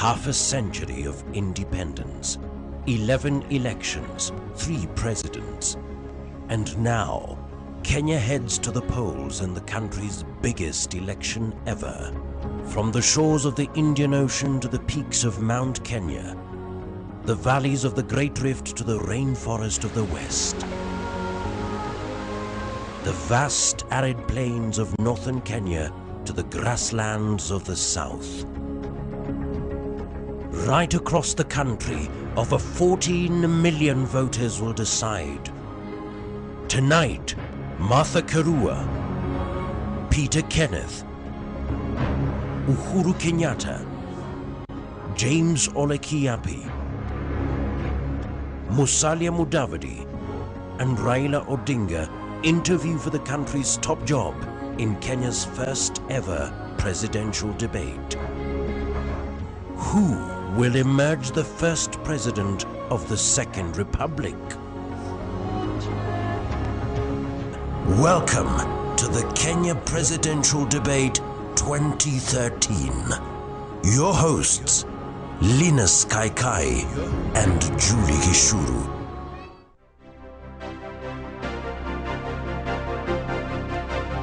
Half a century of independence, 11 elections, 3 presidents, and now Kenya heads to the polls in the country's biggest election ever. From the shores of the Indian Ocean to the peaks of Mount Kenya, the valleys of the Great Rift to the rainforest of the West, the vast arid plains of northern Kenya to the grasslands of the south. Right across the country, over 14 million voters will decide. Tonight, Martha Karua, Peter Kenneth, Uhuru Kenyatta, James Ole Kiapi, Musalia Mudavadi, and Raila Odinga interview for the country's top job in Kenya's first ever presidential debate. Who will emerge the first president of the Second Republic? Welcome to the Kenya Presidential Debate 2013. Your hosts, Linus Kaikai and Julie Gishuru.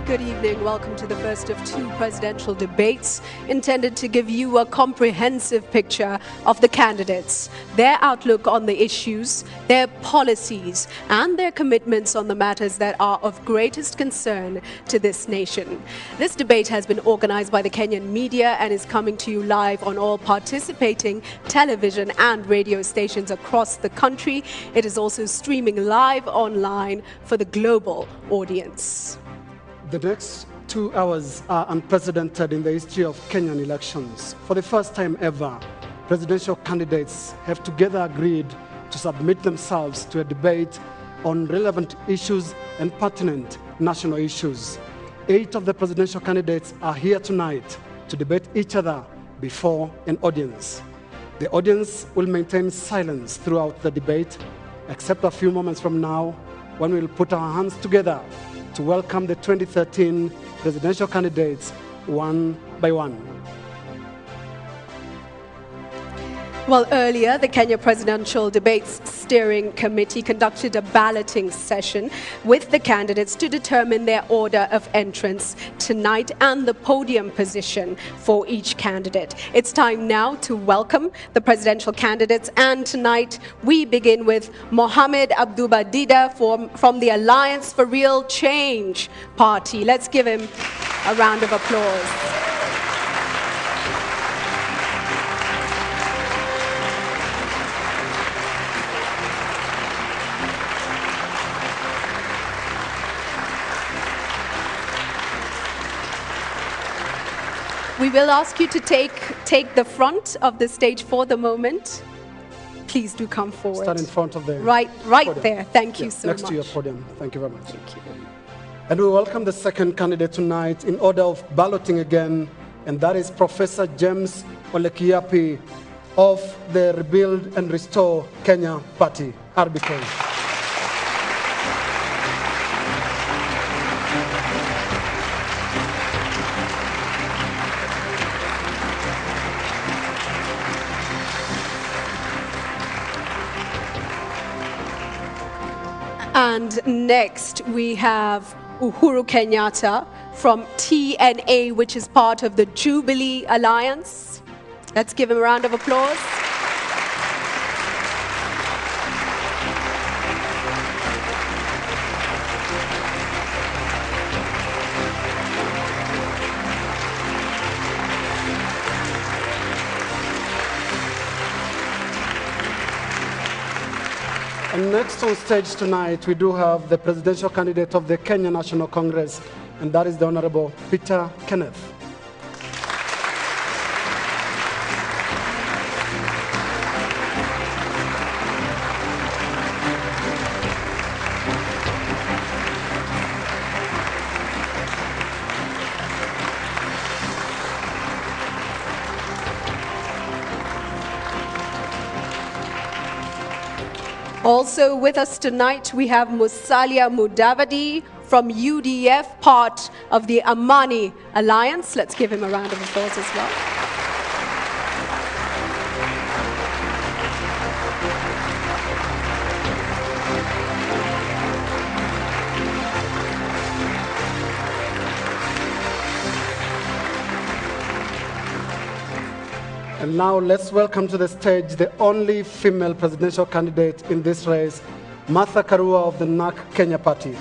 Good evening. Welcome to the first of 2 presidential debates intended to give you a comprehensive picture of the candidates, their outlook on the issues, their policies, and their commitments on the matters that are of greatest concern to this nation. This debate has been organized by the Kenyan media and is coming to you live on all participating television and radio stations across the country. It is also streaming live online for the global audience. The next 2 hours are unprecedented in the history of Kenyan elections. For the first time ever, presidential candidates have together agreed to submit themselves to a debate on relevant issues and pertinent national issues. 8 of the presidential candidates are here tonight to debate each other before an audience. The audience will maintain silence throughout the debate, except a few moments from now, when we'll put our hands together to welcome the 2013 presidential candidates one by one. Well, earlier, the Kenya Presidential Debates Steering Committee conducted a balloting session with the candidates to determine their order of entrance tonight and the podium position for each candidate. It's time now to welcome the presidential candidates, and tonight we begin with Mohamed Abdubadida from the Alliance for Real Change Party. Let's give him a round of applause. We will ask you to take the front of the stage for the moment. Please do come forward. Stand in front of the right podium. There. Thank you so much. Next to your podium. Thank you very much. Thank you. And we welcome the second candidate tonight in order of balloting again, and that is Professor James Ole Kiapi of the Rebuild and Restore Kenya Party, RBK. And next we have Uhuru Kenyatta from TNA, which is part of the Jubilee Alliance. Let's give him a round of applause. And next on stage tonight, we do have the presidential candidate of the Kenya National Congress, and that is the Honorable Peter Kenneth. Also with us tonight, we have Musalia Mudavadi from UDF, part of the Amani Alliance. Let's give him a round of applause as well. And now let's welcome to the stage the only female presidential candidate in this race, Martha Karua of the NARC Kenya Party.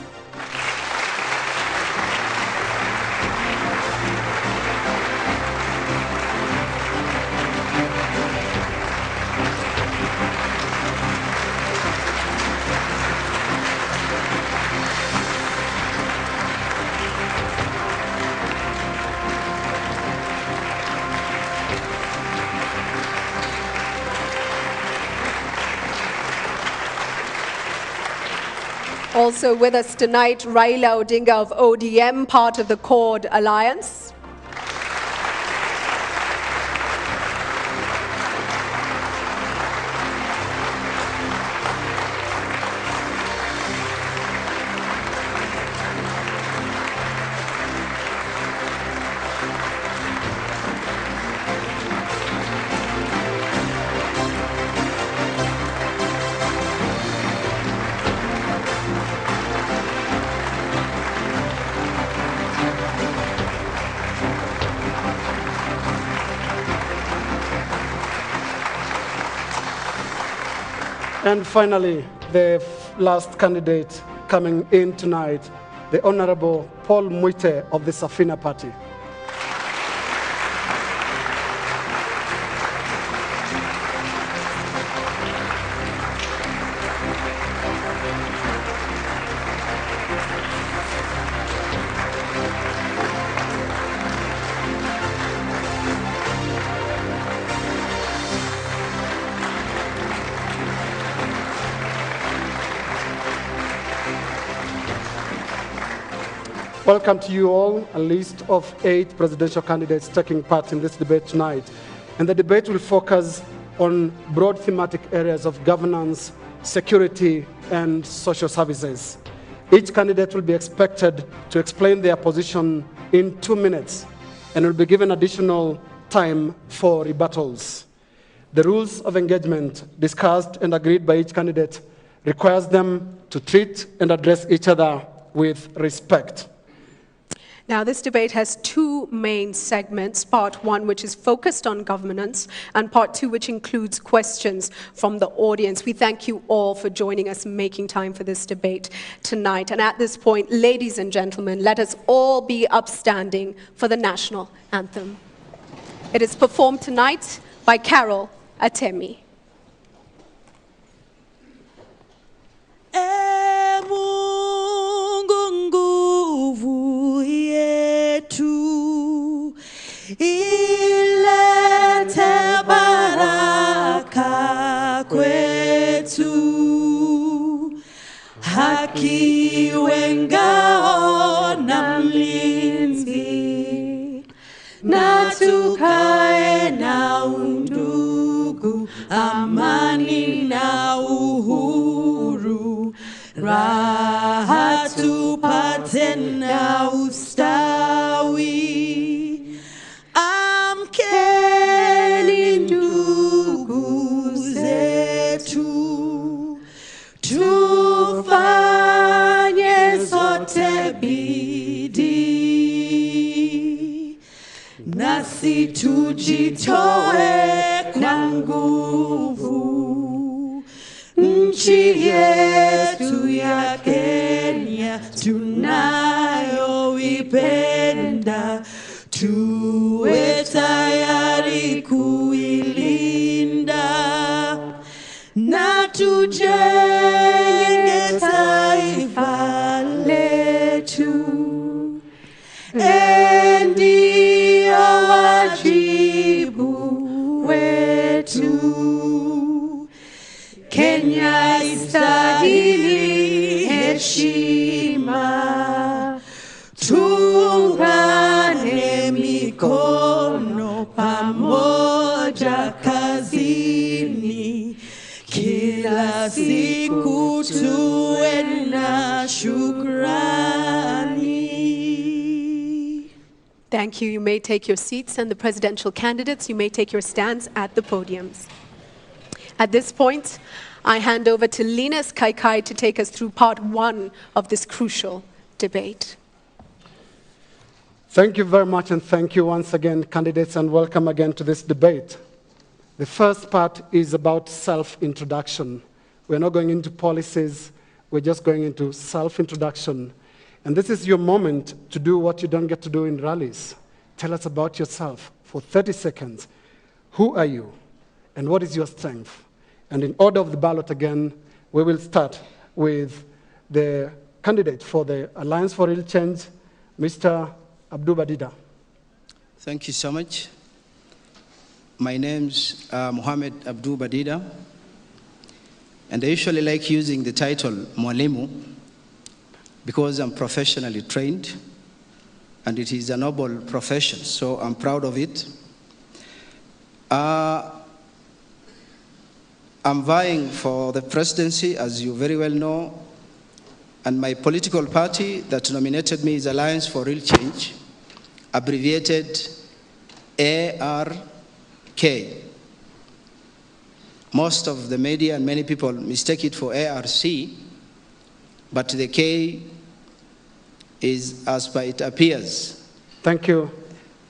Also with us tonight, Raila Odinga of ODM, part of the Chord Alliance. And finally, the last candidate coming in tonight, the Honorable Paul Mwite of the Safina Party. Welcome to you all, a list of 8 presidential candidates taking part in this debate tonight. And the debate will focus on broad thematic areas of governance, security, and social services. Each candidate will be expected to explain their position in 2 minutes and will be given additional time for rebuttals. The rules of engagement discussed and agreed by each candidate requires them to treat and address each other with respect. Now, this debate has 2 main segments, part 1, which is focused on governance, and part 2, which includes questions from the audience. We thank you all for joining us and making time for this debate tonight. And at this point, ladies and gentlemen, let us all be upstanding for the national anthem. It is performed tonight by Carol Atemi. Ilete baraka kwetu, haki wengao na mlinzi, na tukae na undugu, amani na uhuru, raha tupate na ustawi. Amkeni ndugu zetu, tufanye sote bidii, nasi tujitoe kwa nguvu. Nchi yetu ya Kenya tunayoipenda, tuwe tayari kuilinda na tujenge taifa letu. Ndio wajibu wetu. Kenya istahili heshima, tuungane mikono pamoja kazini, kila siku tuwe na shukrani. Thank you. You may take your seats, and the presidential candidates, you may take your stands at the podiums. At this point, I hand over to Linus Kaikai to take us through part 1 of this crucial debate. Thank you very much, and thank you once again, candidates, and welcome again to this debate. The first part is about self-introduction. We're not going into policies, we're just going into self-introduction. And this is your moment to do what you don't get to do in rallies. Tell us about yourself for 30 seconds. Who are you? And what is your strength? And in order of the ballot again, we will start with the candidate for the Alliance for Real Change, Mr. Abdul Badida. Thank you so much. My name's Mohammed Abdul Badida, and I usually like using the title Mwalimu because I'm professionally trained, and it is a noble profession, so I'm proud of it. I'm vying for the presidency, as you very well know, and my political party that nominated me is Alliance for Real Change, abbreviated ARK. Most of the media and many people mistake it for ARC, but the K is as per it appears. Thank you.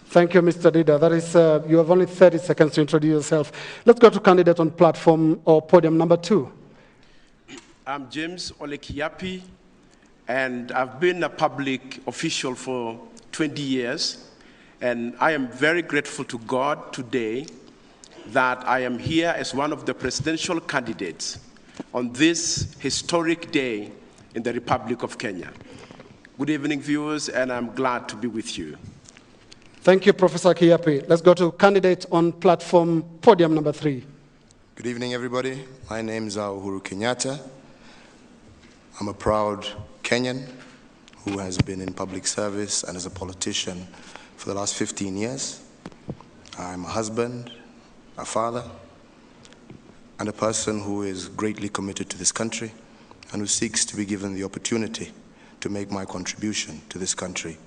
Thank you, Mr. Dida. That is, you have only 30 seconds to introduce yourself. Let's go to candidate on platform or podium number 2. I'm James Olekiapi, and I've been a public official for 20 years. And I am very grateful to God today that I am here as one of the presidential candidates on this historic day in the Republic of Kenya. Good evening, viewers, and I'm glad to be with you. Thank you, Professor Kiapi. Let's go to candidate on platform podium number 3. Good evening, everybody. My name is Uhuru Kenyatta. I'm a proud Kenyan who has been in public service and as a politician for the last 15 years. I'm a husband, a father, and a person who is greatly committed to this country and who seeks to be given the opportunity to make my contribution to this country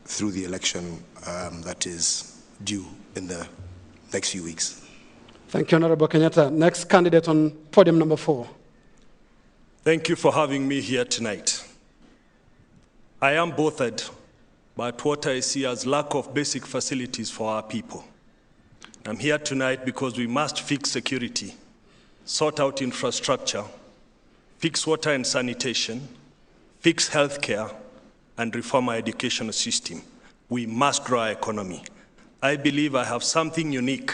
through the election that is due in the next few weeks. Thank you, Honorable Kenyatta. Next candidate on podium number 4. Thank you for having me here tonight. I am bothered by what I see as lack of basic facilities for our people. I'm here tonight because we must fix security, sort out infrastructure, fix water and sanitation, fix healthcare, and reform our educational system. We must grow our economy. I believe I have something unique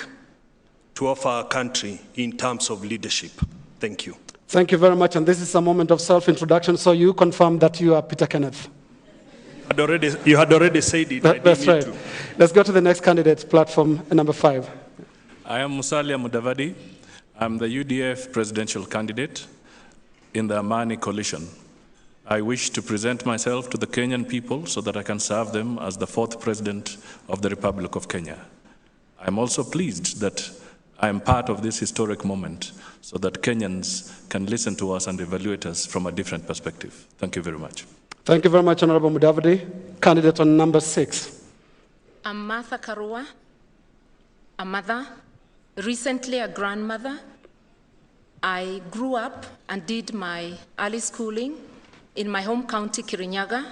to offer our country in terms of leadership. Thank you. Thank you very much, and this is a moment of self-introduction, so you confirm that you are Peter Kenneth. You had already said it. That's right. Let's go to the next candidate, platform number 5. I am Musalia Mudavadi. I'm the UDF presidential candidate in the Amani coalition. I wish to present myself to the Kenyan people so that I can serve them as the 4th president of the Republic of Kenya. I'm also pleased that I am part of this historic moment so that Kenyans can listen to us and evaluate us from a different perspective. Thank you very much. Thank you very much, Honorable Mudavadi. Candidate on number 6. I'm Martha Karua, a mother, recently a grandmother. I grew up and did my early schooling in my home county, Kirinyaga.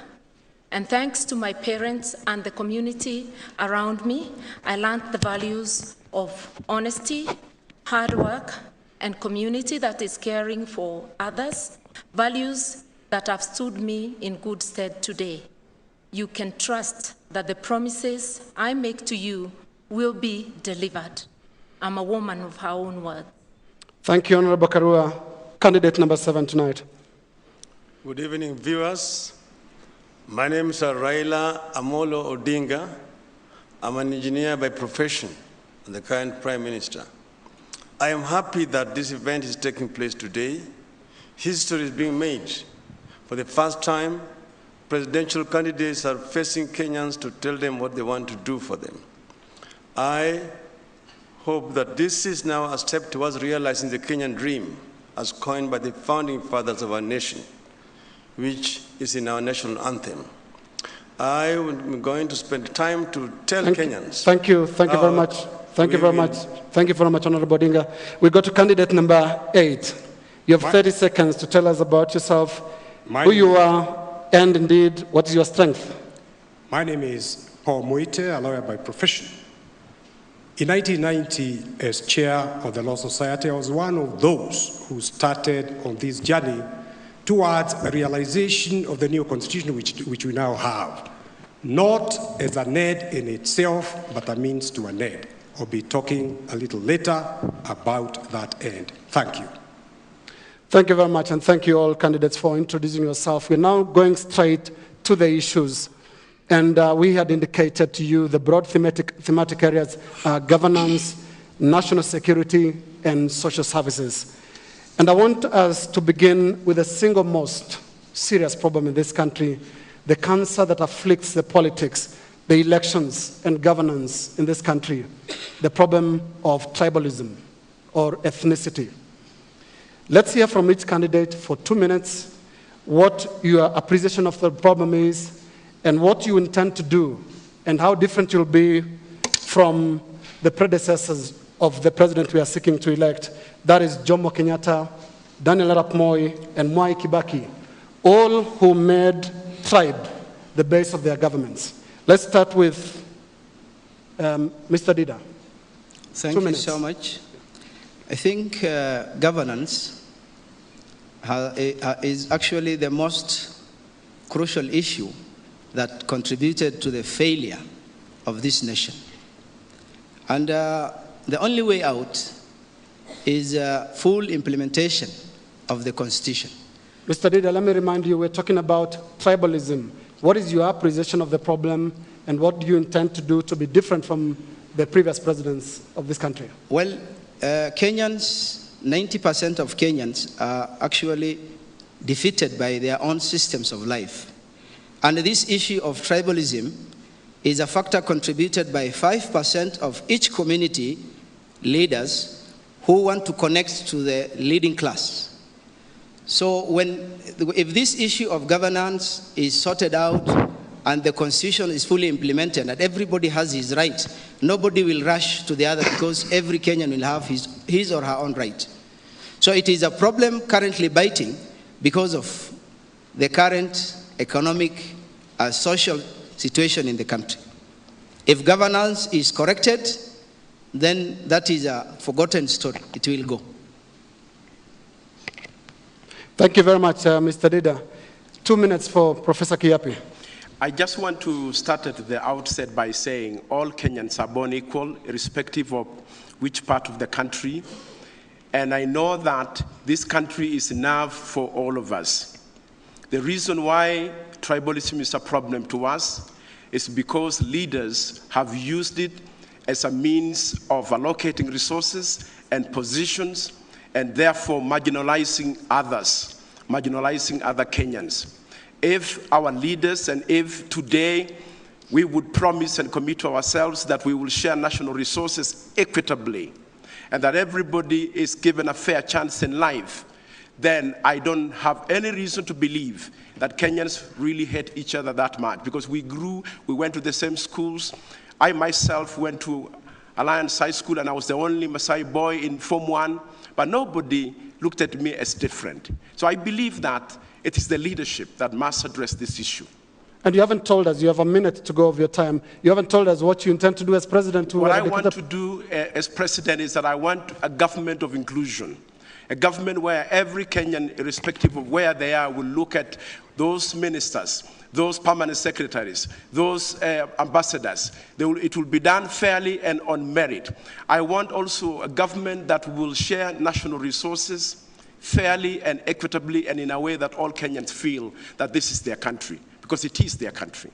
And thanks to my parents and the community around me, I learned the values of honesty, hard work, and community that is caring for others, values that have stood me in good stead today. You can trust that the promises I make to you will be delivered. I'm a woman of her own word. Thank you, Honorable Karua. Candidate number 7 tonight. Good evening, viewers. My name is Raila Amolo Odinga. I'm an engineer by profession and the current Prime Minister. I am happy that this event is taking place today. History is being made. For the first time, presidential candidates are facing Kenyans to tell them what they want to do for them. I hope that this is now a step towards realizing the Kenyan dream as coined by the founding fathers of our nation, which is in our national anthem. I am going to spend time to tell Kenyans. Thank you very much. Thank you very much. Thank you very much, Honorable Odinga. We go to candidate number 8. You have 30 seconds to tell us about yourself, who you are, and indeed, what is your strength? My name is Paul Muite, a lawyer by profession. In 1990, as chair of the Law Society, I was one of those who started on this journey towards a realization of the new constitution which we now have, not as an end in itself, but a means to an end. I'll be talking a little later about that end. Thank you. Thank you very much, and thank you all candidates for introducing yourself. We're now going straight to the issues. And we had indicated to you the broad thematic areas, governance, national security, and social services. And I want us to begin with the single most serious problem in this country, the cancer that afflicts the politics, the elections, and governance in this country, the problem of tribalism or ethnicity. Let's hear from each candidate for 2 minutes what your appreciation of the problem is, and what you intend to do, and how different you'll be from the predecessors of the president we are seeking to elect. That is Jomo Kenyatta, Daniel Arap Moi, and Mwai Kibaki, all who made tribe the base of their governments. Let's start with Mr. Dida. Thank you so much. I think governance is actually the most crucial issue that contributed to the failure of this nation. And the only way out is full implementation of the Constitution. Mr. Dida, let me remind you, we're talking about tribalism. What is your appreciation of the problem, and what do you intend to do to be different from the previous presidents of this country? Well, Kenyans, 90% of Kenyans are actually defeated by their own systems of life. And this issue of tribalism is a factor contributed by 5% of each community leaders who want to connect to the leading class. So if this issue of governance is sorted out and the Constitution is fully implemented and everybody has his right, nobody will rush to the other because every Kenyan will have his or her own right. So it is a problem currently biting because of the current economic, social situation in the country. If governance is corrected, then that is a forgotten story. It will go. Thank you very much, Mr. Dida. 2 minutes for Professor Kiapi. I just want to start at the outset by saying all Kenyans are born equal, irrespective of which part of the country. And I know that this country is enough for all of us. The reason why tribalism is a problem to us is because leaders have used it as a means of allocating resources and positions, and therefore marginalizing others, marginalizing other Kenyans. If our leaders, and if today we would promise and commit to ourselves that we will share national resources equitably, and that everybody is given a fair chance in life, then I don't have any reason to believe that Kenyans really hate each other that much, because we grew, we went to the same schools. I myself went to Alliance High School, and I was the only Maasai boy in Form 1, but nobody looked at me as different. So I believe that it is the leadership that must address this issue. And you haven't told us, you have a minute to go of your time, you haven't told us what you intend to do as president to... What I want to do as president is that I want a government of inclusion. A government where every Kenyan, irrespective of where they are, will look at those ministers, those permanent secretaries, those ambassadors. It will be done fairly and on merit. I want also a government that will share national resources fairly and equitably, and in a way that all Kenyans feel that this is their country, because it is their country.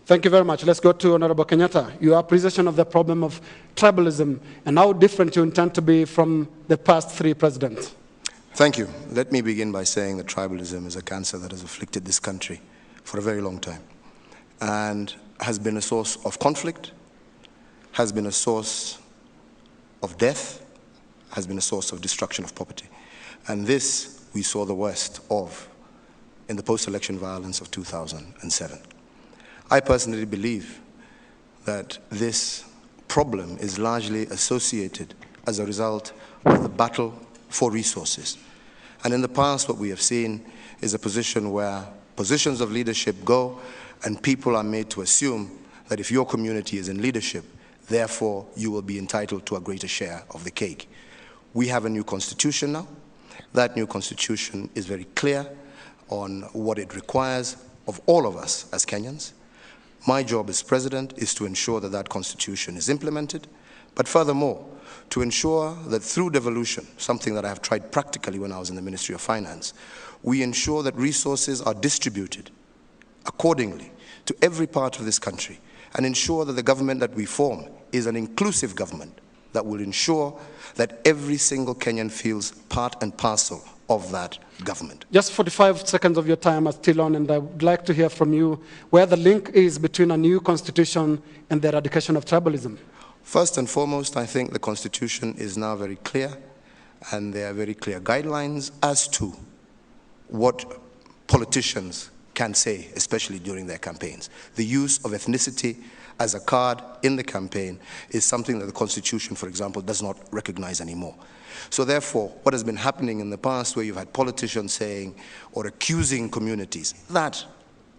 Thank you very much. Let's go to Honorable Kenyatta. Your appreciation of the problem of tribalism and how different you intend to be from the past 3 presidents. Thank you. Let me begin by saying that tribalism is a cancer that has afflicted this country for a very long time and has been a source of conflict, has been a source of death, has been a source of destruction of property. And this we saw the worst of in the post-election violence of 2007. I personally believe that this problem is largely associated as a result of the battle for resources. And in the past, what we have seen is a position where positions of leadership go and people are made to assume that if your community is in leadership, Therefore, you will be entitled to a greater share of the cake. We have a new constitution now. That new constitution is very clear on what it requires of all of us as Kenyans. My job as president is to ensure that that constitution is implemented, but furthermore, to ensure that through devolution, something that I have tried practically when I was in the Ministry of Finance, we ensure that resources are distributed accordingly to every part of this country, and ensure that the government that we form is an inclusive government that will ensure that every single Kenyan feels part and parcel of that government. Just 45 seconds of your time are still on, and I would like to hear from you where the link is between a new constitution and the eradication of tribalism. First and foremost, I think the constitution is now very clear, and there are very clear guidelines as to what politicians can say, especially during their campaigns. The use of ethnicity as a card in the campaign is something that the Constitution, for example, does not recognize anymore. So therefore, what has been happening in the past where you've had politicians saying or accusing communities, that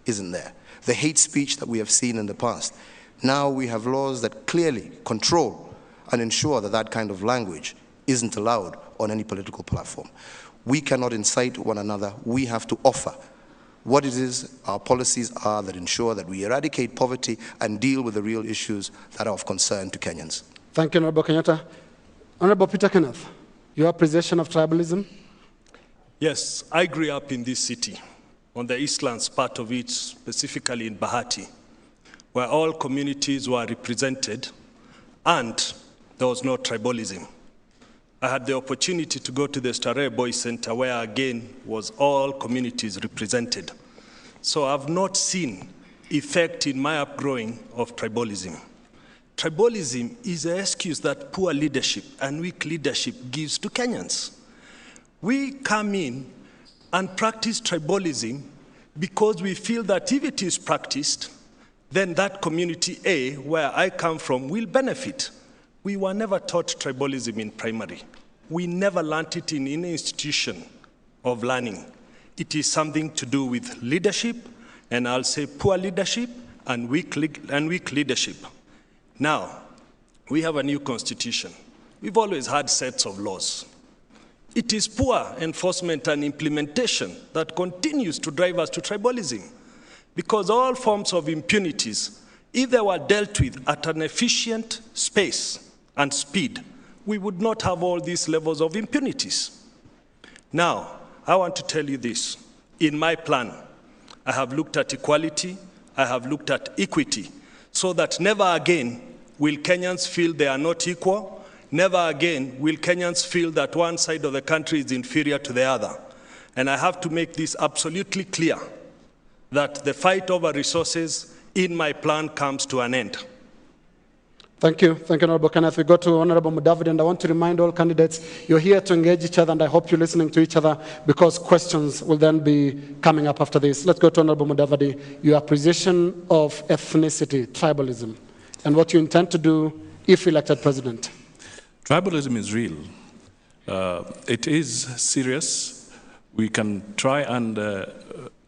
isn't there. The hate speech that we have seen in the past, now we have laws that clearly control and ensure that that kind of language isn't allowed on any political platform. We cannot incite one another. We have to offer what it is our policies are that ensure that we eradicate poverty and deal with the real issues that are of concern to Kenyans. Thank you, Honorable Kenyatta. Honorable Peter Kenneth, your appreciation of tribalism? Yes, I grew up in this city, on the Eastlands part of it, specifically in Bahati, where all communities were represented and there was no tribalism. I had the opportunity to go to the Starehe Boys Center, where again was all communities represented. So I've not seen effect in my upgrowing of tribalism. Tribalism is an excuse that poor leadership and weak leadership gives to Kenyans. We come in and practice tribalism because we feel that if it is practiced, then that community A, where I come from, will benefit. We were never taught tribalism in primary. We never learned it in any institution of learning. It is something to do with leadership, and I'll say poor leadership and weak leadership. Now, we have a new constitution. We've always had sets of laws. It is poor enforcement and implementation that continues to drive us to tribalism, because all forms of impunities, if they were dealt with at an efficient space and speed, we would not have all these levels of impunities. Now, I want to tell you this. In my plan, I have looked at equality, I have looked at equity, so that never again will Kenyans feel they are not equal, never again will Kenyans feel that one side of the country is inferior to the other. And I have to make this absolutely clear, that the fight over resources in my plan comes to an end. Thank you. Thank you, Honorable Kenneth. We go to Honorable Mudavadi, and I want to remind all candidates, you're here to engage each other, and I hope you're listening to each other, because questions will then be coming up after this. Let's go to Honorable Mudavadi. Your appreciation of ethnicity, tribalism, and what you intend to do if elected president. Tribalism is real. It is serious. We can try and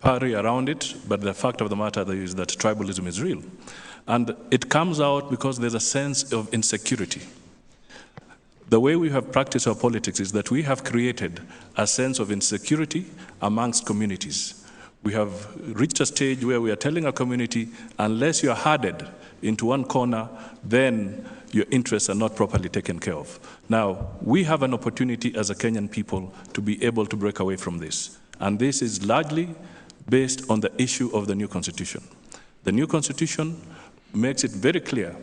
parry around it, but the fact of the matter is that tribalism is real. And it comes out because there's a sense of insecurity. The way we have practiced our politics is that we have created a sense of insecurity amongst communities. We have reached a stage where we are telling a community, unless you're herded into one corner, then your interests are not properly taken care of. Now, we have an opportunity as a Kenyan people to be able to break away from this. And this is largely based on the issue of the new constitution. The new constitution makes it very clear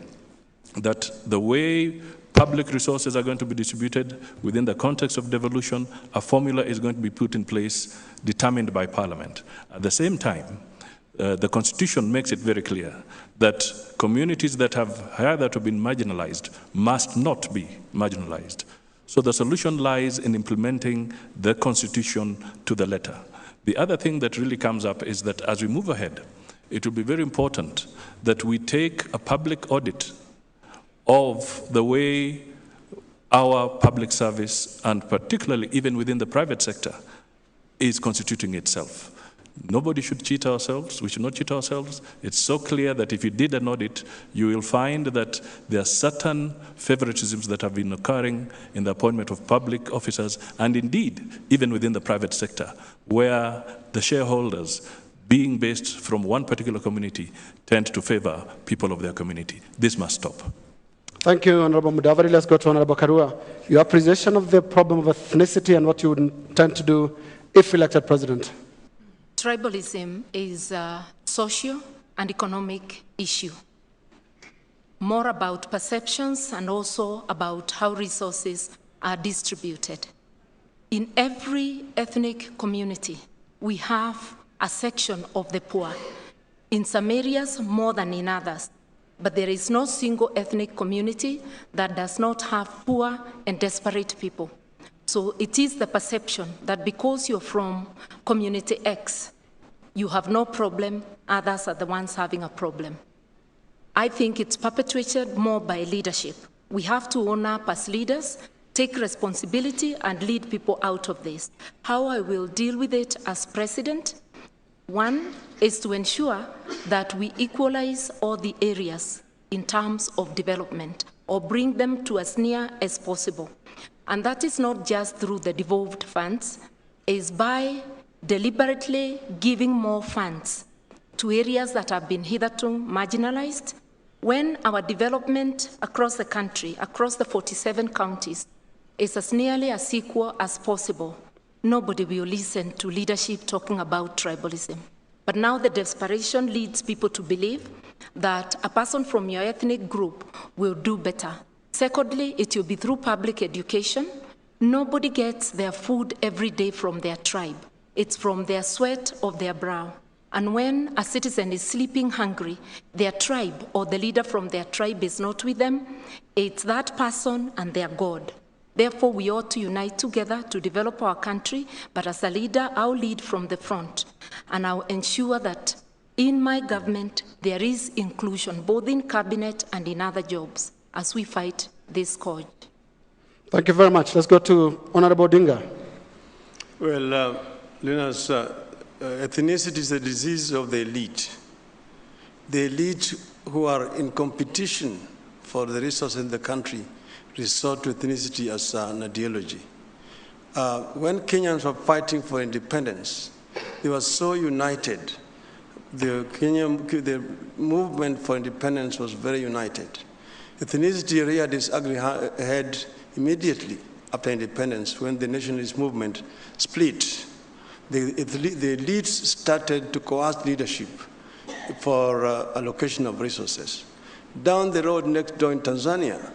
that the way public resources are going to be distributed within the context of devolution, a formula is going to be put in place determined by Parliament. At the same time, the Constitution makes it very clear that communities that have hitherto been marginalized must not be marginalized. So the solution lies in implementing the Constitution to the letter. The other thing that really comes up is that as we move ahead, it will be very important that we take a public audit of the way our public service, and particularly even within the private sector, is constituting itself. Nobody should cheat ourselves. We should not cheat ourselves. It's so clear that if you did an audit, you will find that there are certain favoritisms that have been occurring in the appointment of public officers, and indeed, even within the private sector, where the shareholders, being based from one particular community, tend to favor people of their community. This must stop. Thank you, Honorable Mudavadi. Let's go to Honorable Karua. Your appreciation of the problem of ethnicity and what you would intend to do if elected president. Tribalism is a social and economic issue, more about perceptions and also about how resources are distributed. In every ethnic community, we have a section of the poor, in some areas more than in others, but there is no single ethnic community that does not have poor and desperate people. So it is the perception that because you're from community X, you have no problem, others are the ones having a problem. I think it's perpetuated more by leadership. We have to own up as leaders, take responsibility and lead people out of this. How I will deal with it as president, one is to ensure that we equalize all the areas in terms of development or bring them to as near as possible. And that is not just through the devolved funds, it's by deliberately giving more funds to areas that have been hitherto marginalized. When our development across the country, across the 47 counties, is as nearly as equal as possible, nobody will listen to leadership talking about tribalism. But now the desperation leads people to believe that a person from your ethnic group will do better. Secondly, it will be through public education. Nobody gets their food every day from their tribe. It's from their sweat of their brow. And when a citizen is sleeping hungry, their tribe or the leader from their tribe is not with them, it's that person and their God. Therefore, we ought to unite together to develop our country, but as a leader, I'll lead from the front, and I'll ensure that in my government, there is inclusion, both in cabinet and in other jobs, as we fight this scourge. Thank you very much. Let's go to Honorable Odinga. Well, Linus, ethnicity is a disease of the elite. The elite who are in competition for the resources in the country resort to ethnicity as an ideology. When Kenyans were fighting for independence, they were so united. The movement for independence was very united. Ethnicity reared its ugly head immediately after independence when the nationalist movement split. The elites started to coerce leadership for allocation of resources. Down the road next door in Tanzania,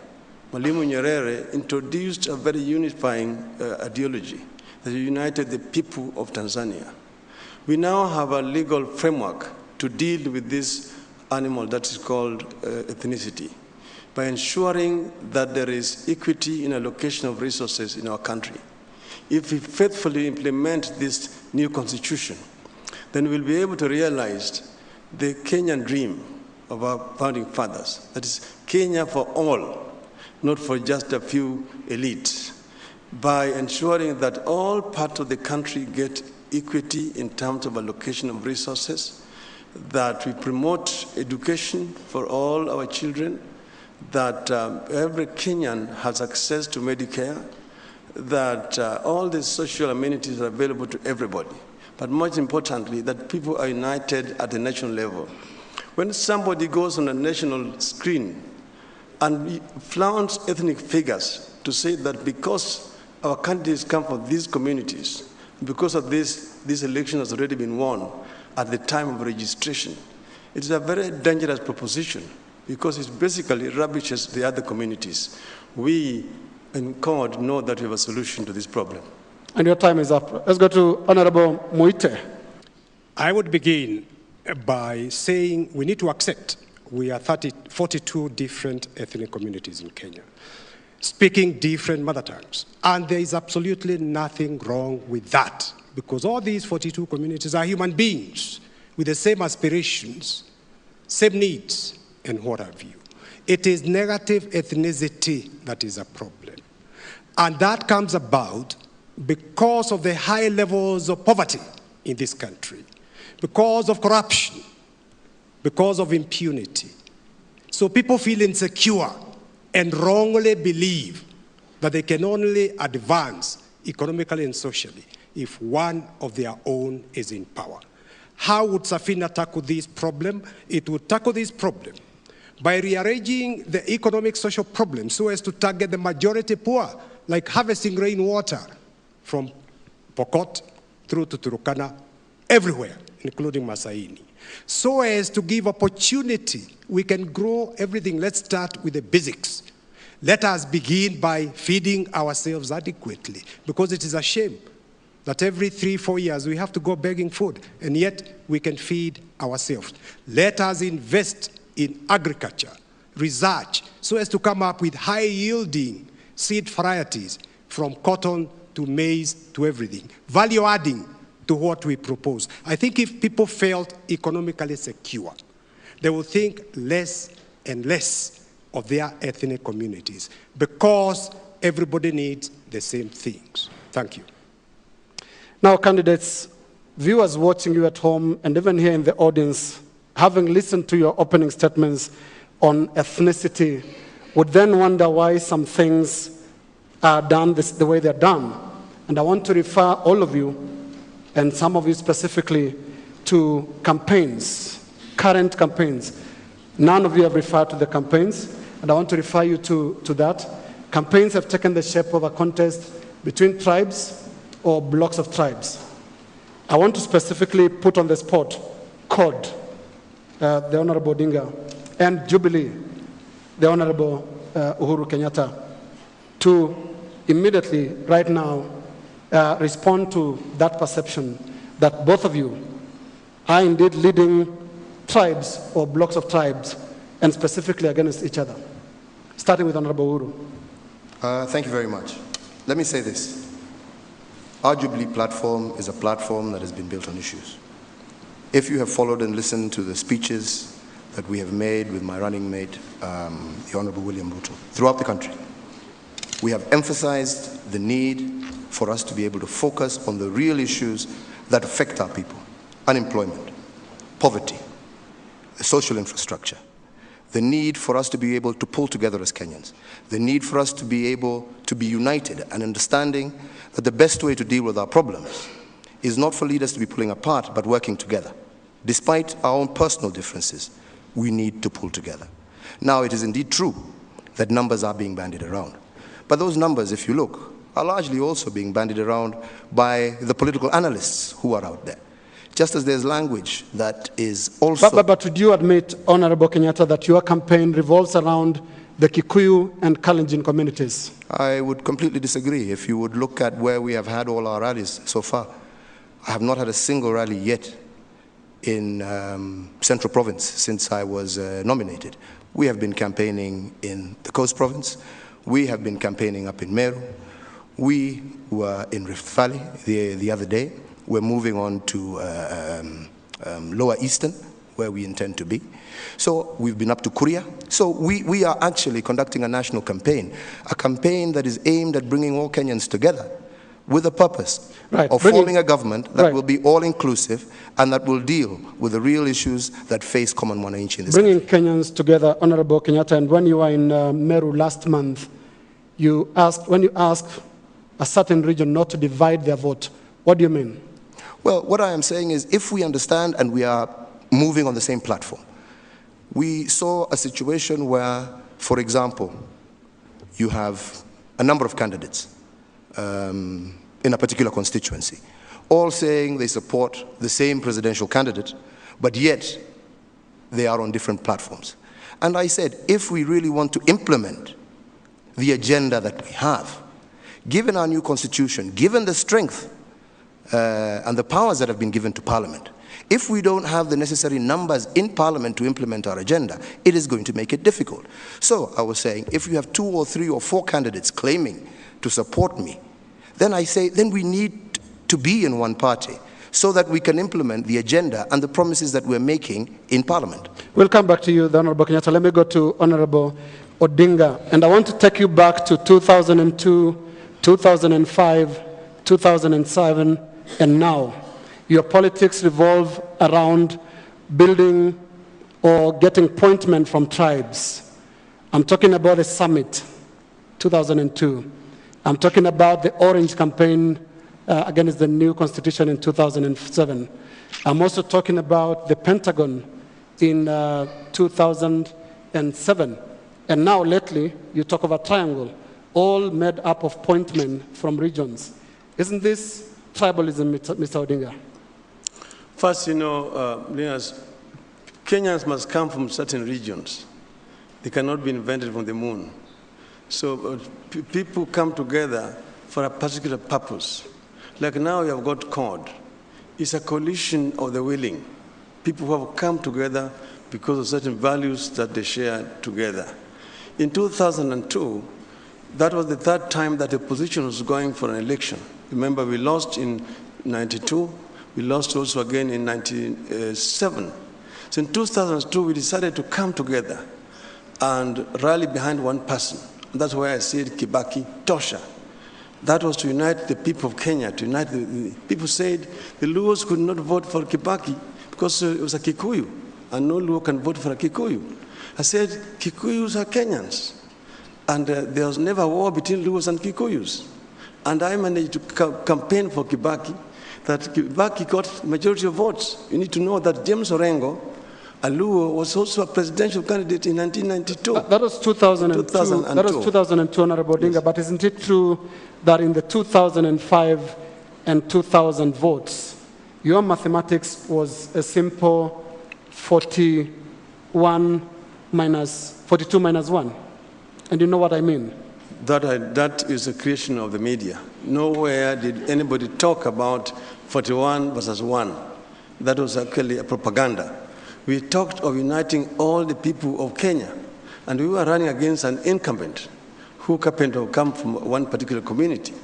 Mwalimu Nyerere introduced a very unifying ideology that united the people of Tanzania. We now have a legal framework to deal with this animal that is called ethnicity by ensuring that there is equity in allocation of resources in our country. If we faithfully implement this new constitution, then we'll be able to realize the Kenyan dream of our founding fathers, that is Kenya for all, not for just a few elites, by ensuring that all parts of the country get equity in terms of allocation of resources, that we promote education for all our children, that every Kenyan has access to Medicare, that all the social amenities are available to everybody, but most importantly, that people are united at the national level. When somebody goes on a national screen and flaunts ethnic figures to say that because our candidates come from these communities, because of this election has already been won at the time of registration, it's a very dangerous proposition because it basically rubbishes the other communities. We in CORD know that we have a solution to this problem. And your time is up. Let's go to Honorable Muite. I would begin by saying we need to accept we are 42 different ethnic communities in Kenya, speaking different mother tongues. And there is absolutely nothing wrong with that, because all these 42 communities are human beings with the same aspirations, same needs, and what have you. It is negative ethnicity that is a problem. And that comes about because of the high levels of poverty in this country. because of corruption, because of impunity. So people feel insecure and wrongly believe that they can only advance economically and socially if one of their own is in power. How would Safina tackle this problem? It would tackle this problem by rearranging the economic social problems so as to target the majority poor, like harvesting rainwater from Pokot through to Turkana, everywhere, including Masaini, so as to give opportunity. We can grow everything. Let's start with the basics. Let us begin by feeding ourselves adequately, because it is a shame that every 3-4 years we have to go begging food, and yet we can feed ourselves. Let us invest in agriculture, research, so as to come up with high-yielding seed varieties from cotton to maize to everything, value-adding to what we propose. I think if people felt economically secure, they will think less and less of their ethnic communities, because everybody needs the same things. Thank you. Now, candidates, viewers watching you at home and even here in the audience, having listened to your opening statements on ethnicity, would then wonder why some things are done the way they're done. And I want to refer all of you, and some of you specifically, to campaigns, current campaigns. None of you have referred to the campaigns, and I want to refer you to that. Campaigns have taken the shape of a contest between tribes or blocks of tribes. I want to specifically put on the spot CORD, the Honorable Odinga, and Jubilee, the Honorable Uhuru Kenyatta, to immediately, right now, respond to that perception that both of you are indeed leading tribes or blocks of tribes, and specifically against each other. Starting with Honorable Uhuru. Thank you very much. Let me say this. Our Jubilee platform is a platform that has been built on issues. If you have followed and listened to the speeches that we have made with my running mate, the Honorable William Ruto, throughout the country, we have emphasized the need for us to be able to focus on the real issues that affect our people: unemployment, poverty, the social infrastructure, the need for us to be able to pull together as Kenyans, the need for us to be able to be united and understanding that the best way to deal with our problems is not for leaders to be pulling apart, but working together. Despite our own personal differences, we need to pull together. Now, it is indeed true that numbers are being bandied around. But those numbers, if you look, are largely also being bandied around by the political analysts who are out there. Just as there's language that is also... But would you admit, Honorable Kenyatta, that your campaign revolves around the Kikuyu and Kalenjin communities? I would completely disagree. If you would look at where we have had all our rallies so far, I have not had a single rally yet in Central Province since I was nominated. We have been campaigning in the Coast Province. We have been campaigning up in Meru. We were in Rift Valley the other day. We're moving on to Lower Eastern, where we intend to be. So we've been up to Korea. So we are actually conducting a national campaign, a campaign that is aimed at bringing all Kenyans together with a purpose of forming a government that will be all-inclusive and that will deal with the real issues that face common wananchi in this country. Bringing Kenyans together, Honorable Kenyatta, and when you were in Meru last month, when you asked a certain region not to divide their vote, what do you mean? Well, what I am saying is, if we understand and we are moving on the same platform, we saw a situation where, for example, you have a number of candidates in a particular constituency, all saying they support the same presidential candidate, but yet they are on different platforms. And I said, if we really want to implement the agenda that we have, given our new constitution, given the strength and the powers that have been given to Parliament, if we don't have the necessary numbers in Parliament to implement our agenda, it is going to make it difficult. So I was saying, if you have 2 or 3 or 4 candidates claiming to support me, then I say, then we need to be in one party so that we can implement the agenda and the promises that we're making in Parliament. We'll come back to you, the Honorable Kenyatta. Let me go to Honorable Odinga. And I want to take you back to 2002, 2005, 2007, and now. Your politics revolve around building or getting appointment from tribes. I'm talking about the summit, 2002. I'm talking about the Orange campaign against the new constitution in 2007. I'm also talking about the Pentagon in 2007. And now lately, you talk of a triangle, all made up of appointment from regions. Isn't this tribalism, Mr. Odinga? First, Linus, Kenyans must come from certain regions. They cannot be invented from the moon. So people come together for a particular purpose. Like now you have got CORD. It's a coalition of the willing. People who have come together because of certain values that they share together. In 2002, that was the third time that the opposition was going for an election. Remember, we lost in 92. We lost also again in 97. So in 2002, we decided to come together and rally behind one person. And that's why I said Kibaki Tosha. That was to unite the people of Kenya, to unite the people said the Luos could not vote for Kibaki because it was a Kikuyu, and no Luo can vote for a Kikuyu. I said, Kikuyus are Kenyans, and there was never a war between Luos and Kikuyus. And I managed to campaign for Kibaki, that Kibaki got majority of votes. You need to know that James Orengo, a Luo, was also a presidential candidate in 1992. That was 2002. That was 2002, Honorable Odinga, yes. But isn't it true that in the 2005 and 2000 votes, your mathematics was a simple 42 minus 1? And you know what I mean? That is a creation of the media. Nowhere did anybody talk about 41 versus 1. That was actually a propaganda. We talked of uniting all the people of Kenya, and we were running against an incumbent who happened to come from one particular community.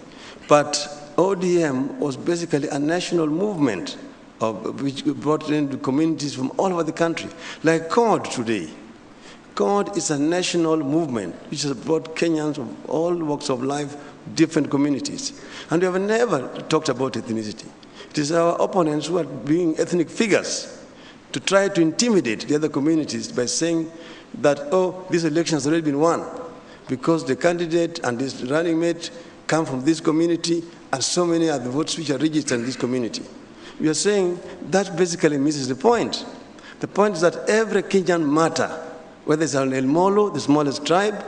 But ODM was basically a national movement which brought in the communities from all over the country, like CORD today. CORD is a national movement which has brought Kenyans of all walks of life, different communities. And we have never talked about ethnicity. It is our opponents who are being ethnic figures to try to intimidate the other communities by saying that, oh, this election has already been won because the candidate and his running mate come from this community and so many are the votes which are registered in this community. We are saying that basically misses the point. The point is that every Kenyan matter, whether it's an El Molo, the smallest tribe,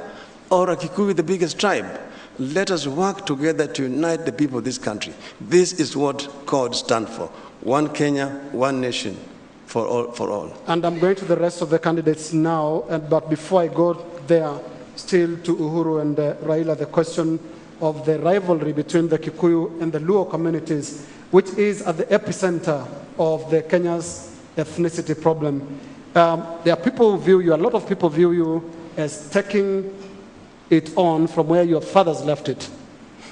or a Kikuyu, the biggest tribe, let us work together to unite the people of this country. This is what CORD stands for. One Kenya, one nation. For all. And I'm going to the rest of the candidates now, but before I go there, still to Uhuru and Raila, the question of the rivalry between the Kikuyu and the Luo communities, which is at the epicenter of the Kenya's ethnicity problem. There are people who view you, a lot of people view you as taking it on from where your fathers left it.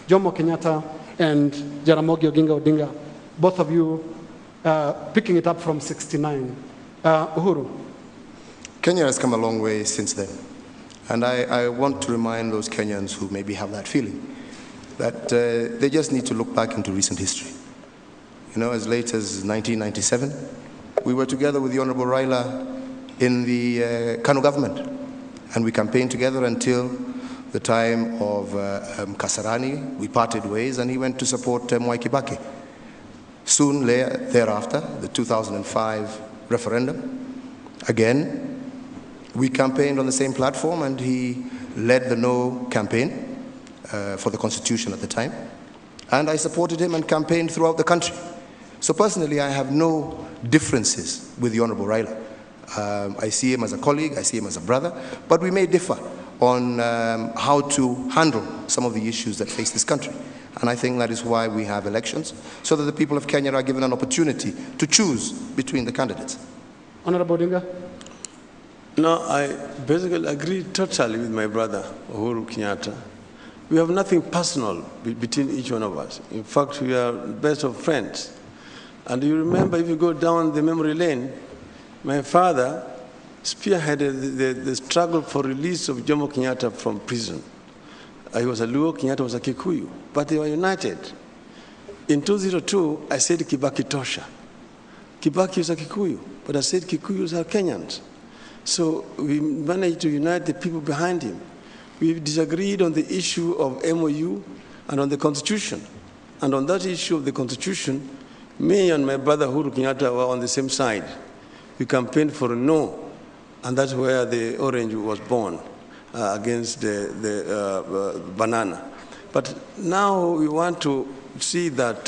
Jomo Kenyatta and Jaramogi Oginga Odinga, both of you picking it up from 69. Uhuru. Kenya has come a long way since then. And I want to remind those Kenyans who maybe have that feeling that they just need to look back into recent history. You know, as late as 1997, we were together with the Honorable Raila in the Kanu government. And we campaigned together until the time of Kasarani. We parted ways and he went to support Mwai Kibaki. Soon thereafter, the 2005 referendum, again, we campaigned on the same platform and he led the No campaign for the Constitution at the time. And I supported him and campaigned throughout the country. So personally, I have no differences with the Honorable Raila. I see him as a colleague, I see him as a brother, but we may differ on how to handle some of the issues that face this country. And I think that is why we have elections, so that the people of Kenya are given an opportunity to choose between the candidates. Honorable Odinga? No, I basically agree totally with my brother, Uhuru Kenyatta. We have nothing personal between each one of us. In fact, we are best of friends. And you remember, if you go down the memory lane, my father spearheaded the struggle for release of Jomo Kenyatta from prison. He was a Luo, Kenyatta was a Kikuyu, but they were united. in 2002, I said Kibaki Tosha. Kibaki is a Kikuyu, but I said Kikuyus are Kenyans. So we managed to unite the people behind him. We disagreed on the issue of MOU and on the Constitution. And on that issue of the Constitution, me and my brother Uhuru Kenyatta were on the same side. We campaigned for a no, and that's where the orange was born against the banana. But now we want to see that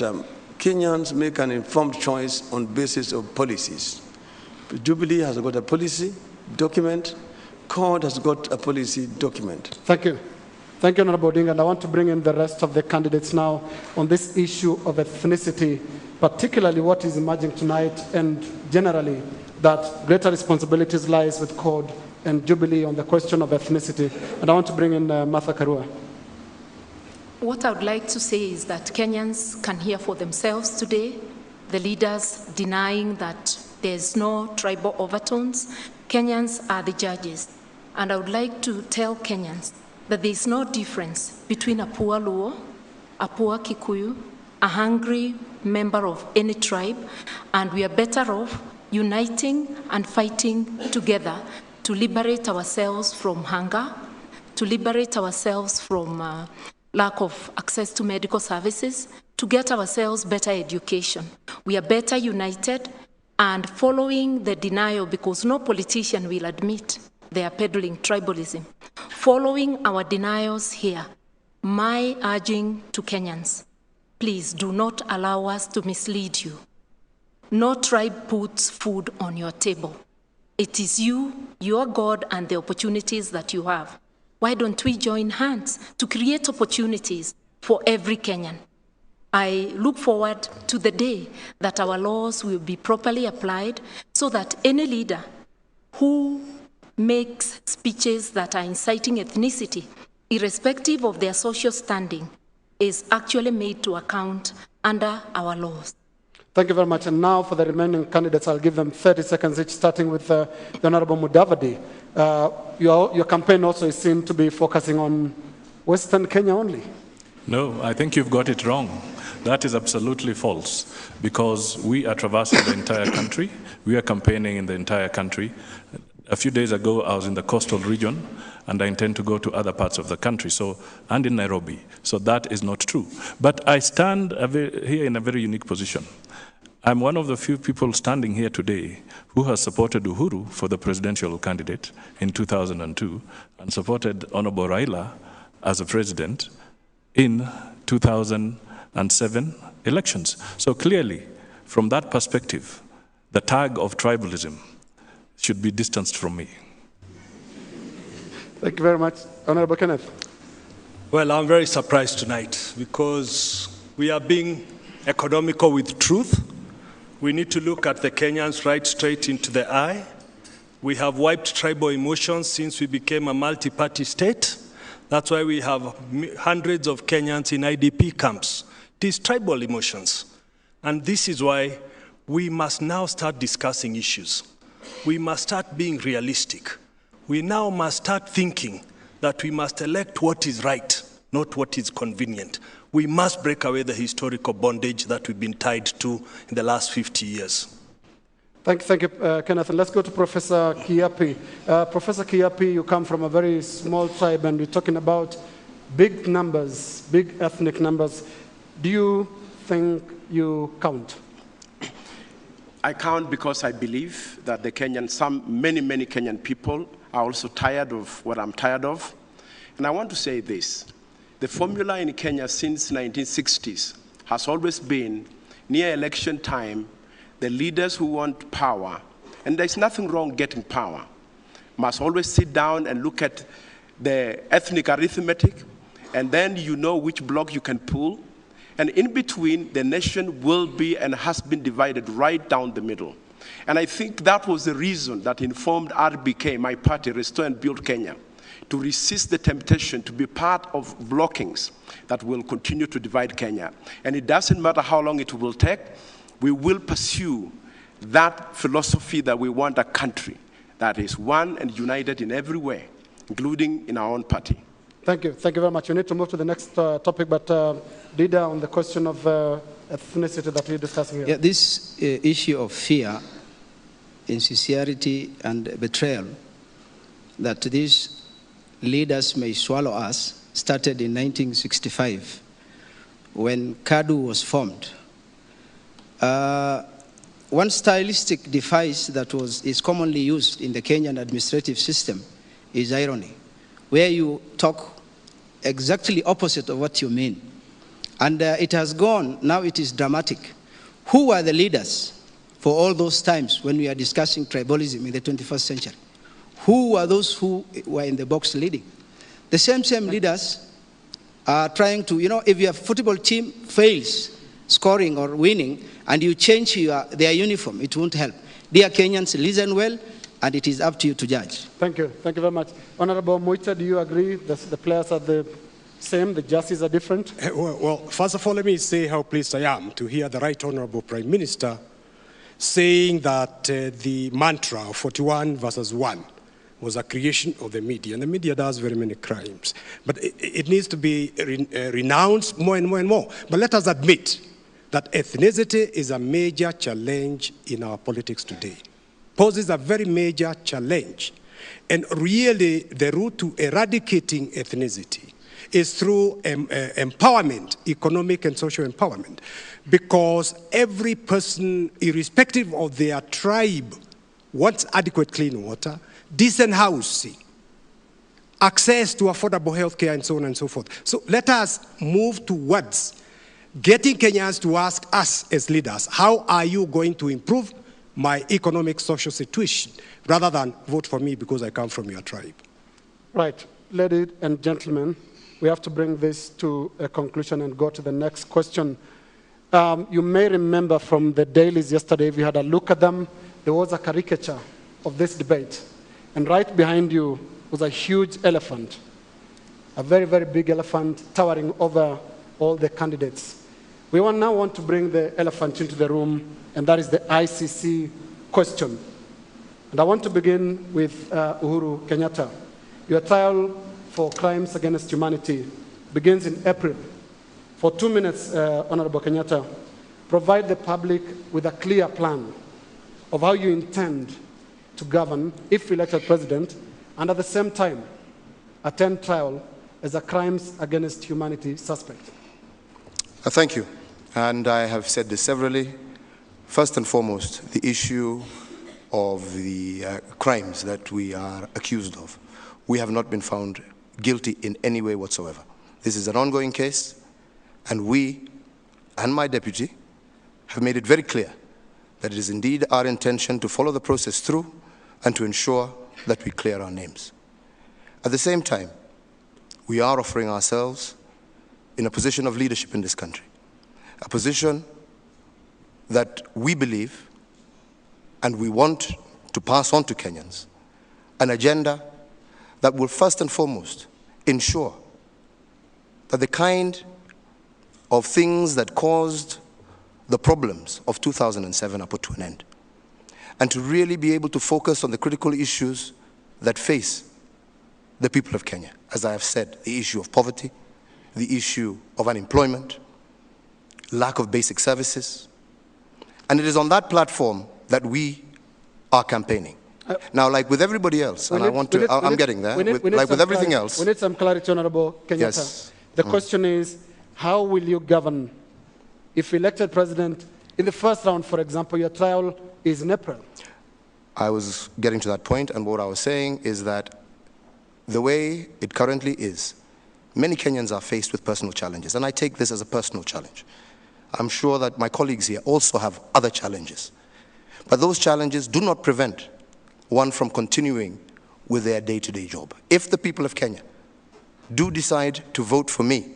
Kenyans make an informed choice on basis of policies. Jubilee has got a policy document. CORD has got a policy document. Thank you. Thank you, Honorable Odinga. And I want to bring in the rest of the candidates now on this issue of ethnicity, particularly what is emerging tonight, and generally that greater responsibilities lies with CORD and Jubilee on the question of ethnicity. And I want to bring in Martha Karua. What I would like to say is that Kenyans can hear for themselves today, the leaders denying that there's no tribal overtones. Kenyans are the judges. And I would like to tell Kenyans that there's no difference between a poor Luo, a poor Kikuyu, a hungry member of any tribe, and we are better off uniting and fighting together to liberate ourselves from hunger, to liberate ourselves from lack of access to medical services, to get ourselves better education. We are better united and following the denial, because no politician will admit they are peddling tribalism. Following our denials here, my urging to Kenyans, please do not allow us to mislead you. No tribe puts food on your table. It is you, your God, and the opportunities that you have. Why don't we join hands to create opportunities for every Kenyan? I look forward to the day that our laws will be properly applied so that any leader who makes speeches that are inciting ethnicity, irrespective of their social standing, is actually made to account under our laws. Thank you very much. And now for the remaining candidates, I'll give them 30 seconds each, starting with the Honorable Mudavadi. Your campaign also is seen to be focusing on Western Kenya only. No, I think you've got it wrong. That is absolutely false, because we are traversing the entire country. We are campaigning in the entire country. A few days ago, I was in the coastal region, and I intend to go to other parts of the country, and in Nairobi. So that is not true. But I stand here in a very unique position. I'm one of the few people standing here today who has supported Uhuru for the presidential candidate in 2002 and supported Honorable Raila as a president in 2007 elections. So clearly, from that perspective, the tag of tribalism should be distanced from me. Thank you very much. Honorable Kenneth. Well, I'm very surprised tonight because we are being economical with truth. We need to look at the Kenyans right straight into the eye. We have wiped tribal emotions since we became a multi-party state. That's why we have hundreds of Kenyans in IDP camps. It is tribal emotions. And this is why we must now start discussing issues. We must start being realistic. We now must start thinking that we must elect what is right, not what is convenient. We must break away the historical bondage that we've been tied to in the last 50 years. Thank you, Kenneth. And let's go to Professor Kiapi. Professor Kiapi, you come from a very small tribe, and you're talking about big numbers, big ethnic numbers. Do you think you count? I count because I believe that the many Kenyan people are also tired of what I'm tired of. And I want to say this. The formula in Kenya since 1960s has always been, near election time, the leaders who want power, and there's nothing wrong getting power, must always sit down and look at the ethnic arithmetic, and then you know which block you can pull. And in between, the nation will be and has been divided right down the middle. And I think that was the reason that informed RBK, my party, Restore and Build Kenya, to resist the temptation to be part of blockings that will continue to divide Kenya. And it doesn't matter how long it will take, we will pursue that philosophy that we want a country that is one and united in every way, including in our own party. Thank you. Thank you very much. We need to move to the next topic, but Dida, on the question of ethnicity that we're discussing here? Yeah, this issue of fear, insincerity, and betrayal that these leaders may swallow us started in 1965 when KADU was formed. One stylistic device that is commonly used in the Kenyan administrative system is irony, where you talk exactly opposite of what you mean. And it has gone, now it is dramatic. Who were the leaders for all those times when we are discussing tribalism in the 21st century? Who were those who were in the box leading? The same leaders are trying to, if your football team fails scoring or winning, and you change their uniform, it won't help. Dear Kenyans, listen well, and it is up to you to judge. Thank you. Thank you very much. Honorable Muita, do you agree that the players are the same, the jerseys are different? Well, first of all, let me say how pleased I am to hear the Right Honorable Prime Minister saying that the mantra of 41 versus 1 was a creation of the media, and the media does very many crimes. But it needs to be renounced more and more and more. But let us admit that ethnicity is a major challenge in our politics today. Poses a very major challenge. And really, the route to eradicating ethnicity is through empowerment, economic and social empowerment. Because every person, irrespective of their tribe, wants adequate clean water, decent housing, access to affordable health care, and so on and so forth. So let us move towards getting Kenyans to ask us as leaders, how are you going to improve my economic, social situation, rather than vote for me because I come from your tribe. Right. Ladies and gentlemen, we have to bring this to a conclusion and go to the next question. You may remember from the dailies yesterday, if you had a look at them, there was a caricature of this debate. And right behind you was a huge elephant, a very, very big elephant towering over all the candidates. We now want to bring the elephant into the room, and that is the ICC question. And I want to begin with Uhuru Kenyatta. Your trial for crimes against humanity begins in April. For 2 minutes, Honorable Kenyatta, provide the public with a clear plan of how you intend to govern if elected president, and at the same time, attend trial as a crimes against humanity suspect. Thank you. And I have said this severally. First and foremost, the issue of the crimes that we are accused of. We have not been found guilty in any way whatsoever. This is an ongoing case, and we and my deputy have made it very clear that it is indeed our intention to follow the process through and to ensure that we clear our names. At the same time, we are offering ourselves in a position of leadership in this country, a position that we believe and we want to pass on to Kenyans, an agenda that will first and foremost ensure that the kind of things that caused the problems of 2007 are put to an end, and to really be able to focus on the critical issues that face the people of Kenya. As I have said, the issue of poverty, the issue of unemployment, lack of basic services. And it is on that platform that we are campaigning. Now, like with everybody else, and I'm getting there, like with everything else. We need some clarity, Honorable Kenyatta. Yes. The question is, how will you govern if elected president, in the first round, for example, your trial is in April? I was getting to that point, and what I was saying is that the way it currently is, many Kenyans are faced with personal challenges, and I take this as a personal challenge. I'm sure that my colleagues here also have other challenges. But those challenges do not prevent one from continuing with their day-to-day job. If the people of Kenya do decide to vote for me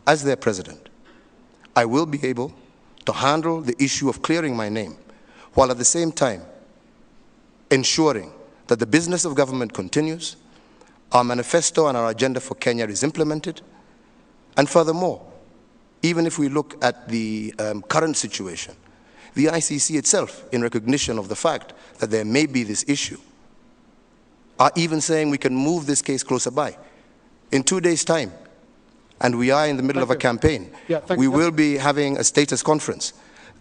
as their president, I will be able to handle the issue of clearing my name, while at the same time ensuring that the business of government continues, our manifesto and our agenda for Kenya is implemented, and furthermore, even if we look at the current situation, the ICC itself, in recognition of the fact that there may be this issue, are even saying we can move this case closer by. In 2 days' time, and we are in the middle of a campaign. We will be having a status conference.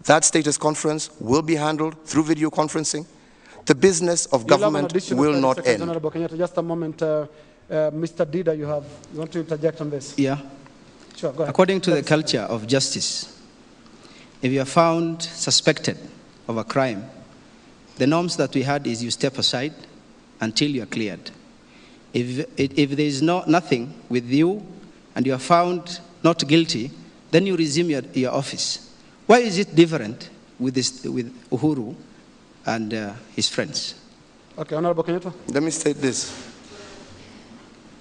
That status conference will be handled through video conferencing. The business of government will not end. Honorable Kenyatta, just a moment. Mr. Dida, you want to interject on this? Yeah. Sure, go ahead. According to the culture of justice, if you are found suspected of a crime, the norms that we had is you step aside until you are cleared. If there is nothing with you and you are found not guilty, then you resume your office. Why is it different with Uhuru and his friends? Okay, Honorable Kenyatta. Let me state this.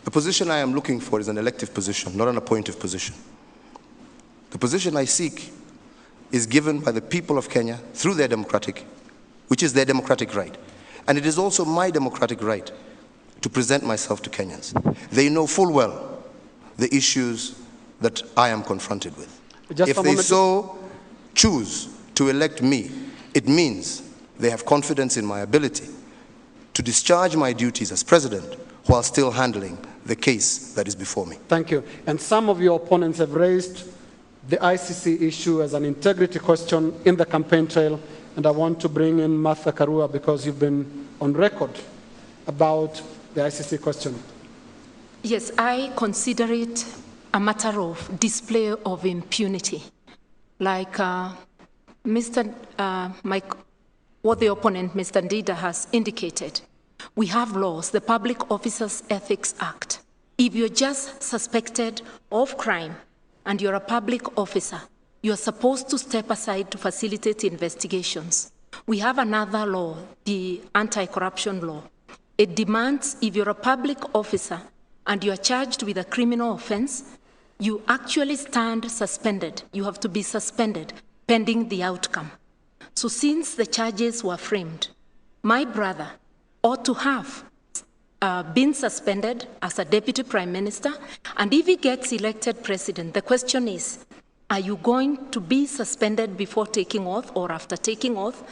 The position I am looking for is an elective position, not an appointive position. The position I seek is given by the people of Kenya through their democratic, which is their democratic right. And it is also my democratic right to present myself to Kenyans. They know full well the issues that I am confronted with. If they so choose to elect me, it means they have confidence in my ability to discharge my duties as president while still handling the case that is before me. Thank you. And some of your opponents have raised the ICC issue as an integrity question in the campaign trail, and I want to bring in Martha Karua because you've been on record about the ICC question. Yes, I consider it a matter of display of impunity. Like what the opponent, Mr. Ndida, has indicated. We have laws, the Public Officers Ethics Act. If you're just suspected of crime and you're a public officer, you're supposed to step aside to facilitate investigations. We have another law, the anti-corruption law. It demands if you're a public officer and you're charged with a criminal offense, you actually stand suspended. You have to be suspended pending the outcome. So since the charges were framed, my brother ought to have been suspended as a deputy prime minister, and if he gets elected president, the question is, are you going to be suspended before taking oath or after taking oath?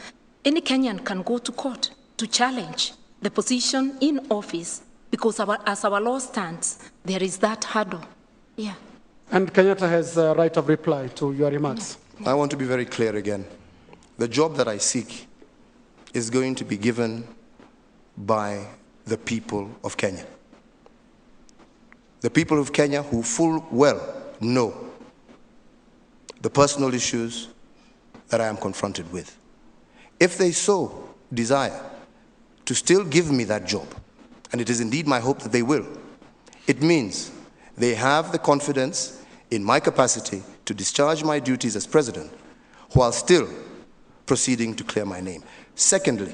Any Kenyan can go to court to challenge the position in office because as our law stands, there is that hurdle. Yeah. And Kenyatta has a right of reply to your remarks. I want to be very clear again. The job that I seek is going to be given by the people of Kenya. The people of Kenya who full well know the personal issues that I am confronted with. If they so desire to still give me that job, and it is indeed my hope that they will, it means they have the confidence in my capacity to discharge my duties as president while still proceeding to clear my name. Secondly,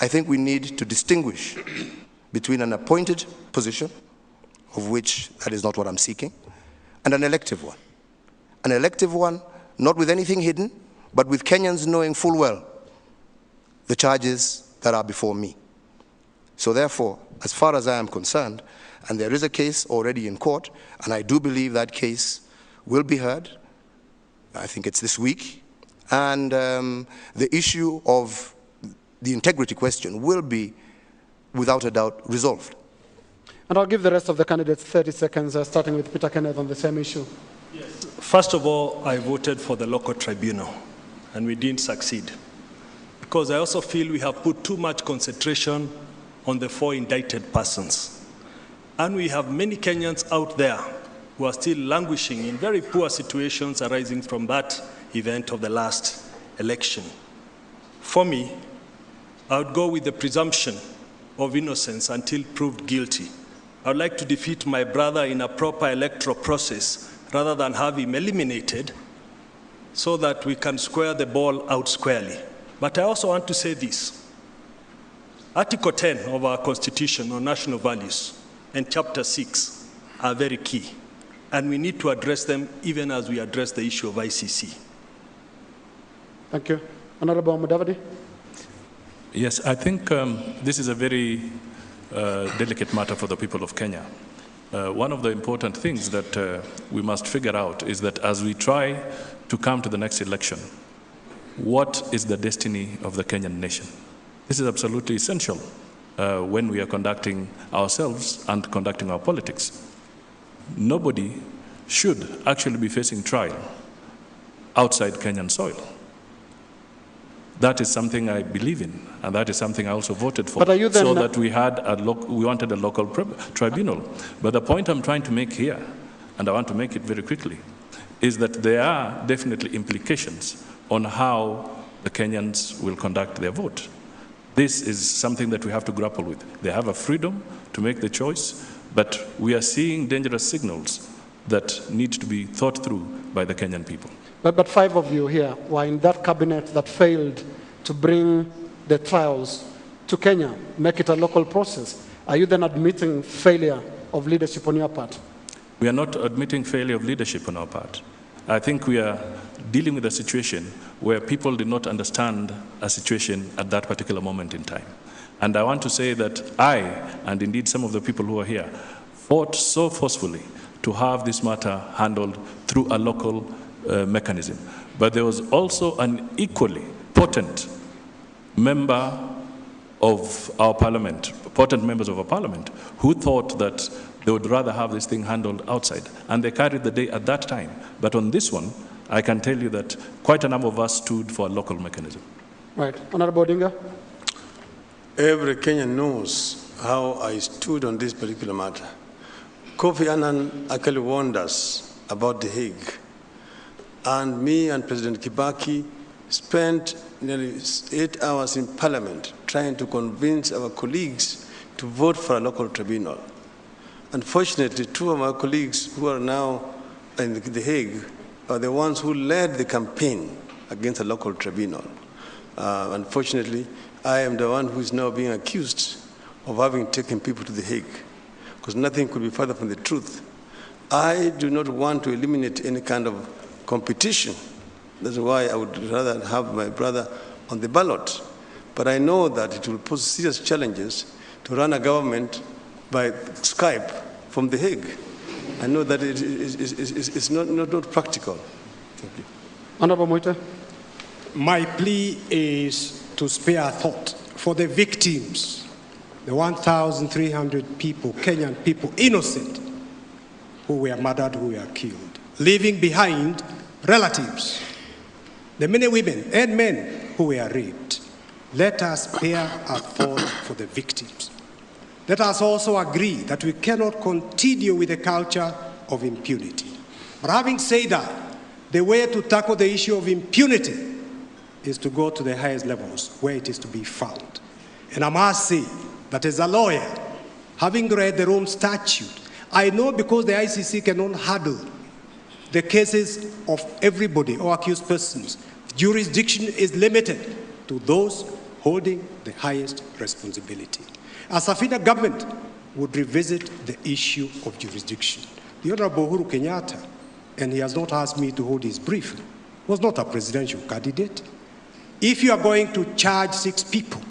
I think we need to distinguish between an appointed position, of which that is not what I'm seeking, and an elective one. An elective one, not with anything hidden, but with Kenyans knowing full well the charges that are before me. So therefore, as far as I am concerned, and there is a case already in court, and I do believe that case will be heard, I think it's this week, and the issue of the integrity question will be, without a doubt, resolved. And I'll give the rest of the candidates 30 seconds, starting with Peter Kenneth on the same issue. Yes. First of all, I voted for the local tribunal, and we didn't succeed. Because I also feel we have put too much concentration on the 4 indicted persons. And we have many Kenyans out there who are still languishing in very poor situations arising from that event of the last election. For me, I would go with the presumption of innocence until proved guilty. I would like to defeat my brother in a proper electoral process rather than have him eliminated so that we can square the ball out squarely. But I also want to say this. Article 10 of our Constitution on national values and Chapter 6 are very key, and we need to address them even as we address the issue of ICC. Thank you. Honorable Mudavadi. Yes, I think this is a very delicate matter for the people of Kenya. One of the important things that we must figure out is that as we try to come to the next election, what is the destiny of the Kenyan nation? This is absolutely essential when we are conducting ourselves and conducting our politics. Nobody should actually be facing trial outside Kenyan soil. That is something I believe in, and that is something I also voted for, But are you then so that we wanted a local tribunal. But the point I'm trying to make here, and I want to make it very quickly, is that there are definitely implications on how the Kenyans will conduct their vote. This is something that we have to grapple with. They have a freedom to make the choice, but we are seeing dangerous signals that need to be thought through by the Kenyan people. But 5 of you here were in that cabinet that failed to bring the trials to Kenya, make it a local process. Are you then admitting failure of leadership on your part? We are not admitting failure of leadership on our part. I think we are dealing with a situation where people did not understand a situation at that particular moment in time. And I want to say that I, and indeed some of the people who are here, fought so forcefully to have this matter handled through a local mechanism. But there was also an equally potent member of our parliament, potent members of our parliament, who thought that they would rather have this thing handled outside. And they carried the day at that time. But on this one, I can tell you that quite a number of us stood for a local mechanism. Right. Honorable Odinga? Every Kenyan knows how I stood on this particular matter. Kofi Annan actually warned us about The Hague. And me and President Kibaki spent nearly 8 hours in Parliament trying to convince our colleagues to vote for a local tribunal. Unfortunately, 2 of our colleagues who are now in The Hague are the ones who led the campaign against a local tribunal. Unfortunately, I am the one who is now being accused of having taken people to The Hague, because nothing could be further from the truth. I do not want to eliminate any kind of competition. That's why I would rather have my brother on the ballot. But I know that it will pose serious challenges to run a government by Skype from The Hague. I know that it's not practical. Thank you. Honorable Moite? My plea is to spare thought for the victims, the 1,300 people, Kenyan people, innocent, who were murdered, who were killed, leaving behind relatives, the many women and men who were raped. Let us spare a thought for the victims. Let us also agree that we cannot continue with a culture of impunity. But having said that, the way to tackle the issue of impunity is to go to the highest levels where it is to be found. And I must say that as a lawyer, having read the Rome Statute, I know because the ICC cannot handle the cases of everybody or accused persons, jurisdiction is limited to those holding the highest responsibility. A Safina government would revisit the issue of jurisdiction. The Honorable Uhuru Kenyatta, and he has not asked me to hold his brief, was not a presidential candidate. If you are going to charge 6 people,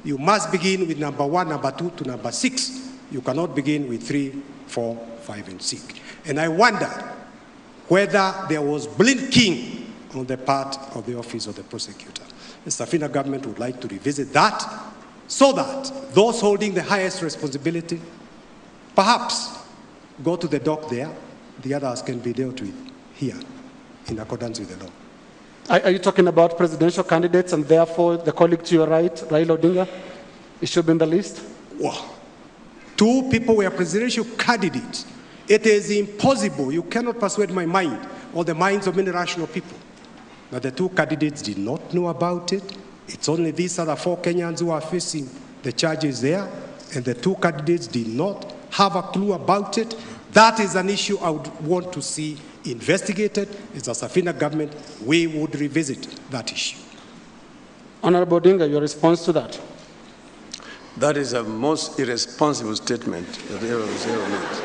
you must begin with number 1, number 2 to number 6. You cannot begin with 3, 4, 5, and 6. And I wonder whether there was blinking on the part of the office of the prosecutor. The Safina government would like to revisit that so that those holding the highest responsibility perhaps go to the dock there, the others can be dealt with here in accordance with the law. Are you talking about presidential candidates and therefore the colleague to your right, Raila Odinga? It should be in the list? Wow. 2 people were presidential candidates. It is impossible. You cannot persuade my mind or the minds of many rational people. But the 2 candidates did not know about it. It's only these other 4 Kenyans who are facing the charges there, and the 2 candidates did not have a clue about it. That is an issue I would want to see investigated. As a Safina government, we would revisit that issue. Honorable Odinga, your response to that? That is a most irresponsible statement that was ever made.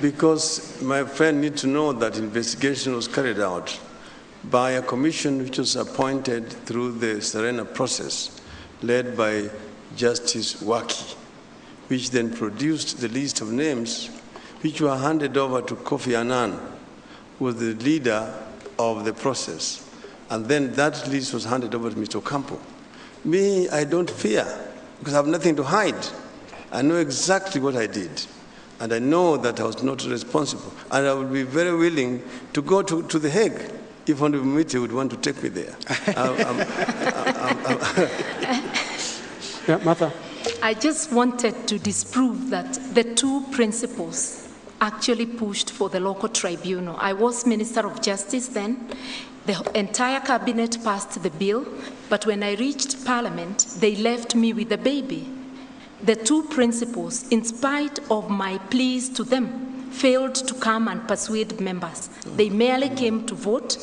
Because my friend needs to know that investigation was carried out by a commission which was appointed through the Serena process, led by Justice Waki, which then produced the list of names which were handed over to Kofi Annan, who was the leader of the process. And then that list was handed over to Mr. Ocampo. Me, I don't fear, because I have nothing to hide. I know exactly what I did. And I know that I was not responsible. And I would be very willing to go to The Hague if one of the committee would want to take me there. Yeah, Martha. I just wanted to disprove that the two principles actually pushed for the local tribunal. I was Minister of Justice then. The entire cabinet passed the bill, but when I reached Parliament, they left me with the baby. The two principles, in spite of my pleas to them, failed to come and persuade members. They merely came to vote,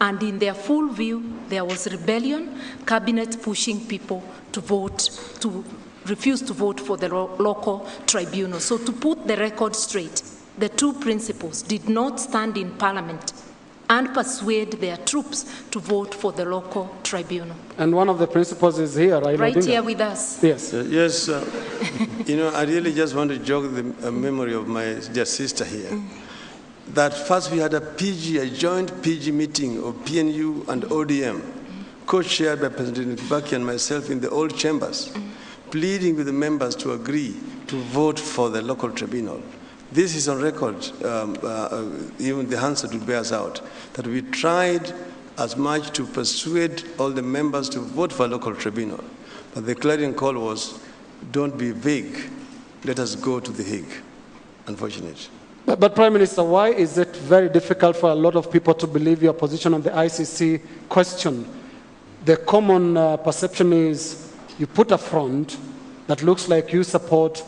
and in their full view, there was rebellion, cabinet pushing people to vote, to refuse to vote for the local tribunal. So to put the record straight, the two principles did not stand in Parliament and persuade their troops to vote for the local tribunal. And one of the principles is here, right here with us. Yes. Yes, you know, I really just want to jog the memory of my dear sister here. That first we had a joint PG meeting of PNU and ODM, co-chaired by President Kibaki and myself in the old chambers, pleading with the members to agree to vote for the local tribunal. This is on record, even the Hansard will bear us out, that we tried as much to persuade all the members to vote for a local tribunal. But the clarion call was, don't be vague, let us go to The Hague, unfortunately. But Prime Minister, why is it very difficult for a lot of people to believe your position on the ICC question? The common perception is you put a front that looks like you support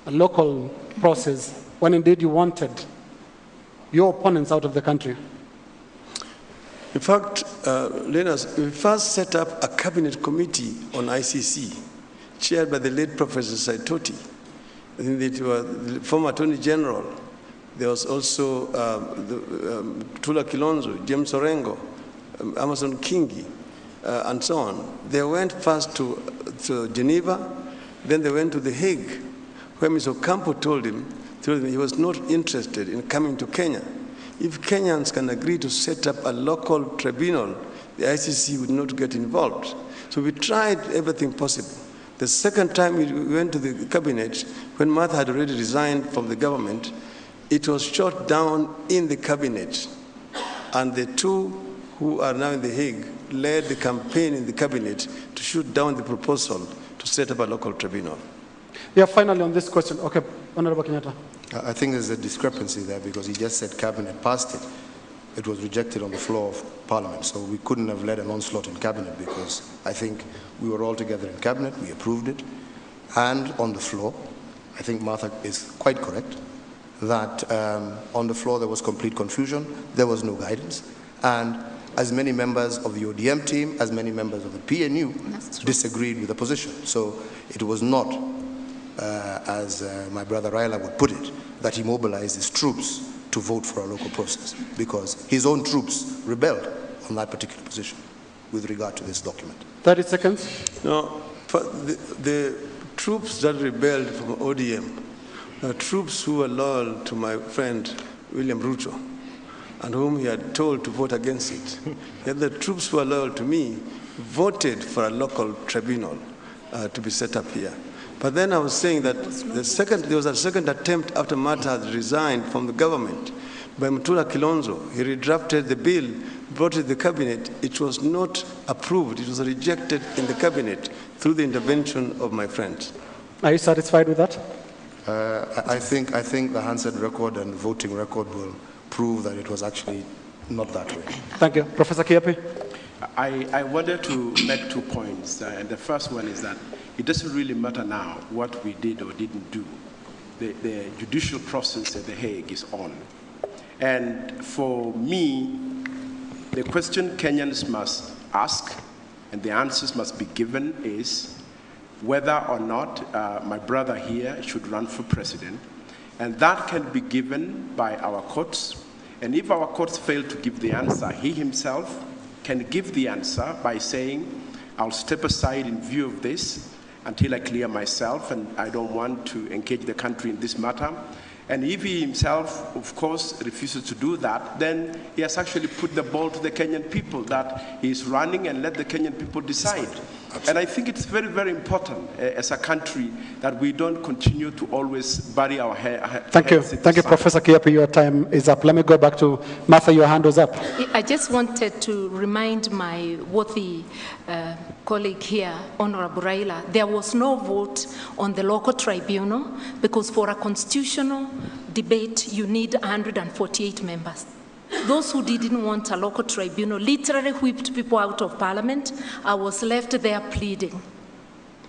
a local process when indeed you wanted your opponents out of the country. In fact, Lenas, we first set up a cabinet committee on ICC, chaired by the late Professor Saitoti. I think it was the former Attorney General. There was also Tula Kilonzo, James Orengo, Amason Kingi, and so on. They went first to Geneva, then they went to The Hague, where Mr. Ocampo told him he was not interested in coming to Kenya. If Kenyans can agree to set up a local tribunal, the ICC would not get involved. So we tried everything possible. The second time we went to the cabinet, when Martha had already resigned from the government, it was shot down in the cabinet. And the two who are now in The Hague led the campaign in the cabinet to shoot down the proposal to set up a local tribunal. Yeah, finally on this question. Okay, Honorable Kenyatta. I think there's a discrepancy there because he just said cabinet passed it. It was rejected on the floor of Parliament, so we couldn't have led an onslaught in cabinet because I think we were all together in cabinet, we approved it, and on the floor, I think Martha is quite correct, that on the floor there was complete confusion, there was no guidance, and as many members of the ODM team, as many members of the PNU disagreed with the position. So it was not, as my brother Raila would put it, that he mobilized his troops to vote for a local process, because his own troops rebelled on that particular position with regard to this document. 30 seconds. No, the troops that rebelled from ODM are troops who were loyal to my friend William Ruto, and whom he had told to vote against it. Yet the troops who were loyal to me voted for a local tribunal to be set up here. But then I was saying that there was a second attempt after Martha had resigned from the government by Mutula Kilonzo. He redrafted the bill, brought it to the cabinet. It was not approved. It was rejected in the cabinet through the intervention of my friends. Are you satisfied with that? I think the Hansard record and voting record will prove that it was actually not that way. Thank you. Professor Kiapi? I wanted to make 2 points. And the first one is that it doesn't really matter now what we did or didn't do. The judicial process at The Hague is on. And for me, the question Kenyans must ask and the answers must be given is whether or not my brother here should run for president. And that can be given by our courts. And if our courts fail to give the answer, he himself can give the answer by saying, I'll step aside in view of this until I clear myself, and I don't want to engage the country in this matter. And if he himself, of course, refuses to do that, then he has actually put the ball to the Kenyan people that he is running, and let the Kenyan people decide. And I think it's very, very important as a country that we don't continue to always bury our heads. Thank you. Thank you, Professor Kiapi. Your time is up. Let me go back to Martha. Your hand was up. I just wanted to remind my worthy colleague here, Honorable Raila, there was no vote on the local tribunal because for a constitutional debate, you need 148 members. Those who didn't want a local tribunal literally whipped people out of parliament. I was left there pleading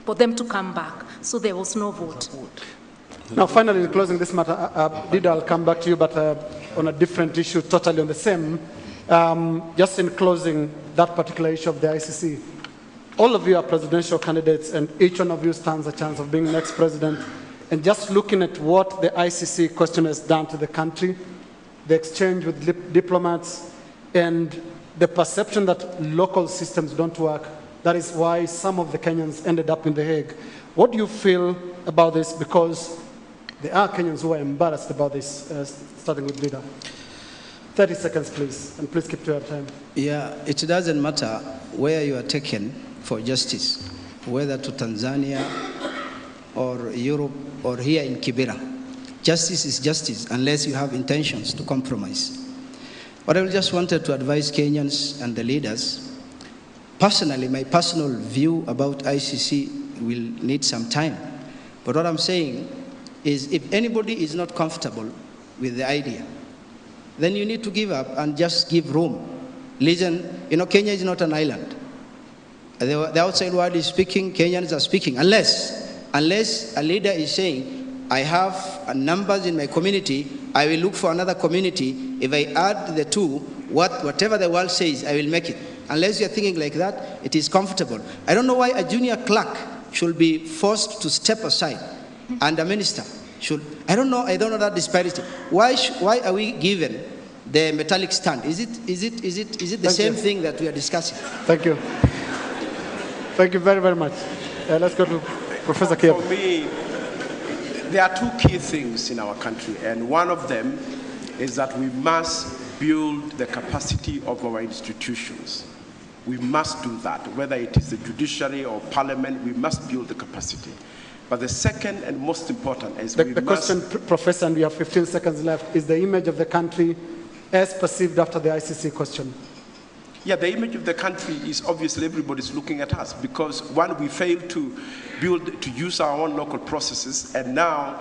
for them to come back. So there was no vote. Now, finally, in closing this matter, Dida, I'll come back to you, but on a different issue, totally on the same. Just in closing that particular issue of the ICC, all of you are presidential candidates, and each one of you stands a chance of being next president. And just looking at what the ICC question has done to the country, the exchange with diplomats, and the perception that local systems don't work, that is why some of the Kenyans ended up in The Hague. What do you feel about this? Because there are Kenyans who are embarrassed about this, starting with Dida. 30 seconds, please, and please keep to your time. Yeah, it doesn't matter where you are taken for justice, whether to Tanzania or Europe or here in Kibera. Justice is justice unless you have intentions to compromise. But I just wanted to advise Kenyans and the leaders. Personally, my personal view about ICC will need some time. But what I'm saying is if anybody is not comfortable with the idea, then you need to give up and just give room. Listen, you know, Kenya is not an island. The outside world is speaking, Kenyans are speaking. Unless a leader is saying, I have numbers in my community, I will look for another community. If I add the two, whatever the world says, I will make it. Unless you're thinking like that, it is comfortable. I don't know why a junior clerk should be forced to step aside and a minister should. I don't know that disparity. Why are we given the metallic stand? Is it the same thing that we are discussing? Thank you. Thank you very, very much. Let's go to Professor Kiapi. For me, there are two key things in our country, and one of them is that we must build the capacity of our institutions. We must do that, whether it is the judiciary or parliament, we must build the capacity. But the second and most important is the question, Professor, and we have 15 seconds left, is the image of the country as perceived after the ICC question. Yeah, the image of the country is obviously everybody's looking at us because one, we failed to use our own local processes, and now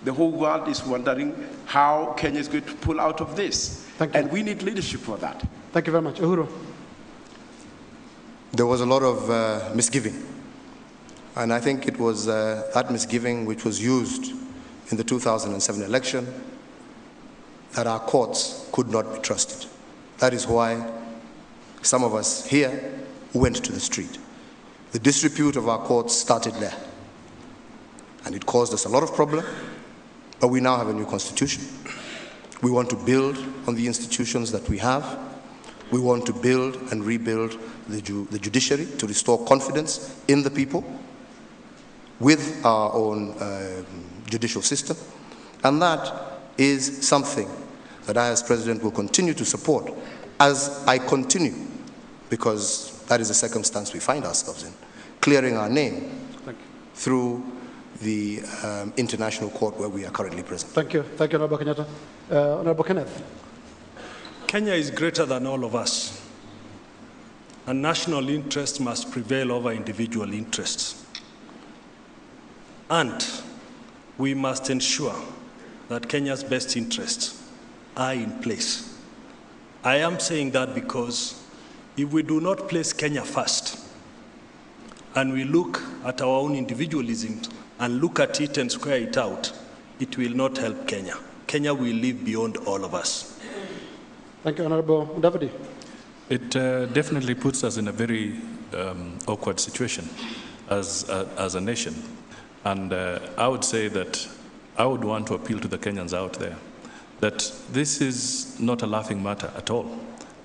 the whole world is wondering how Kenya is going to pull out of this. Thank you. And we need leadership for that. Thank you very much. Uhuru. There was a lot of misgiving. And I think it was that misgiving which was used in the 2007 election that our courts could not be trusted. That is why some of us here went to the street. The disrepute of our courts started there. And it caused us a lot of problem, but we now have a new constitution. We want to build on the institutions that we have. We want to build and rebuild the judiciary to restore confidence in the people with our own judicial system. And that is something that I as president will continue to support as I continue, because that is the circumstance we find ourselves in, clearing our name through the international court where we are currently present. Thank you. Thank you, Honorable Kenyatta. Honorable Kenneth. Kenya is greater than all of us, and national interest must prevail over individual interests. And we must ensure that Kenya's best interests are in place. I am saying that because if we do not place Kenya first, and we look at our own individualism and look at it and square it out, it will not help Kenya. Kenya will live beyond all of us. Thank you, Honorable Davidi. It definitely puts us in a very awkward situation as a nation. And I would say that I would want to appeal to the Kenyans out there that this is not a laughing matter at all.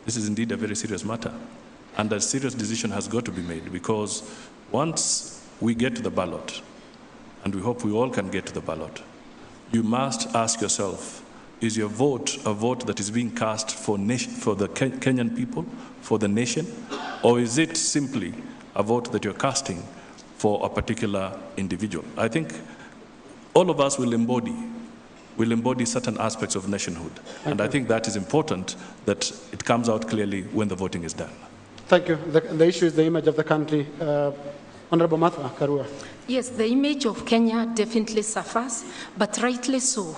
This is indeed a very serious matter. And a serious decision has got to be made, because once we get to the ballot, and we hope we all can get to the ballot, you must ask yourself, is your vote a vote that is being cast for the Kenyan people, for the nation, or is it simply a vote that you're casting for a particular individual. I think all of us will embody certain aspects of nationhood. And I think that is important that it comes out clearly when the voting is done. Thank you. The issue is the image of the country. Honorable Martha Karua. Yes, the image of Kenya definitely suffers, but rightly so,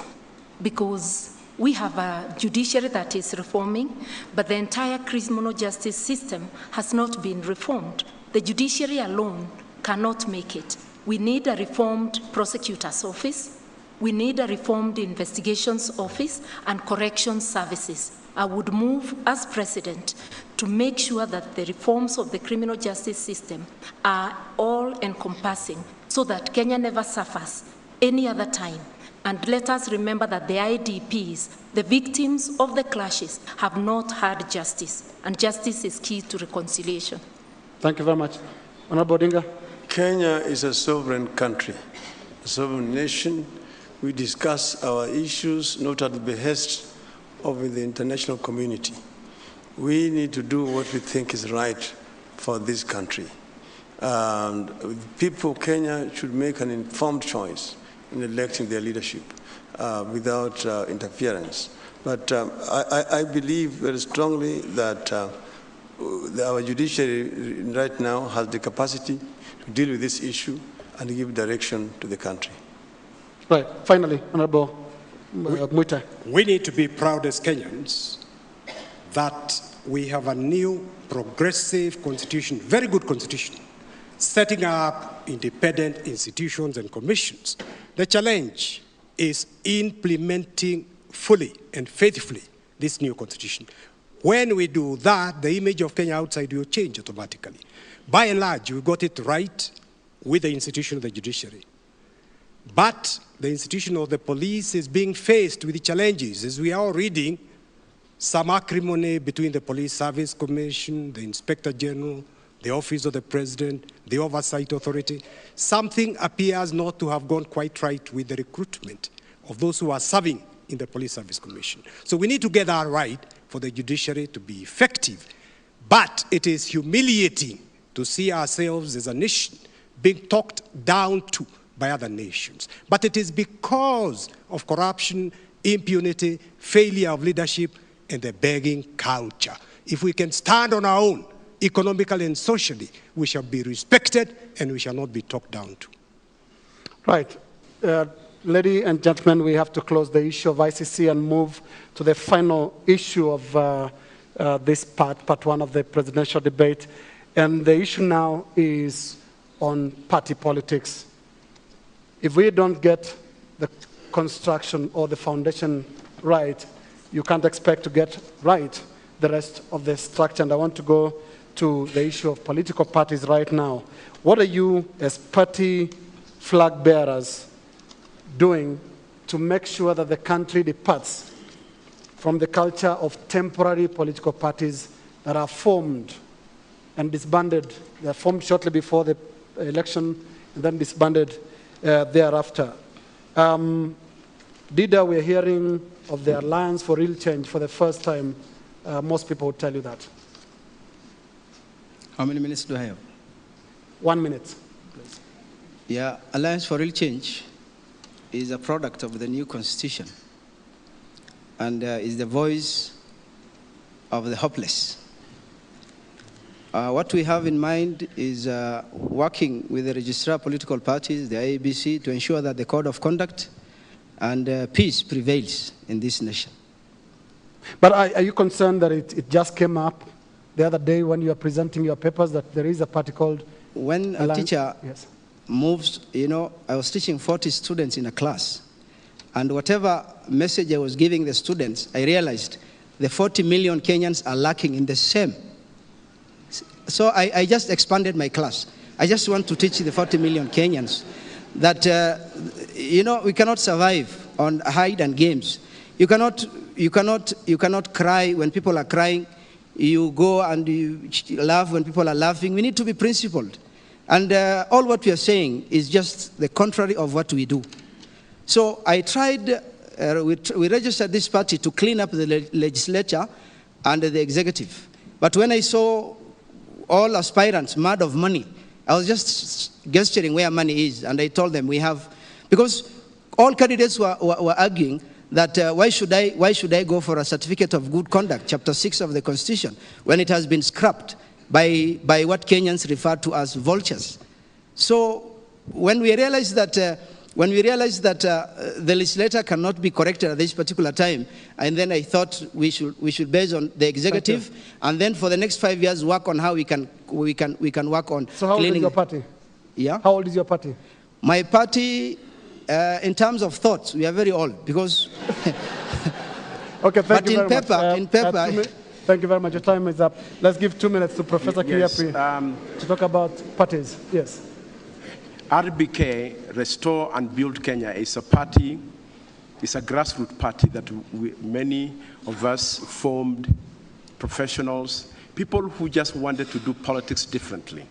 because we have a judiciary that is reforming, but the entire criminal justice system has not been reformed. The judiciary alone cannot make it. We need a reformed prosecutor's office. We need a reformed investigations office and corrections services. I would move as president to make sure that the reforms of the criminal justice system are all-encompassing so that Kenya never suffers any other time. And let us remember that the IDPs, the victims of the clashes, have not had justice, and justice is key to reconciliation. Thank you very much. Honorable Odinga. Kenya is a sovereign country, a sovereign nation. We discuss our issues not at the behest of the international community. We need to do what we think is right for this country. People of Kenya should make an informed choice in electing their leadership without interference. But I believe very strongly that our judiciary right now has the capacity to deal with this issue and give direction to the country. Right. Finally, Honorable Mwita. We need to be proud as Kenyans that we have a new progressive constitution, very good constitution, setting up independent institutions and commissions. The challenge is implementing fully and faithfully this new constitution. When we do that, the image of Kenya outside will change automatically. By and large, we got it right with the institution of the judiciary. But the institution of the police is being faced with challenges. As we are all reading, some acrimony between the Police Service Commission, the Inspector General, the Office of the President, the Oversight Authority. Something appears not to have gone quite right with the recruitment of those who are serving in the Police Service Commission. So we need to get that right for the judiciary to be effective. But it is humiliating to see ourselves as a nation being talked down to by other nations. But it is because of corruption, impunity, failure of leadership, and the begging culture. If we can stand on our own, economically and socially, we shall be respected and we shall not be talked down to. Right. Ladies and gentlemen, we have to close the issue of ICC and move to the final issue of this part one of the presidential debate. And the issue now is on party politics. If we don't get the construction or the foundation right, you can't expect to get right the rest of the structure. And I want to go to the issue of political parties right now. What are you, as party flag bearers, doing to make sure that the country departs from the culture of temporary political parties that are formed and disbanded? They are formed shortly before the election and then disbanded thereafter. Dida, we're hearing of the Alliance for Real Change for the first time. Most people would tell you that. How many minutes do I have? 1 minute, please. Yeah, Alliance for Real Change is a product of the new constitution and is the voice of the hopeless. What we have in mind is working with the registrar of political parties, the IEBC, to ensure that the code of conduct and peace prevails in this nation. But are you concerned that it just came up the other day when you were presenting your papers that there is a party called When a Alliance? teacher Yes. moves, you know, I was teaching 40 students in a class, and whatever message I was giving the students, I realized the 40 million Kenyans are lacking in the same. So I just expanded my class. I just want to teach the 40 million Kenyans that, you know, we cannot survive on hide and games. You cannot cry when people are crying. You go and you laugh when people are laughing. We need to be principled. And all what we are saying is just the contrary of what we do. So I tried, we registered this party to clean up the legislature and the executive. But when I saw all aspirants mad of money. I was just gesturing where money is, and I told them we have, because all candidates were arguing that why should I go for a certificate of good conduct, chapter 6 of the Constitution, when it has been scrapped by what Kenyans refer to as vultures. So when we realized that the legislator cannot be corrected at this particular time, and then I thought we should base on the executive, and then for the next 5 years work on how we can work on. So how old is your party? Yeah. How old is your party? My party, in terms of thoughts, we are very old because. Okay, thank you very much. In paper. Thank you very much. Your time is up. Let's give 2 minutes to Professor Kiapi to talk about parties. Yes. RBK, Restore and Build Kenya, is a party, it's a grassroots party that many of us formed, professionals, people who just wanted to do politics differently.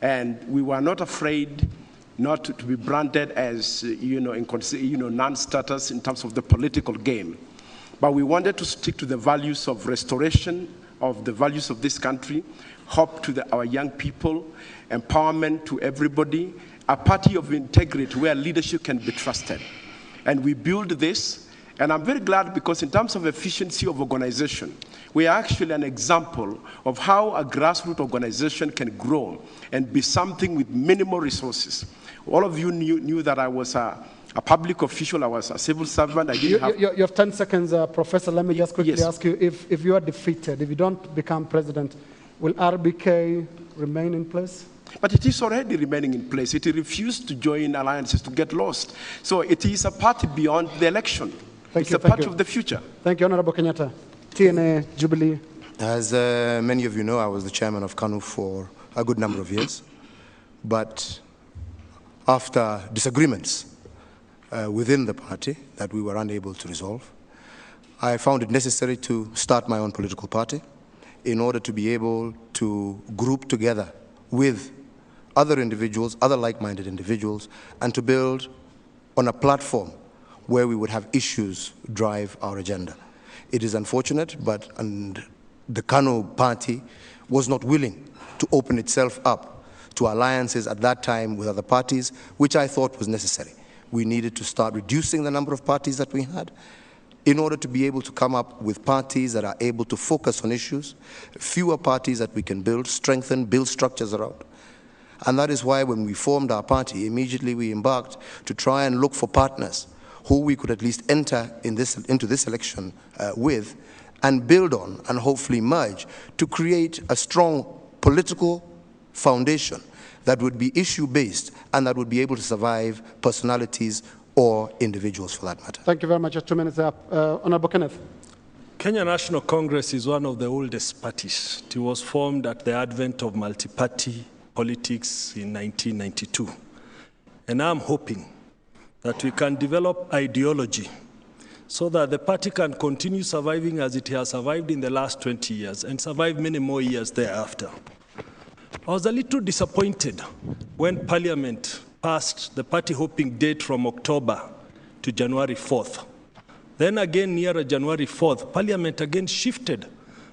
And we were not afraid not to be branded as, non-starters in terms of the political game. But we wanted to stick to the values of restoration of the values of this country, hope to our young people, empowerment to everybody, a party of integrity where leadership can be trusted. And we build this, and I'm very glad because in terms of efficiency of organization, we are actually an example of how a grassroots organization can grow and be something with minimal resources. All of you knew that I was a public official, I was a civil servant. I didn't have... You have 10 seconds, Professor. Let me just quickly ask you, if you are defeated, if you don't become president, will RBK remain in place? But it is already remaining in place. It refused to join alliances to get lost. So it is a party beyond the election. It's a part of the future. Thank you, Honorable Kenyatta. TNA, Jubilee. As many of you know, I was the chairman of KANU for a good number of years. But after disagreements within the party that we were unable to resolve, I found it necessary to start my own political party in order to be able to group together with other individuals, other like-minded individuals, and to build on a platform where we would have issues drive our agenda. It is unfortunate, but the KANU party was not willing to open itself up to alliances at that time with other parties, which I thought was necessary. We needed to start reducing the number of parties that we had in order to be able to come up with parties that are able to focus on issues, fewer parties that we can build, strengthen, build structures around. And that is why when we formed our party, immediately we embarked to try and look for partners who we could at least enter into this election with and build on and hopefully merge to create a strong political foundation that would be issue-based and that would be able to survive personalities or individuals for that matter. Thank you very much. 2 minutes up. Honorable Kenneth. Kenya National Congress is one of the oldest parties. It was formed at the advent of multi-party politics in 1992. And I'm hoping that we can develop ideology so that the party can continue surviving as it has survived in the last 20 years and survive many more years thereafter. I was a little disappointed when Parliament passed the party hopping date from October to January 4th. Then again, nearer January 4th, Parliament again shifted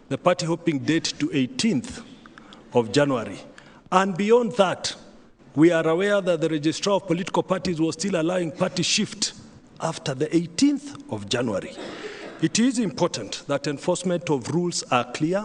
the party hopping date to 18th of January. And beyond that, we are aware that the Registrar of Political Parties was still allowing party shift after the 18th of January. It is important that enforcement of rules are clear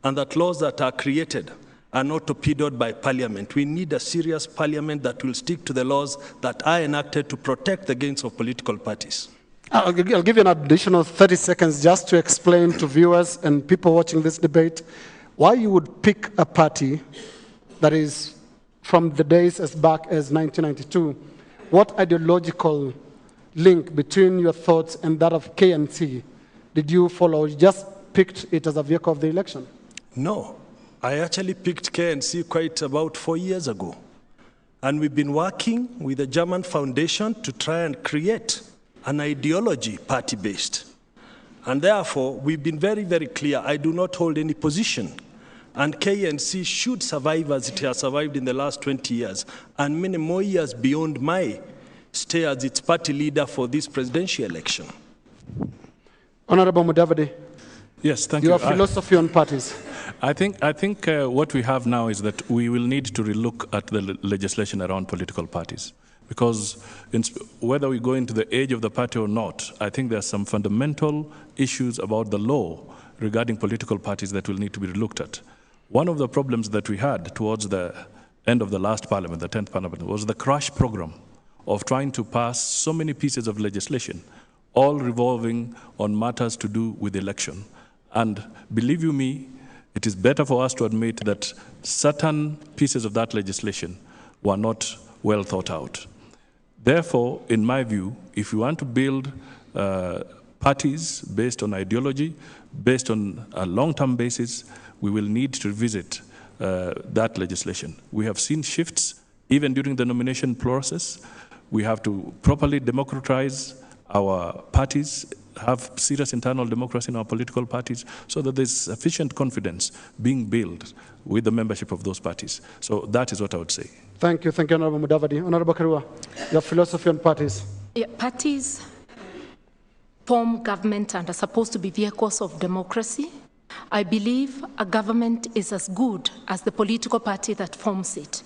and that laws that are created are not torpedoed by Parliament. We need a serious Parliament that will stick to the laws that are enacted to protect the gains of political parties. I'll give you an additional 30 seconds just to explain to viewers and people watching this debate why you would pick a party that is from the days as back as 1992. What ideological link between your thoughts and that of KNC did you follow? You just picked it as a vehicle of the election? No, I actually picked KNC quite about 4 years ago. And we've been working with the German Foundation to try and create an ideology party-based. And therefore, we've been very, very clear. I do not hold any position. And KNC should survive as it has survived in the last 20 years, and many more years beyond my stay as its party leader for this presidential election. Honorable Mudavadi. Yes, thank you. Your philosophy on parties. I think what we have now is that we will need to relook at the legislation around political parties. Because whether we go into the age of the party or not, I think there are some fundamental issues about the law regarding political parties that will need to be looked at. One of the problems that we had towards the end of the last parliament, the 10th parliament, was the crash program of trying to pass so many pieces of legislation, all revolving on matters to do with election. And believe you me, it is better for us to admit that certain pieces of that legislation were not well thought out. Therefore, in my view, if we want to build parties based on ideology, based on a long-term basis, we will need to revisit that legislation. We have seen shifts even during the nomination process. We have to properly democratize our parties, have serious internal democracy in our political parties so that there's sufficient confidence being built with the membership of those parties. So that is what I would say. Thank you, Honorable Mudavadi. Honorable Karua, your philosophy on parties. Yeah, parties form government and are supposed to be vehicles of democracy. I believe a government is as good as the political party that forms it.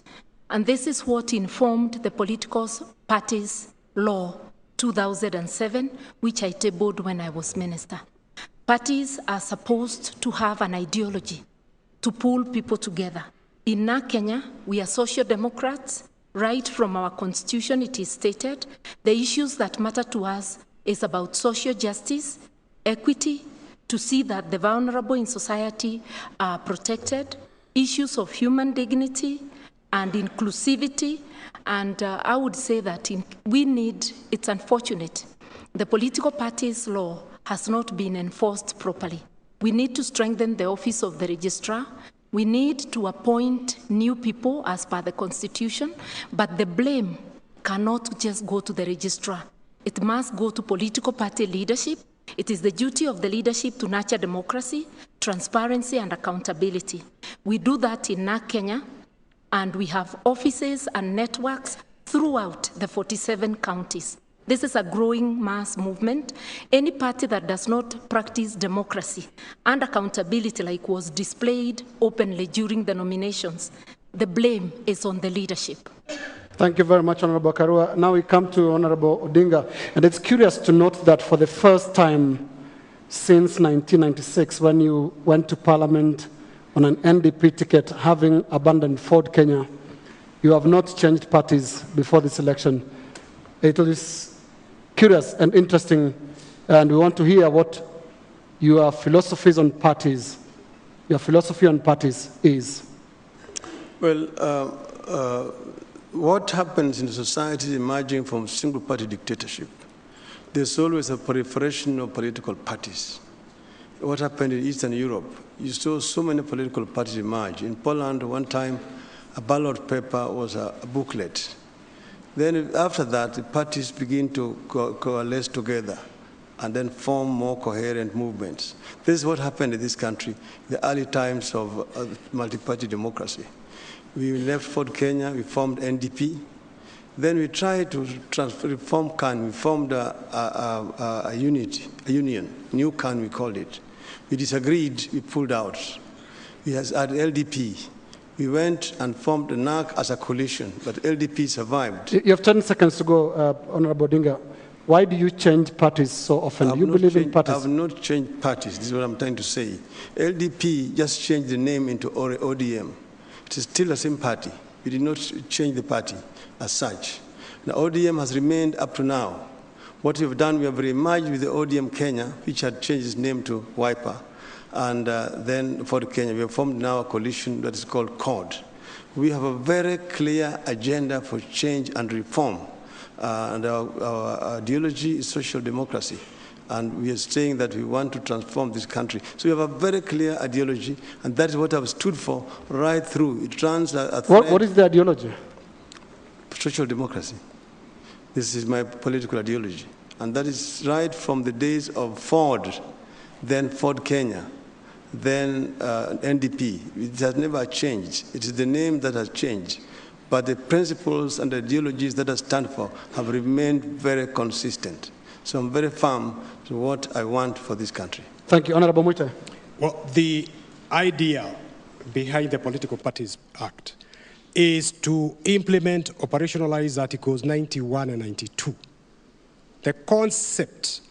And this is what informed the political parties law 2007, which I tabled when I was minister. Parties are supposed to have an ideology to pull people together. In Kenya, we are social democrats. Right from our constitution, it is stated, the issues that matter to us is about social justice, equity, to see that the vulnerable in society are protected, issues of human dignity and inclusivity. And I would say that it's unfortunate, the political parties law has not been enforced properly. We need to strengthen the office of the registrar. We need to appoint new people as per the constitution, but the blame cannot just go to the registrar. It must go to political party leadership. It is the duty of the leadership to nurture democracy, transparency, and accountability. We do that in Kenya, and we have offices and networks throughout the 47 counties. This is a growing mass movement. Any party that does not practice democracy and accountability like was displayed openly during the nominations, the blame is on the leadership. Thank you very much, Honorable Karua. Now we come to Honorable Odinga. And it's curious to note that for the first time since 1996, when you went to Parliament on an NDP ticket, having abandoned Ford Kenya, you have not changed parties before this election. It is curious and interesting, and we want to hear what your philosophies on parties, your philosophy on parties is. Well, what happens in society emerging from single-party dictatorship? There's always a proliferation of political parties. What happened in Eastern Europe? You saw so many political parties emerge. In Poland, one time, a ballot paper was a booklet. Then after that, the parties begin to coalesce together and then form more coherent movements. This is what happened in this country in the early times of multi-party democracy. We left Ford Kenya, we formed NDP. Then we tried to reform KAN. We formed a union, new KAN we called it. We disagreed, we pulled out. We had LDP. We went and formed the NAC as a coalition, but LDP survived. You have 10 seconds to go, Honorable Odinga. Why do you change parties so often? Do you believe in parties? I have not changed parties. This is what I'm trying to say. LDP just changed the name into ODM. It is still the same party. We did not change the party as such. The ODM has remained up to now. What we have done, we have re-emerged with the ODM Kenya, which had changed its name to Wiper. And then for Kenya, we have formed now a coalition that is called CORD. We have a very clear agenda for change and reform. And our ideology is social democracy. And we are saying that we want to transform this country. So we have a very clear ideology, and that is what I've stood for right through. It runs a thread. What is the ideology? Social democracy. This is my political ideology. And that is right from the days of Ford, then Ford Kenya, then NDP. It has never changed. It is the name that has changed. But the principles and the ideologies that I stand for have remained very consistent. So I'm very firm to what I want for this country. Thank you. Honorable Muite. Well, the idea behind the Political Parties Act is to implement, operationalize Articles 91 and 92. The concept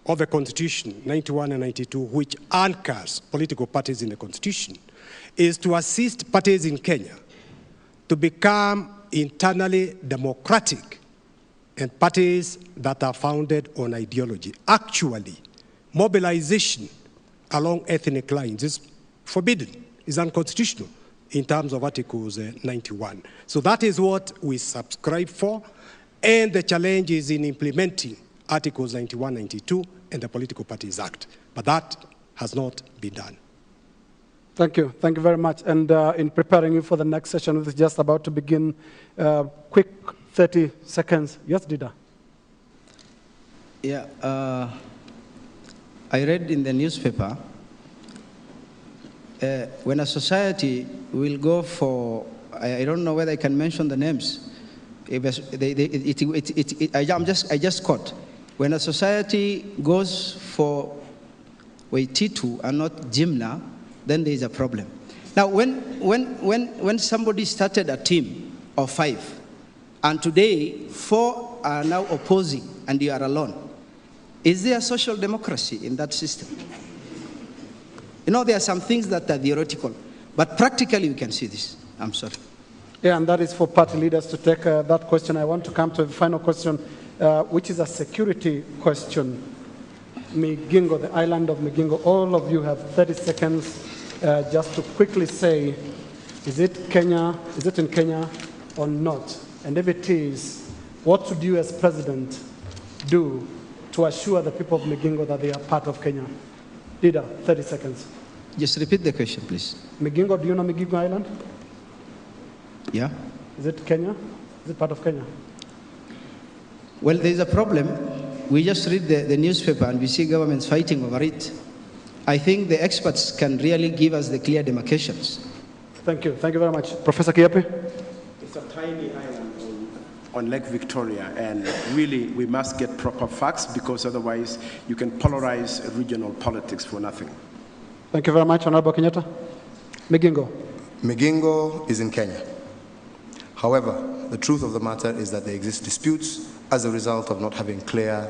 of the Constitution, 91 and 92, which anchors political parties in the Constitution, is to assist parties in Kenya to become internally democratic and parties that are founded on ideology. Actually, mobilization along ethnic lines is forbidden, is unconstitutional in terms of Articles 91. So that is what we subscribe for, and the challenge is in implementing Articles 91, 92 and the Political Parties Act. But that has not been done. Thank you very much. And in preparing you for the next session, which is just about to begin, quick 30 seconds. Yes, Dida? Yeah, I read in the newspaper, when a society will go for, I don't know whether I can mention the names, I just caught, when a society goes for Waititu and not Jimna, then there is a problem. Now, when somebody started a team of 5, and today 4 are now opposing, and you are alone, is there social democracy in that system? You know, there are some things that are theoretical, but practically we can see this. I'm sorry. Yeah, and that is for party leaders to take that question. I want to come to the final question, which is a security question. Migingo, the island of Migingo, all of you have 30 seconds just to quickly say, is it in Kenya or not? And if it is, what should you as president do to assure the people of Migingo that they are part of Kenya? Leader, 30 seconds. Just repeat the question, please. Migingo, do you know Migingo Island? Yeah. Is it Kenya? Is it part of Kenya? Well, there's a problem. We just read the newspaper and we see governments fighting over it. I think the experts can really give us the clear demarcations. Thank you. Thank you very much. Professor Kiapi? It's a tiny island on Lake Victoria, and really we must get proper facts, because otherwise you can polarize regional politics for nothing. Thank you very much. Honorable Kenyatta. Migingo. Migingo is in Kenya. However, the truth of the matter is that there exist disputes as a result of not having clear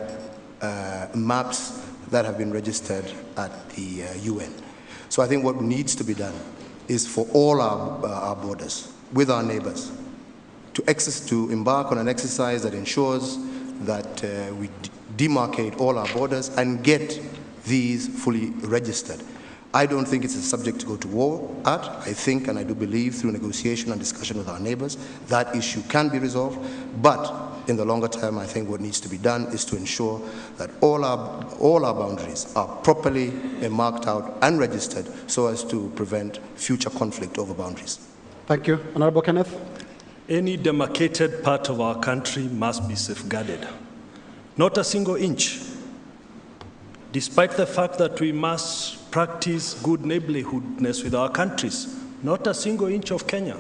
maps that have been registered at the UN. So I think what needs to be done is for all our borders with our neighbors to embark on an exercise that ensures that we demarcate all our borders and get these fully registered. I don't think it's a subject to go to war at. I think, and I do believe, through negotiation and discussion with our neighbors, that issue can be resolved. But in the longer term, I think what needs to be done is to ensure that all our boundaries are properly marked out and registered so as to prevent future conflict over boundaries. Thank you. Honorable Kenneth. Any demarcated part of our country must be safeguarded. Not a single inch. Despite the fact that we must practice good neighborhoodness with our countries, not a single inch of Kenya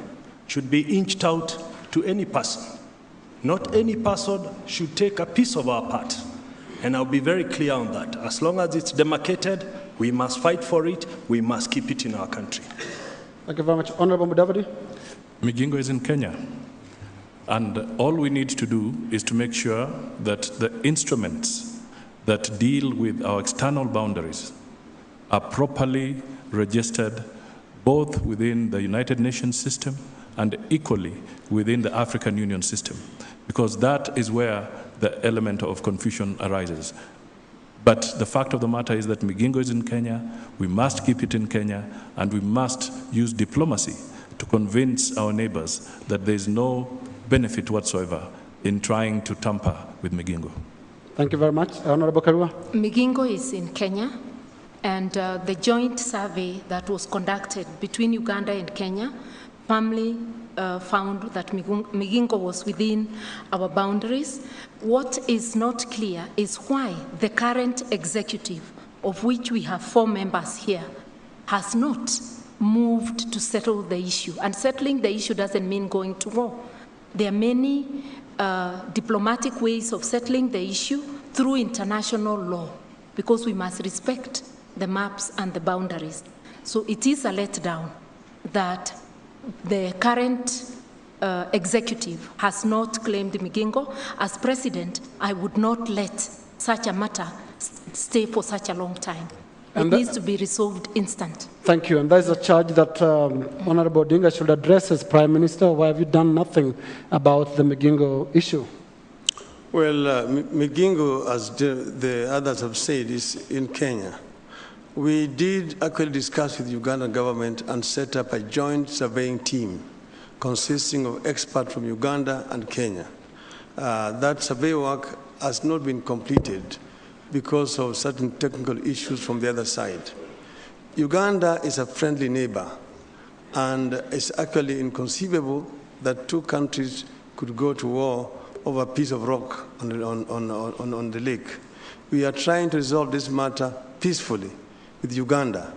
should be inched out to any person. Not any person should take a piece of our part. And I'll be very clear on that. As long as it's demarcated, we must fight for it. We must keep it in our country. Thank you very much. Honorable Mudavadi. Migingo is in Kenya. And all we need to do is to make sure that the instruments that deal with our external boundaries are properly registered both within the United Nations system and equally within the African Union system, because that is where the element of confusion arises. But the fact of the matter is that Migingo is in Kenya, we must keep it in Kenya, and we must use diplomacy to convince our neighbors that there is no benefit whatsoever in trying to tamper with Migingo. Thank you very much. Honorable Karua. Migingo is in Kenya, and the joint survey that was conducted between Uganda and Kenya firmly found that Migingo was within our boundaries. What is not clear is why the current executive, of which we have 4 members here, has not moved to settle the issue. And settling the issue doesn't mean going to war. There are many diplomatic ways of settling the issue through international law, because we must respect the maps and the boundaries. So it is a letdown that the current executive has not claimed Migingo. As president, I would not let such a matter stay for such a long time. It needs to be resolved instant. Thank you. And there's a charge that Honorable Odinga should address as Prime Minister. Why have you done nothing about the Migingo issue? Well, Migingo, as the others have said, is in Kenya. We did actually discuss with the Ugandan government and set up a joint surveying team consisting of experts from Uganda and Kenya. That survey work has not been completed because of certain technical issues from the other side. Uganda is a friendly neighbor, and it's actually inconceivable that two countries could go to war over a piece of rock on the lake. We are trying to resolve this matter peacefully with Uganda,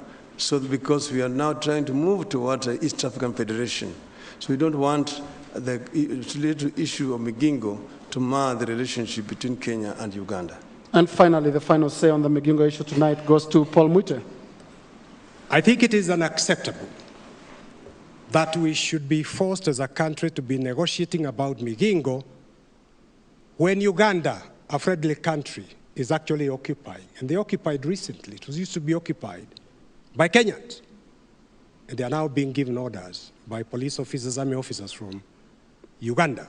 because we are now trying to move towards the East African Federation. So we don't want the issue of Migingo to mar the relationship between Kenya and Uganda. And finally, the final say on the Migingo issue tonight goes to Paul Mwite. I think it is unacceptable that we should be forced as a country to be negotiating about Migingo when Uganda, a friendly country, is actually occupying. And they occupied recently. It was used to be occupied by Kenyans. And they are now being given orders by police officers, army officers from Uganda.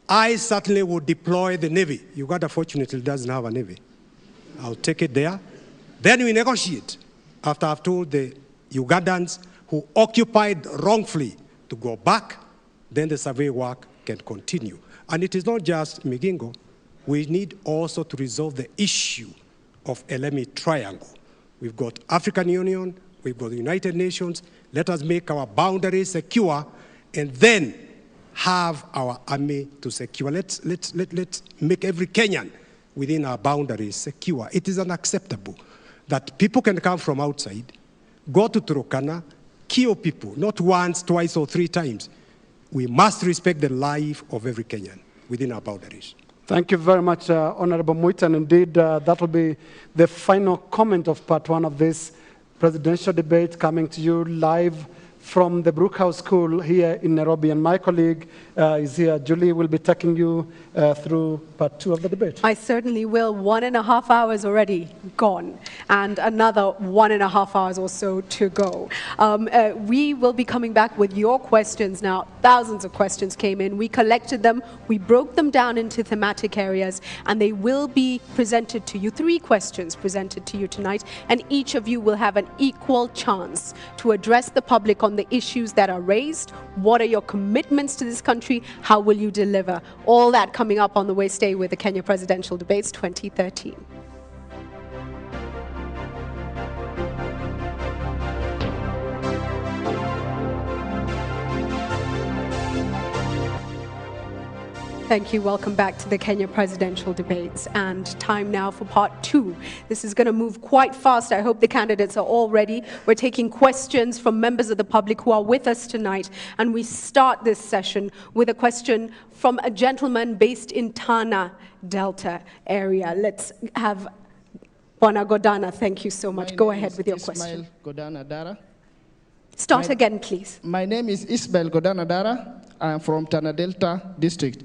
I certainly would deploy the Navy. Uganda, fortunately, doesn't have a Navy. I'll take it there. Then we negotiate after I've told the Ugandans who occupied wrongfully to go back, then the survey work can continue. And it is not just Migingo. We need also to resolve the issue of Elemi Triangle. We've got African Union, we've got the United Nations. Let us make our boundaries secure and then have our army to secure. Let's make every Kenyan within our boundaries secure. It is unacceptable that people can come from outside, go to Turkana, kill people, not once, twice, or three times. We must respect the life of every Kenyan within our boundaries. Thank you very much, Honorable Mwite. And indeed, that will be the final comment of part one of this presidential debate, coming to you live from the Brookhouse School here in Nairobi. And my colleague is here. Julie will be taking you through part two of the debate. I certainly will. 1.5 hours already gone, and another 1.5 hours or so to go. We will be coming back with your questions now. Thousands of questions came in. We collected them. We broke them down into thematic areas, and they will be presented to you. 3 questions presented to you tonight, and each of you will have an equal chance to address the public on the issues that are raised. What are your commitments to this country? How will you deliver? All that coming up on the way. Stay with the Kenya Presidential Debates 2013. Thank you. Welcome back to the Kenya Presidential Debates. And time now for part 2. This is going to move quite fast. I hope the candidates are all ready. We're taking questions from members of the public who are with us tonight. And we start this session with a question from a gentleman based in Tana Delta area. Let's have Bwana Godana. Thank you so much. Go ahead with your question. Godana Dara. Start again, please. My name is Ismail Godana Dara. I'm from Tana Delta District.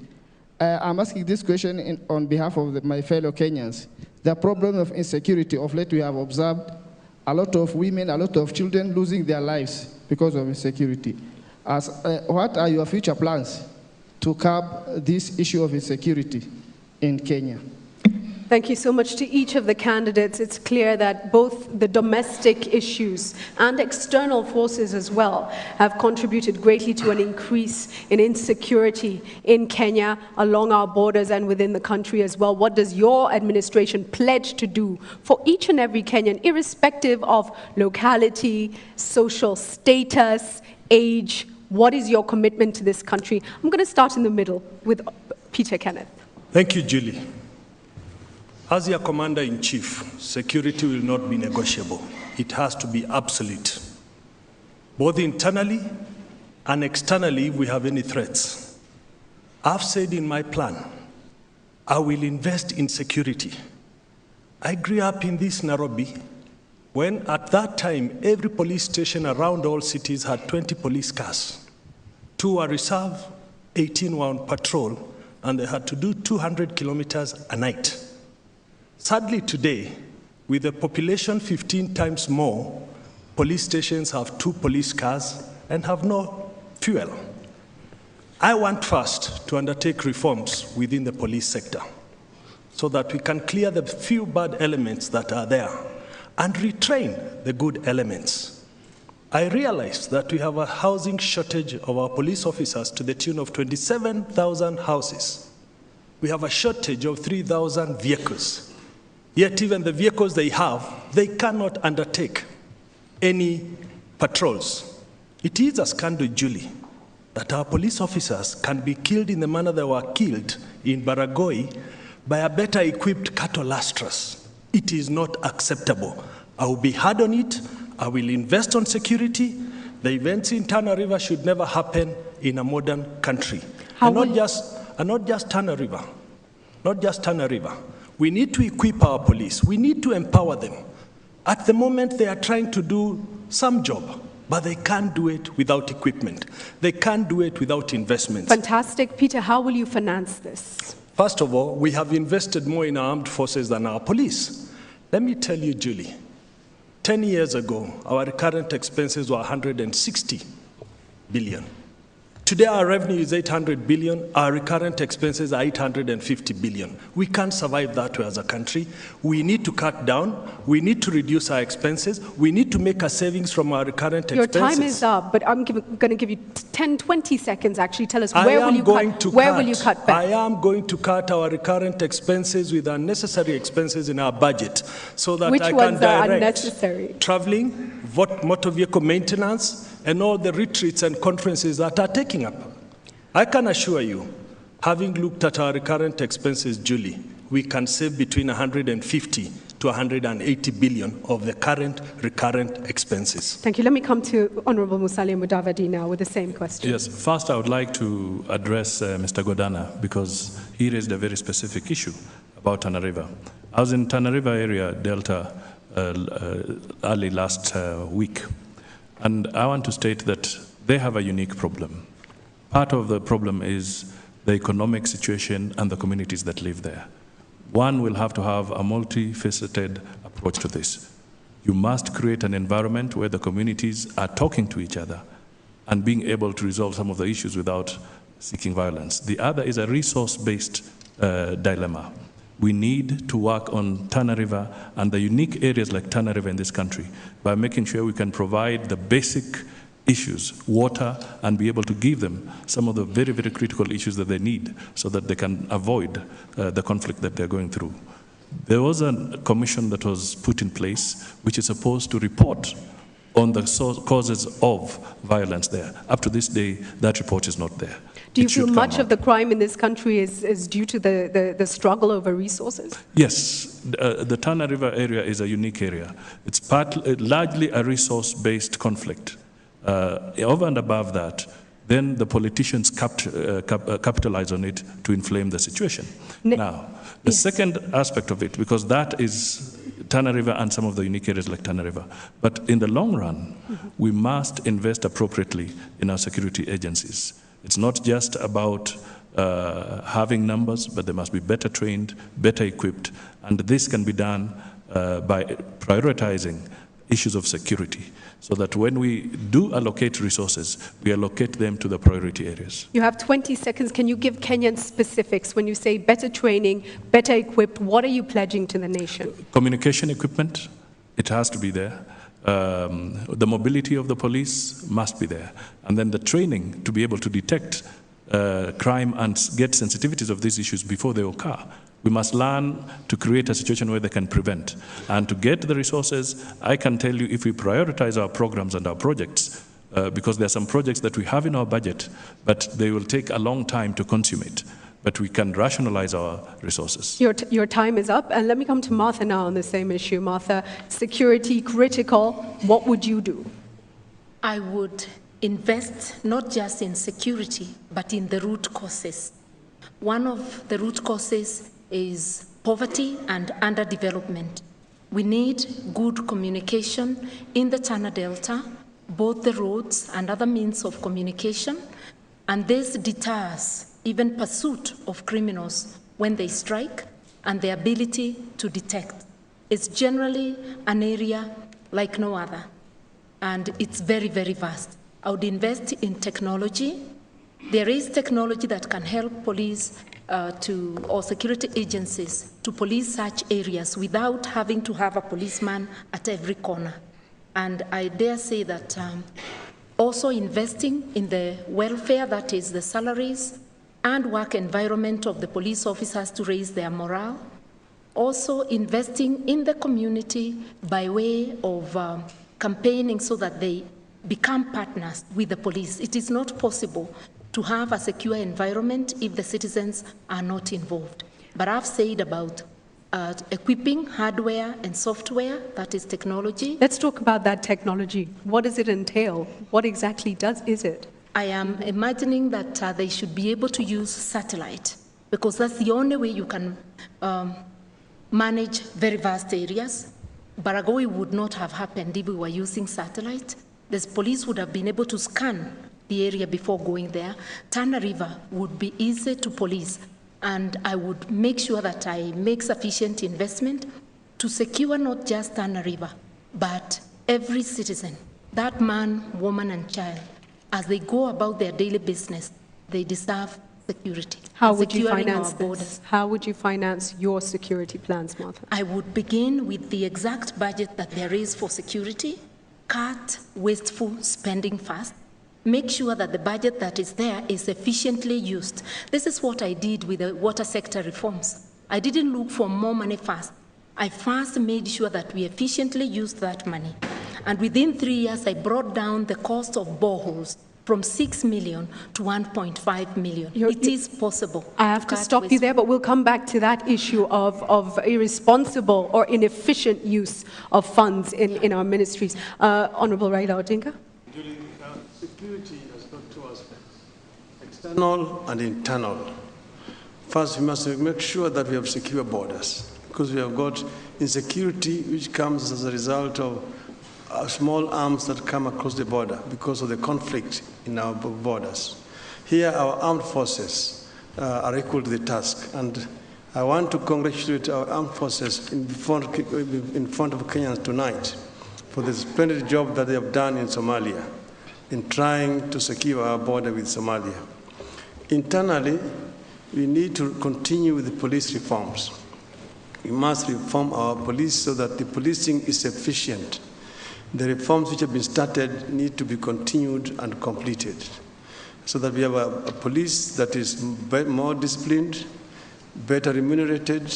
I'm asking this question on behalf of my fellow Kenyans. The problem of insecurity of late, we have observed a lot of women, a lot of children losing their lives because of insecurity. What are your future plans to curb this issue of insecurity in Kenya? Thank you so much to each of the candidates. It's clear that both the domestic issues and external forces as well have contributed greatly to an increase in insecurity in Kenya, along our borders and within the country as well. What does your administration pledge to do for each and every Kenyan, irrespective of locality, social status, age? What is your commitment to this country? I'm going to start in the middle with Peter Kenneth. Thank you, Julie. As your Commander-in-Chief, security will not be negotiable. It has to be absolute. Both internally and externally, if we have any threats. I've said in my plan, I will invest in security. I grew up in this Nairobi, when at that time, every police station around all cities had 20 police cars. 2 were reserve, 18 were on patrol, and they had to do 200 kilometers a night. Sadly today, with the population 15 times more, police stations have 2 police cars and have no fuel. I want first to undertake reforms within the police sector so that we can clear the few bad elements that are there and retrain the good elements. I realize that we have a housing shortage of our police officers to the tune of 27,000 houses. We have a shortage of 3,000 vehicles. Yet even the vehicles they have, they cannot undertake any patrols. It is a scandal, Julie, that our police officers can be killed in the manner they were killed in Baragoi by a better equipped cattle lustras. It is not acceptable. I will be hard on it. I will invest on security. The events in Tana River should never happen in a modern country. And not just Tana River. Not just Tana River. We need to equip our police. We need to empower them. At the moment, they are trying to do some job, but they can't do it without equipment. They can't do it without investments. Fantastic. Peter, how will you finance this? First of all, we have invested more in our armed forces than our police. Let me tell you, Julie, 10 years ago, our recurrent expenses were 160 billion. Today, our revenue is 800 billion. Our recurrent expenses are 850 billion. We can't survive that way as a country. We need to cut down. We need to reduce our expenses. We need to make a savings from our recurrent expenses. Your time is up, but I'm going to give you 10, 20 seconds. Actually, tell us where will you cut back? I am going to cut our recurrent expenses with unnecessary expenses in our budget, so that Which I ones can are direct unnecessary? Traveling, motor vehicle maintenance, and all the retreats and conferences that are taking up. I can assure you, having looked at our recurrent expenses, Julie, we can save between 150 to 180 billion of the current recurrent expenses. Thank you. Let me come to Honorable Musalia Mudavadi now with the same question. Yes, first I would like to address Mr. Godana, because he raised a very specific issue about Tana River. I was in Tana River area, Delta, early last week. And I want to state that they have a unique problem. Part of the problem is the economic situation and the communities that live there. One will have to have a multifaceted approach to this. You must create an environment where the communities are talking to each other and being able to resolve some of the issues without seeking violence. The other is a resource-based dilemma. We need to work on Tana River and the unique areas like Tana River in this country by making sure we can provide the basic issues, water, and be able to give them some of the very, very critical issues that they need so that they can avoid the conflict that they're going through. There was a commission that was put in place which is supposed to report on the causes of violence there. Up to this day, that report is not there. Do you feel much of the crime in this country is due to the struggle over resources? Yes, the Tana River area is a unique area. It's largely a resource-based conflict. Over and above that, then the politicians capitalize on it to inflame the situation. Now, the second aspect of it, because that is Tana River and some of the unique areas like Tana River, but in the long run, we must invest appropriately in our security agencies. It's not just about having numbers, but they must be better trained, better equipped, and this can be done by prioritizing issues of security, so that when we do allocate resources, we allocate them to the priority areas. You have 20 seconds. Can you give Kenyan specifics? When you say better training, better equipped, what are you pledging to the nation? Communication equipment, it has to be there. The mobility of the police must be there. And then the training to be able to detect crime and get sensitivities of these issues before they occur. We must learn to create a situation where they can prevent. And to get the resources, I can tell you, if we prioritize our programs and our projects, because there are some projects that we have in our budget, but they will take a long time to consummate. But we can rationalize our resources. Your time is up, and let me come to Martha now on the same issue. Martha, security critical, what would you do? I would invest not just in security, but in the root causes. One of the root causes is poverty and underdevelopment. We need good communication in the Tana Delta, both the roads and other means of communication, and this deters even pursuit of criminals when they strike, and the ability to detect. It's generally an area like no other, and it's very, very vast. I would invest in technology. There is technology that can help police or security agencies to police such areas without having to have a policeman at every corner. And I dare say that also investing in the welfare, that is the salaries and work environment of the police officers to raise their morale. Also investing in the community by way of campaigning so that they become partners with the police. It is not possible to have a secure environment if the citizens are not involved. But I've said about equipping hardware and software, that is technology. Let's talk about that technology. What does it entail? What exactly is it? I am imagining that they should be able to use satellite, because that's the only way you can manage very vast areas. Baragoi would not have happened if we were using satellite. The police would have been able to scan the area before going there. Tana River would be easy to police, and I would make sure that I make sufficient investment to secure not just Tana River, but every citizen, that man, woman, and child. As they go about their daily business, they deserve security. How would you finance this? How would you finance your security plans, Martha? I would begin with the exact budget that there is for security, cut wasteful spending fast, make sure that the budget that is there is efficiently used. This is what I did with the water sector reforms. I didn't look for more money fast. I first made sure that we efficiently used that money. And within 3 years, I brought down the cost of boreholes from 6 million to 1.5 million. It is possible. I have to stop you there, but we'll come back to that issue of irresponsible or inefficient use of funds in our ministries. Honorable Raila Odinga. Security has got two aspects, external and internal. First, we must make sure that we have secure borders, because we have got insecurity which comes as a result of small arms that come across the border because of the conflict in our borders. Here, our armed forces are equal to the task, and I want to congratulate our armed forces in front of Kenyans tonight for the splendid job that they have done in Somalia in trying to secure our border with Somalia. Internally, we need to continue with the police reforms. We must reform our police so that the policing is efficient. The reforms which have been started need to be continued and completed so that we have a police that is more disciplined, better remunerated,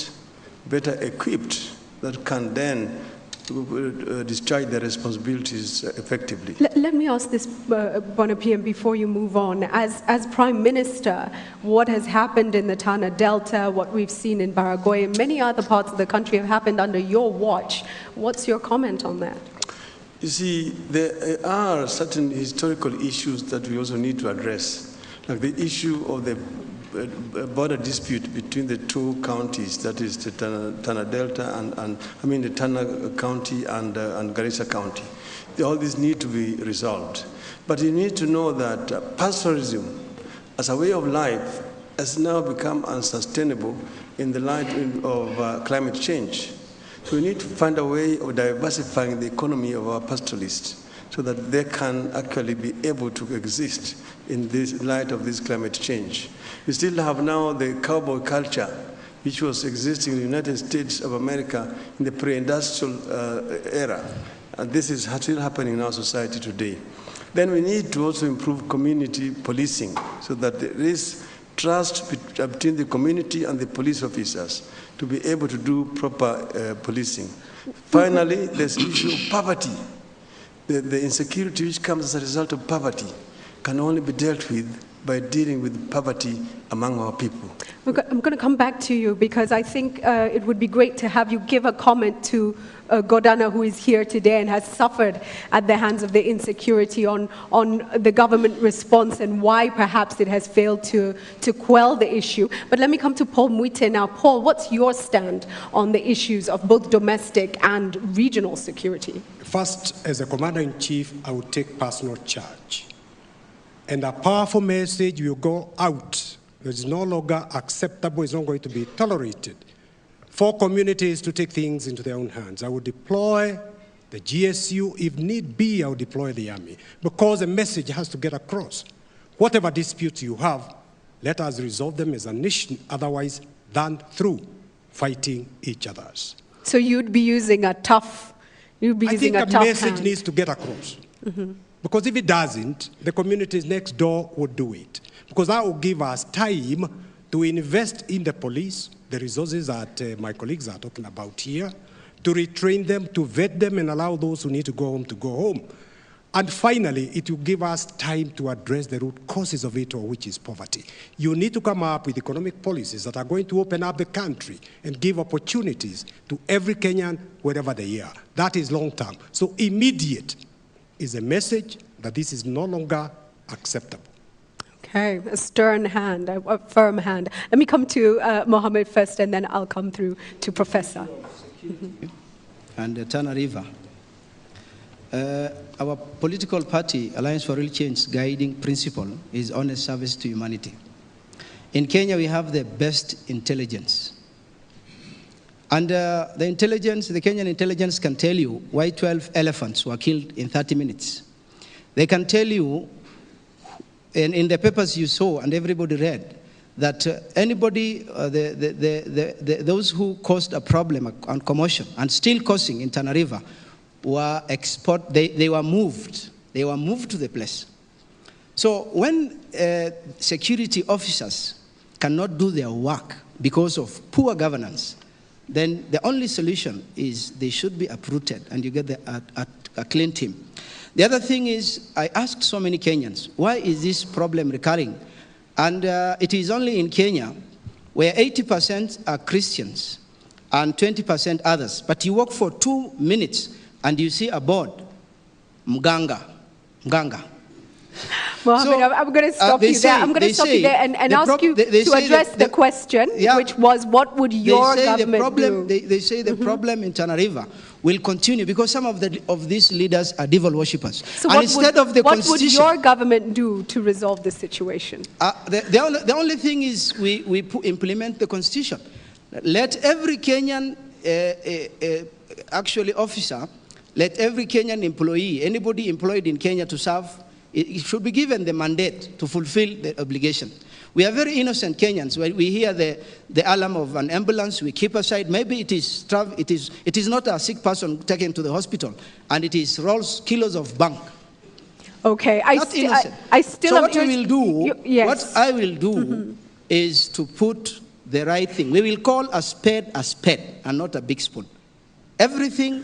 better equipped, that can then discharge their responsibilities effectively. Let me ask this, Bonapiem, before you move on. As Prime Minister, what has happened in the Tana Delta, what we've seen in Baragoi, and many other parts of the country have happened under your watch. What's your comment on that? You see, there are certain historical issues that we also need to address, like the issue of the border dispute between the two counties, that is the Tana Delta the Tana County and Garissa County. All these need to be resolved. But you need to know that pastoralism as a way of life has now become unsustainable in the light of climate change. So we need to find a way of diversifying the economy of our pastoralists so that they can actually be able to exist in this light of this climate change. We still have now the cowboy culture, which was existing in the United States of America in the pre-industrial era. And this is still happening in our society today. Then we need to also improve community policing so that there is trust between the community and the police officers to be able to do proper policing. Finally, there's the issue of poverty. The insecurity which comes as a result of poverty can only be dealt with by dealing with poverty among our people. I'm going to come back to you because I think it would be great to have you give a comment to Godana, who is here today and has suffered at the hands of the insecurity on the government response and why perhaps it has failed to quell the issue. But let me come to Paul Muite now. Paul, what's your stand on the issues of both domestic and regional security? First, as a commander-in-chief, I would take personal charge. And a powerful message will go out. It is no longer acceptable, it's not going to be tolerated for communities to take things into their own hands. I would deploy the GSU. If need be, I would deploy the army because the message has to get across. Whatever disputes you have, let us resolve them as a nation, otherwise than through fighting each other's. So you'd be using a tough, you'd be using a tough hand. I think a message needs to get across. Because if it doesn't, the communities next door would do it. Because that will give us time to invest in the police, the resources that my colleagues are talking about here, to retrain them, to vet them, and allow those who need to go home to go home. And finally, it will give us time to address the root causes of it all, which is poverty. You need to come up with economic policies that are going to open up the country and give opportunities to every Kenyan wherever they are. That is long term. So immediate is a message that this is no longer acceptable. Okay, a stern hand, a firm hand. Let me come to Mohammed first, and then I'll come through to Professor. And the Tana River. Our political party, Alliance for Real Change, guiding principle is honest service to humanity. In Kenya, we have the best intelligence. And the Kenyan intelligence can tell you why 12 elephants were killed in 30 minutes. They can tell you, and in the papers you saw and everybody read, that anybody, those who caused a problem and commotion and still causing in Tana River were they were moved. They were moved to the place. So when security officers cannot do their work because of poor governance, then the only solution is they should be uprooted and you get a clean team. The other thing is, I asked so many Kenyans, why is this problem recurring? And it is only in Kenya where 80% are Christians and 20% others. But you walk for 2 minutes and you see a board, Mganga. Mohammed, so, I'm going to stop you there. I'm going to stop you there and ask you to address the question, which was, what would your government do? They say the problem in Tana River will continue because some of these leaders are devil worshippers. So what would your government do to resolve this situation? The only thing is we implement the constitution. Let every Kenyan officer, let every Kenyan employee, anybody employed in Kenya to serve, it should be given the mandate to fulfill the obligation. We are very innocent Kenyans. When we hear the alarm of an ambulance, we keep aside. Maybe it is not a sick person taken to the hospital, and it is rolls kilos of bunk. Okay, So what I will do is to put the right thing. We will call a spade and not a big spoon. Everything.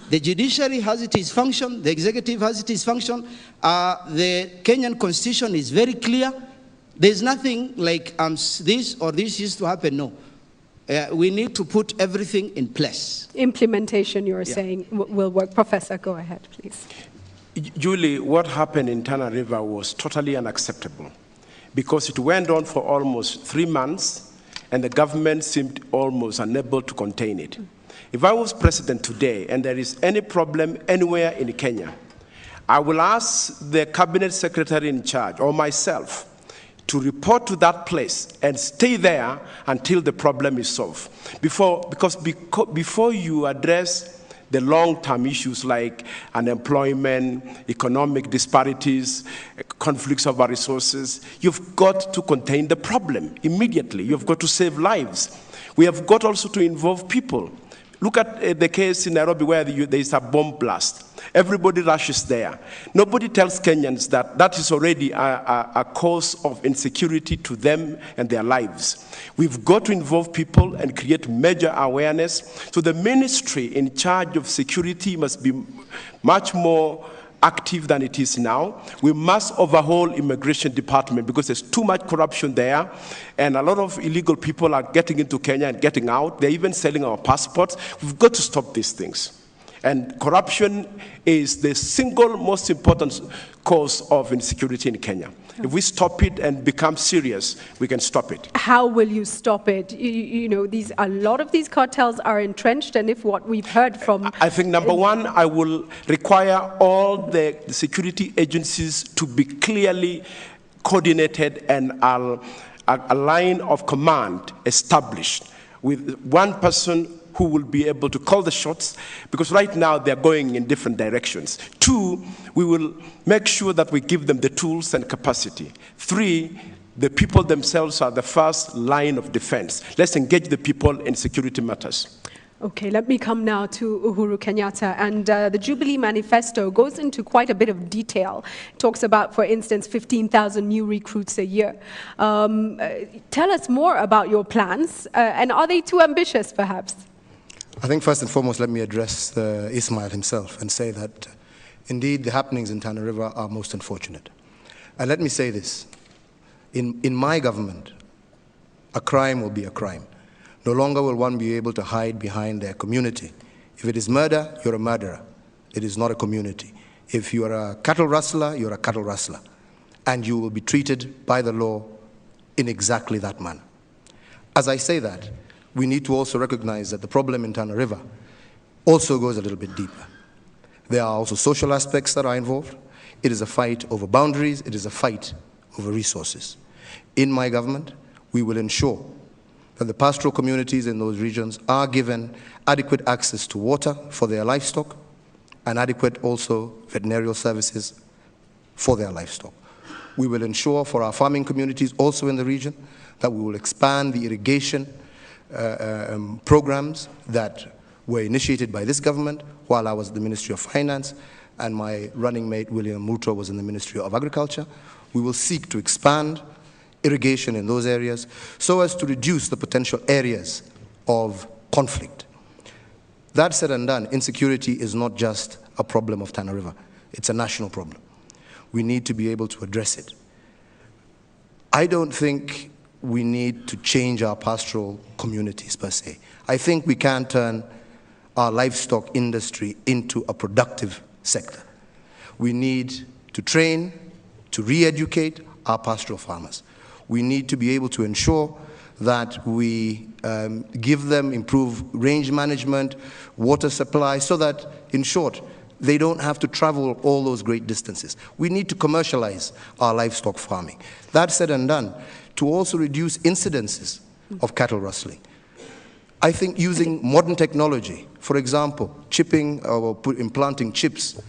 The judiciary has its function, the executive has its function, the Kenyan constitution is very clear. There's nothing like this or this used to happen, no. We need to put everything in place. Implementation, you're saying, will work. Professor, go ahead, please. Julie, what happened in Tana River was totally unacceptable because it went on for almost 3 months and the government seemed almost unable to contain it. If I was president today and there is any problem anywhere in Kenya, I will ask the cabinet secretary in charge or myself to report to that place and stay there until the problem is solved. Before you address the long-term issues like unemployment, economic disparities, conflicts over resources, you've got to contain the problem immediately. You've got to save lives. We have got also to involve people. Look at the case in Nairobi where there is a bomb blast. Everybody rushes there. Nobody tells Kenyans that that is already a cause of insecurity to them and their lives. We've got to involve people and create major awareness. So the ministry in charge of security must be much more active than it is now. We must overhaul immigration department because there's too much corruption there, and a lot of illegal people are getting into Kenya and getting out. They're even selling our passports. We've got to stop these things. And corruption is the single most important cause of insecurity in Kenya. If we stop it and become serious, we can stop it. How will you stop it? You know, a lot of these cartels are entrenched, and if what we've heard from... I think number one, I will require all the security agencies to be clearly coordinated and a line of command established with one person who will be able to call the shots, because right now they're going in different directions. Two, we will make sure that we give them the tools and capacity. Three, the people themselves are the first line of defense. Let's engage the people in security matters. Okay, let me come now to Uhuru Kenyatta. And the Jubilee Manifesto goes into quite a bit of detail. It talks about, for instance, 15,000 new recruits a year. Tell us more about your plans, and are they too ambitious, perhaps? I think first and foremost, let me address Ismail himself and say that indeed the happenings in Tana River are most unfortunate. And let me say this, in my government, a crime will be a crime. No longer will one be able to hide behind their community. If it is murder, you're a murderer. It is not a community. If you are a cattle rustler, you're a cattle rustler. And you will be treated by the law in exactly that manner. As I say that, we need to also recognize that the problem in Tana River also goes a little bit deeper. There are also social aspects that are involved. It is a fight over boundaries. It is a fight over resources. In my government, we will ensure that the pastoral communities in those regions are given adequate access to water for their livestock and adequate also veterinary services for their livestock. We will ensure for our farming communities also in the region that we will expand the irrigation programs that were initiated by this government while I was at the Ministry of Finance and my running mate William Ruto was in the Ministry of Agriculture. We will seek to expand irrigation in those areas so as to reduce the potential areas of conflict. That said and done, insecurity is not just a problem of Tana River. It's a national problem. We need to be able to address it. I don't think we need to change our pastoral communities per se. I think we can turn our livestock industry into a productive sector. We need to train, to re-educate our pastoral farmers. We need to be able to ensure that we give them improved range management, water supply, so that, in short, they don't have to travel all those great distances. We need to commercialize our livestock farming. That said and done, to also reduce incidences of cattle rustling. I think using modern technology, for example, chipping or implanting chips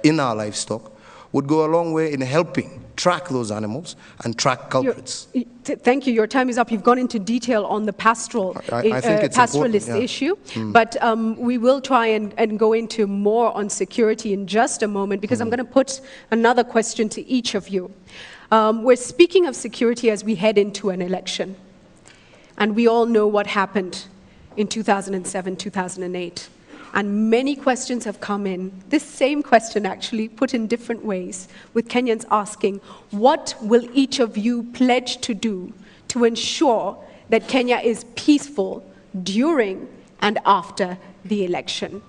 in our livestock, would go a long way in helping track those animals and track culprits. Thank you. Your time is up. You've gone into detail on the pastoralist issue, but we will try and go into more on security in just a moment, because I'm going to put another question to each of you. We're speaking of security as we head into an election, and we all know what happened in 2007, 2008. And many questions have come in, this same question actually, put in different ways, with Kenyans asking, what will each of you pledge to do to ensure that Kenya is peaceful during and after the election?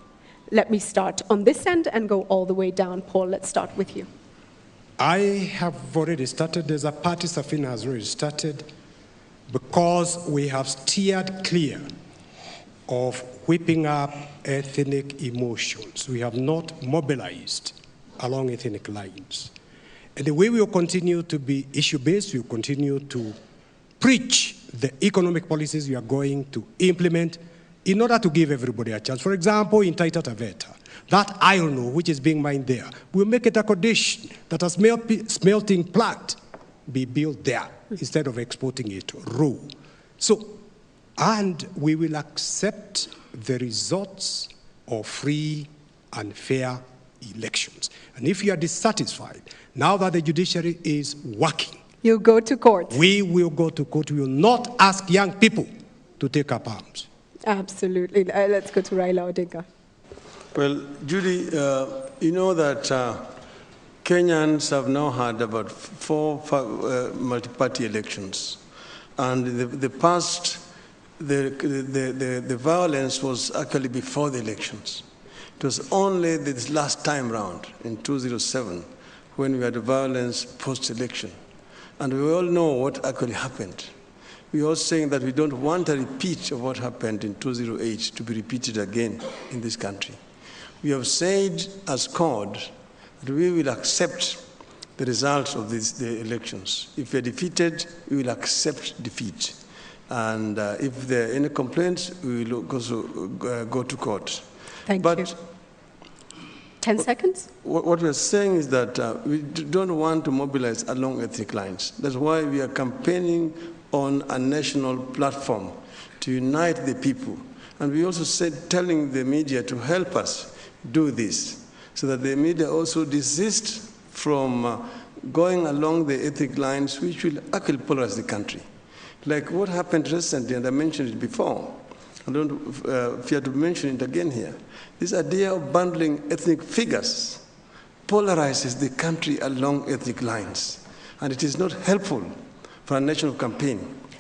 Let me start on this end and go all the way down. Paul, let's start with you. I have already started, as a party, Safina has already started, because we have steered clear of whipping up ethnic emotions. We have not mobilized along ethnic lines. And the way we will continue to be issue-based, we will continue to preach the economic policies we are going to implement in order to give everybody a chance. For example, in Taita Taveta, that iron ore which is being mined there, we'll make it a condition that a smelting plant be built there instead of exporting it raw. So, and we will accept the results of free and fair elections. And if you are dissatisfied, now that the judiciary is working, you'll go to court. We will go to court. We will not ask young people to take up arms. Absolutely. Let's go to Raila Odinga. Well, Judy, you know that Kenyans have now had about four multi-party elections. And the violence was actually before the elections. It was only this last time round in 2007 when we had violence post-election. And we all know what actually happened. We are saying that we don't want a repeat of what happened in 2008 to be repeated again in this country. We have said as CORD that we will accept the results of the elections. If we are defeated, we will accept defeat. And if there are any complaints, we will also go to court. Thank you. 10 seconds. What we are saying is that we don't want to mobilize along ethnic lines. That's why we are campaigning on a national platform to unite the people. And we also said, telling the media to help us do this, so that the media also desist from going along the ethnic lines, which will actually polarize the country. Like what happened recently, and I mentioned it before, I don't fear to mention it again here. This idea of bundling ethnic figures polarizes the country along ethnic lines, and it is not helpful for a national campaign.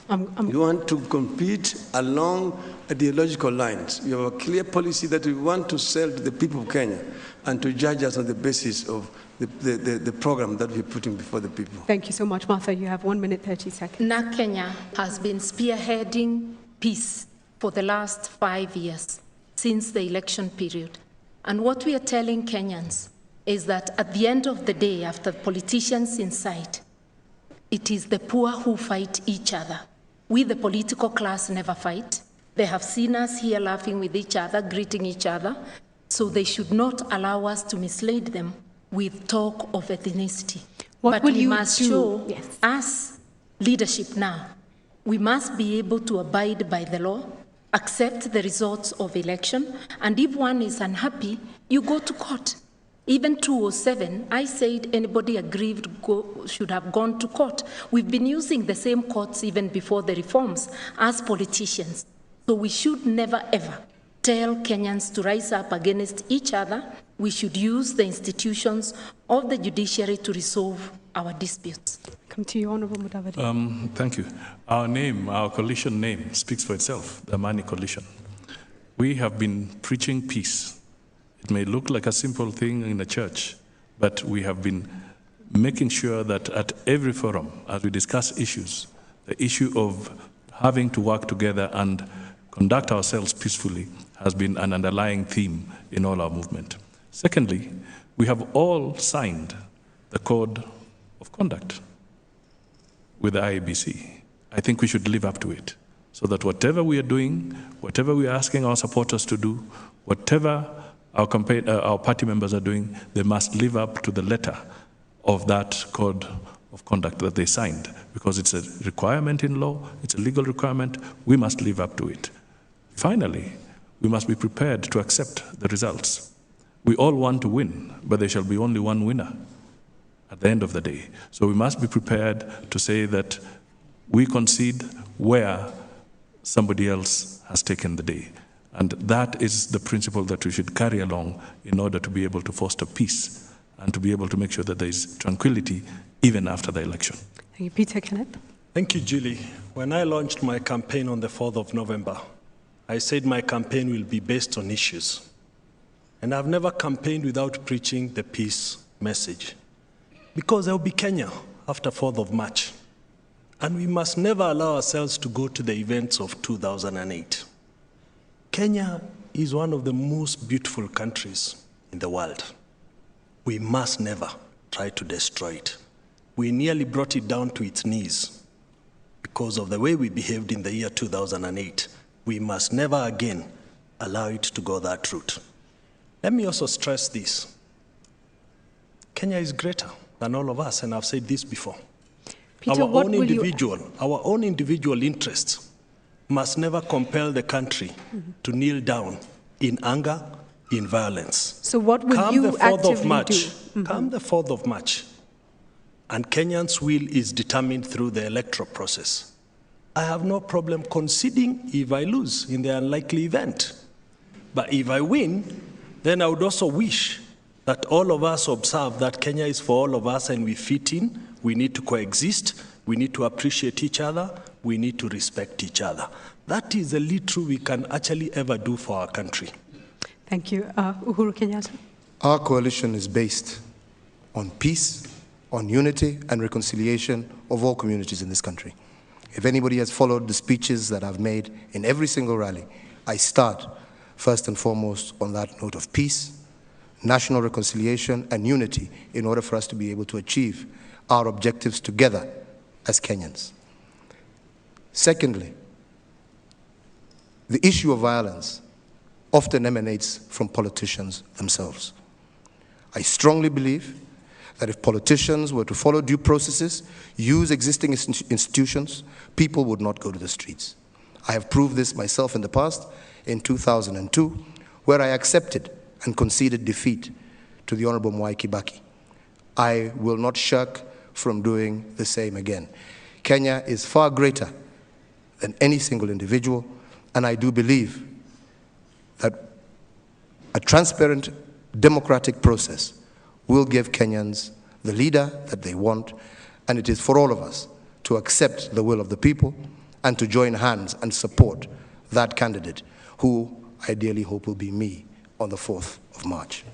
You want to compete along ideological lines. You have a clear policy that we want to sell to the people of Kenya and to judge us on the basis of the program that we're putting before the people. Thank you so much, Martha. You have 1 minute, 30 seconds. Now Kenya has been spearheading peace for the last 5 years since the election period. And what we are telling Kenyans is that at the end of the day, after politicians incite, it is the poor who fight each other. We, the political class, never fight. They have seen us here laughing with each other, greeting each other, so they should not allow us to mislead them with talk of ethnicity. What will you must do? show, Yes. as leadership now, we must be able to abide by the law, accept the results of election, and if one is unhappy, you go to court. Even 2007, I said anybody aggrieved should have gone to court. We've been using the same courts even before the reforms as politicians. So we should never ever tell Kenyans to rise up against each other. We should use the institutions of the judiciary to resolve our disputes. Come to you, Honorable Mudavadi. Thank you. Our name, our coalition name, speaks for itself, the Amani Coalition. We have been preaching peace. It may look like a simple thing in a church, but we have been making sure that at every forum, as we discuss issues, the issue of having to work together and conduct ourselves peacefully has been an underlying theme in all our movement. Secondly, we have all signed the Code of Conduct with the IEBC. I think we should live up to it, so that whatever we are doing, whatever we are asking our supporters to do, whatever our party members are doing, they must live up to the letter of that Code of Conduct that they signed, because it's a requirement in law, it's a legal requirement, we must live up to it. Finally, we must be prepared to accept the results. We all want to win, but there shall be only one winner at the end of the day. So we must be prepared to say that we concede where somebody else has taken the day. And that is the principle that we should carry along in order to be able to foster peace and to be able to make sure that there is tranquility even after the election. Thank you, Peter Kenneth. Thank you, Julie. When I launched my campaign on the 4th of November, I said my campaign will be based on issues. And I've never campaigned without preaching the peace message. Because there will be Kenya after 4th of March. And we must never allow ourselves to go to the events of 2008. Kenya is one of the most beautiful countries in the world. We must never try to destroy it. We nearly brought it down to its knees because of the way we behaved in the year 2008. We must never again allow it to go that route. Let me also stress this. Kenya is greater than all of us, and I've said this before. Peter, our own individual interests must never compel the country to kneel down in anger, in violence. So what will you actively do? Come the 4th of March, and Kenyans' will is determined through the electoral process. I have no problem conceding if I lose in the unlikely event. But if I win, then I would also wish that all of us observe that Kenya is for all of us and we fit in. We need to coexist. We need to appreciate each other. We need to respect each other. That is the little we can actually ever do for our country. Thank you. Uhuru Kenyatta. Our coalition is based on peace, on unity and reconciliation of all communities in this country. If anybody has followed the speeches that I've made in every single rally, I start first and foremost on that note of peace, national reconciliation and unity in order for us to be able to achieve our objectives together as Kenyans. Secondly, the issue of violence often emanates from politicians themselves. I strongly believe that if politicians were to follow due processes, use existing institutions, people would not go to the streets. I have proved this myself in the past, in 2002, where I accepted and conceded defeat to the Honorable Mwai Kibaki. I will not shirk from doing the same again. Kenya is far greater than any single individual, and I do believe that a transparent, democratic process will give Kenyans the leader that they want, and it is for all of us to accept the will of the people and to join hands and support that candidate, who I dearly hope will be me on the 4th of March.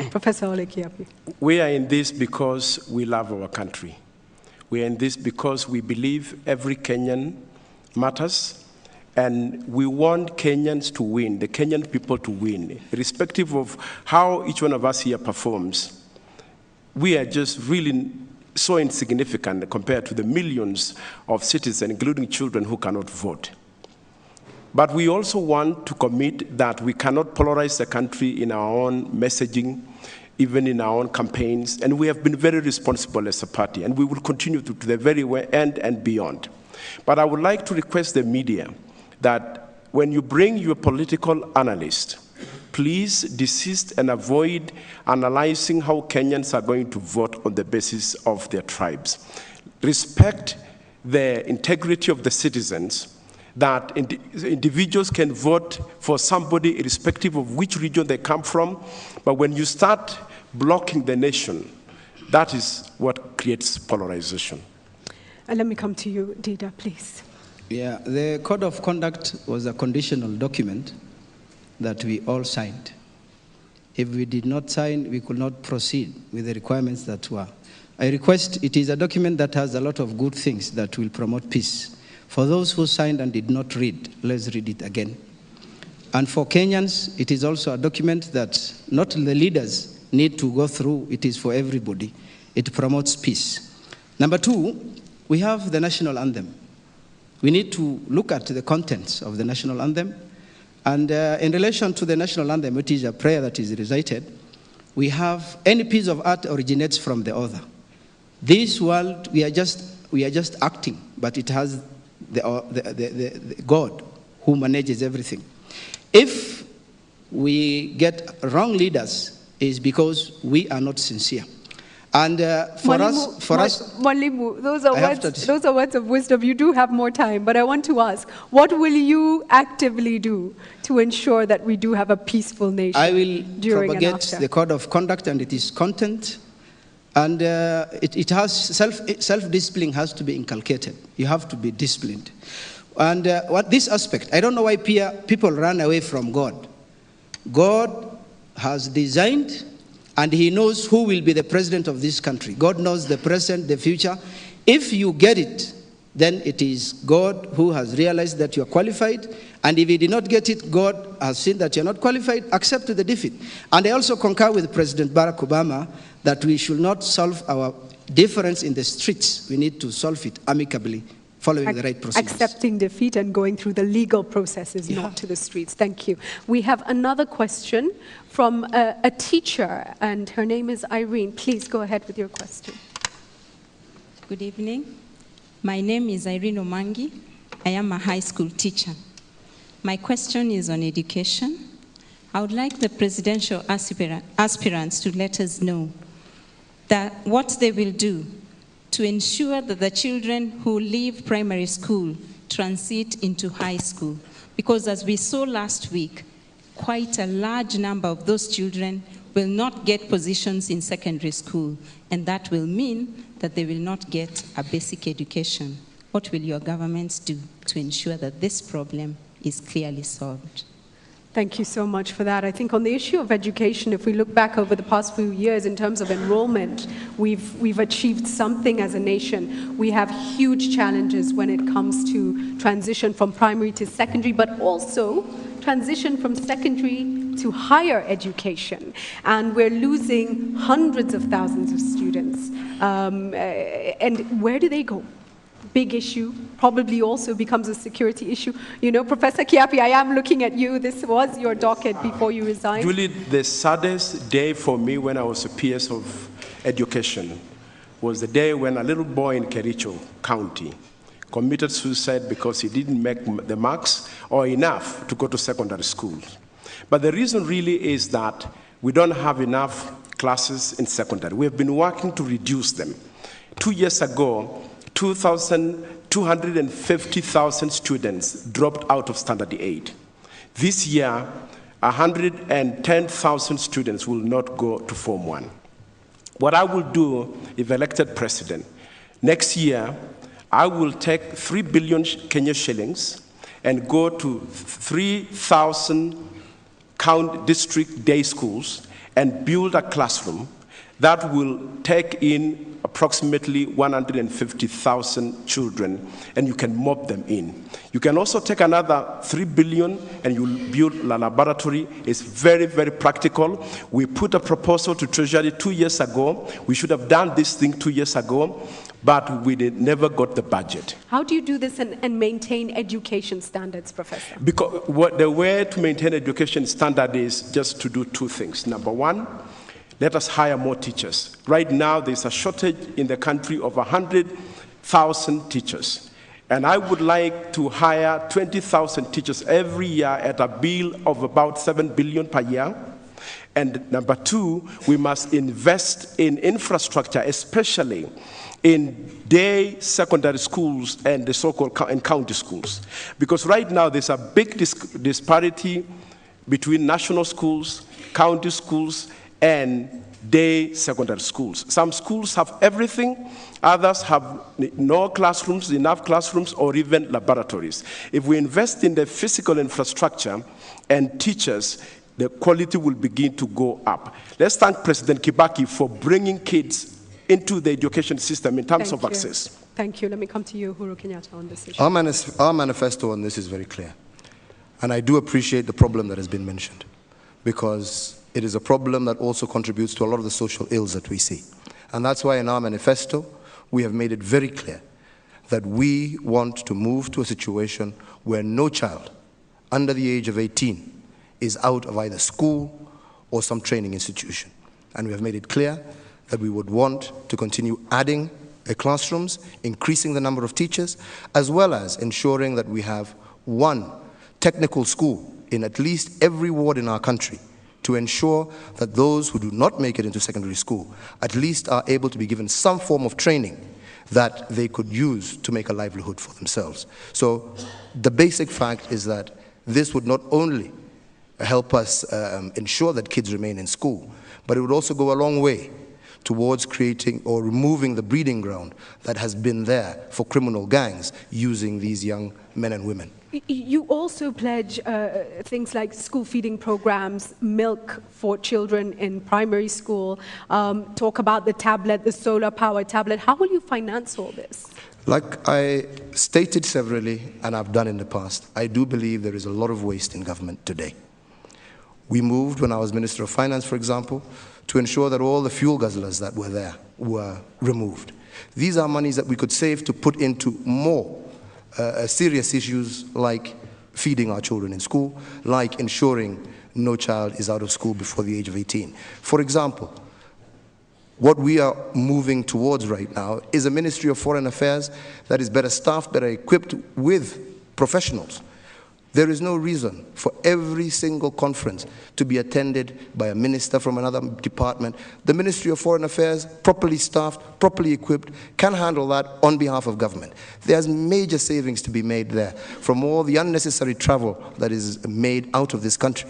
Professor Ole Kiapi. We are in this because we love our country. We are in this because we believe every Kenyan matters, and we want Kenyans to win, the Kenyan people to win, irrespective of how each one of us here performs. We are just really so insignificant compared to the millions of citizens, including children, who cannot vote. But we also want to commit that we cannot polarize the country in our own messaging, even in our own campaigns, and we have been very responsible as a party, and we will continue to the very end and beyond. But I would like to request the media that when you bring your political analyst, please desist and avoid analyzing how Kenyans are going to vote on the basis of their tribes. Respect the integrity of the citizens, that individuals can vote for somebody irrespective of which region they come from, but when you start blocking the nation, that is what creates polarization. And let me come to you, Dida, please. Yeah, the Code of Conduct was a conditional document that we all signed. If we did not sign, we could not proceed with the requirements that were. I request, it is a document that has a lot of good things that will promote peace. For those who signed and did not read, let's read it again. And for Kenyans, it is also a document that not the leaders need to go through, it is for everybody. It promotes peace. Number two, we have the national anthem. We need to look at the contents of the national anthem. And in relation to the national anthem, which is a prayer that is recited, we have any piece of art originates from the author. This world, we are just acting, but it has the God who manages everything. If we get wrong leaders, is because we are not sincere. And Mwalimu, those are words of wisdom. You do have more time, but I want to ask, what will you actively do to ensure that we do have a peaceful nation? I will propagate the code of conduct and its content, and it has self-discipline has to be inculcated. You have to be disciplined. And this aspect, I don't know why people run away from God. God has designed, and he knows who will be the president of this country. God knows the present, the future. If you get it, then it is God who has realized that you are qualified. And if you did not get it, God has seen that you are not qualified, accept the defeat. And I also concur with President Barack Obama that we should not solve our difference in the streets. We need to solve it amicably, following the right procedures. Accepting defeat and going through the legal processes, not to the streets. Thank you. We have another question from a teacher, and her name is Irene. Please go ahead with your question. Good evening. My name is Irene Omangi. I am a high school teacher. My question is on education. I would like the presidential aspirants to let us know that what they will do to ensure that the children who leave primary school transit into high school. Because as we saw last week, quite a large number of those children will not get positions in secondary school, and that will mean that they will not get a basic education. What will your governments do to ensure that this problem is clearly solved? Thank you so much for that. I think on the issue of education, if we look back over the past few years in terms of enrollment, we've achieved something as a nation. We have huge challenges when it comes to transition from primary to secondary, but also transition from secondary to higher education. And we're losing hundreds of thousands of students. And where do they go? Big issue, probably also becomes a security issue. You know, Professor Kiapi, I am looking at you. This was your docket before you resigned. Really, the saddest day for me when I was a PS of education was the day when a little boy in Kericho County committed suicide because he didn't make the marks or enough to go to secondary school. But the reason really is that we don't have enough classes in secondary. We have been working to reduce them. 2 years ago, 250,000 students dropped out of standard 8. This year, 110,000 students will not go to Form 1. What I will do, if elected president, next year, I will take 3 billion Kenya shillings and go to 3,000 district day schools and build a classroom that will take in approximately 150,000 children, and you can mob them in. You can also take another 3 billion and you'll build a laboratory. It's very, very practical. We put a proposal to Treasury 2 years ago. We should have done this thing 2 years ago, but we never got the budget. How do you do this and maintain education standards, Professor? Because the way to maintain education standard is just to do two things. Number one, let us hire more teachers. Right now, there's a shortage in the country of 100,000 teachers. And I would like to hire 20,000 teachers every year at a bill of about 7 billion per year. And number two, we must invest in infrastructure, especially in day secondary schools and the so-called county schools. Because right now, there's a big disparity between national schools, county schools, and day secondary schools. Some schools have everything, others have no classrooms, enough classrooms, or even laboratories. If we invest in the physical infrastructure and teachers, the quality will begin to go up. Let's thank President Kibaki for bringing kids into the education system in terms of access. Thank you. Let me come to you, Uhuru Kenyatta, on this issue. Our manifesto on this is very clear. And I do appreciate the problem that has been mentioned, because it is a problem that also contributes to a lot of the social ills that we see. And that's why in our manifesto, we have made it very clear that we want to move to a situation where no child under the age of 18 is out of either school or some training institution. And we have made it clear that we would want to continue adding classrooms, increasing the number of teachers, as well as ensuring that we have one technical school in at least every ward in our country, to ensure that those who do not make it into secondary school at least are able to be given some form of training that they could use to make a livelihood for themselves. So the basic fact is that this would not only help us ensure that kids remain in school, but it would also go a long way towards creating or removing the breeding ground that has been there for criminal gangs using these young men and women. You also pledge things like school feeding programs, milk for children in primary school, talk about the tablet, the solar power tablet. How will you finance all this? Like I stated severally, and I've done in the past, I do believe there is a lot of waste in government today. We moved, when I was Minister of Finance, for example, to ensure that all the fuel guzzlers that were there were removed. These are monies that we could save to put into more serious issues like feeding our children in school, like ensuring no child is out of school before the age of 18. For example, what we are moving towards right now is a Ministry of Foreign Affairs that is better staffed, better equipped with professionals There is no reason for every single conference to be attended by a minister from another department. The Ministry of Foreign Affairs, properly staffed, properly equipped, can handle that on behalf of government. There's major savings to be made there from all the unnecessary travel that is made out of this country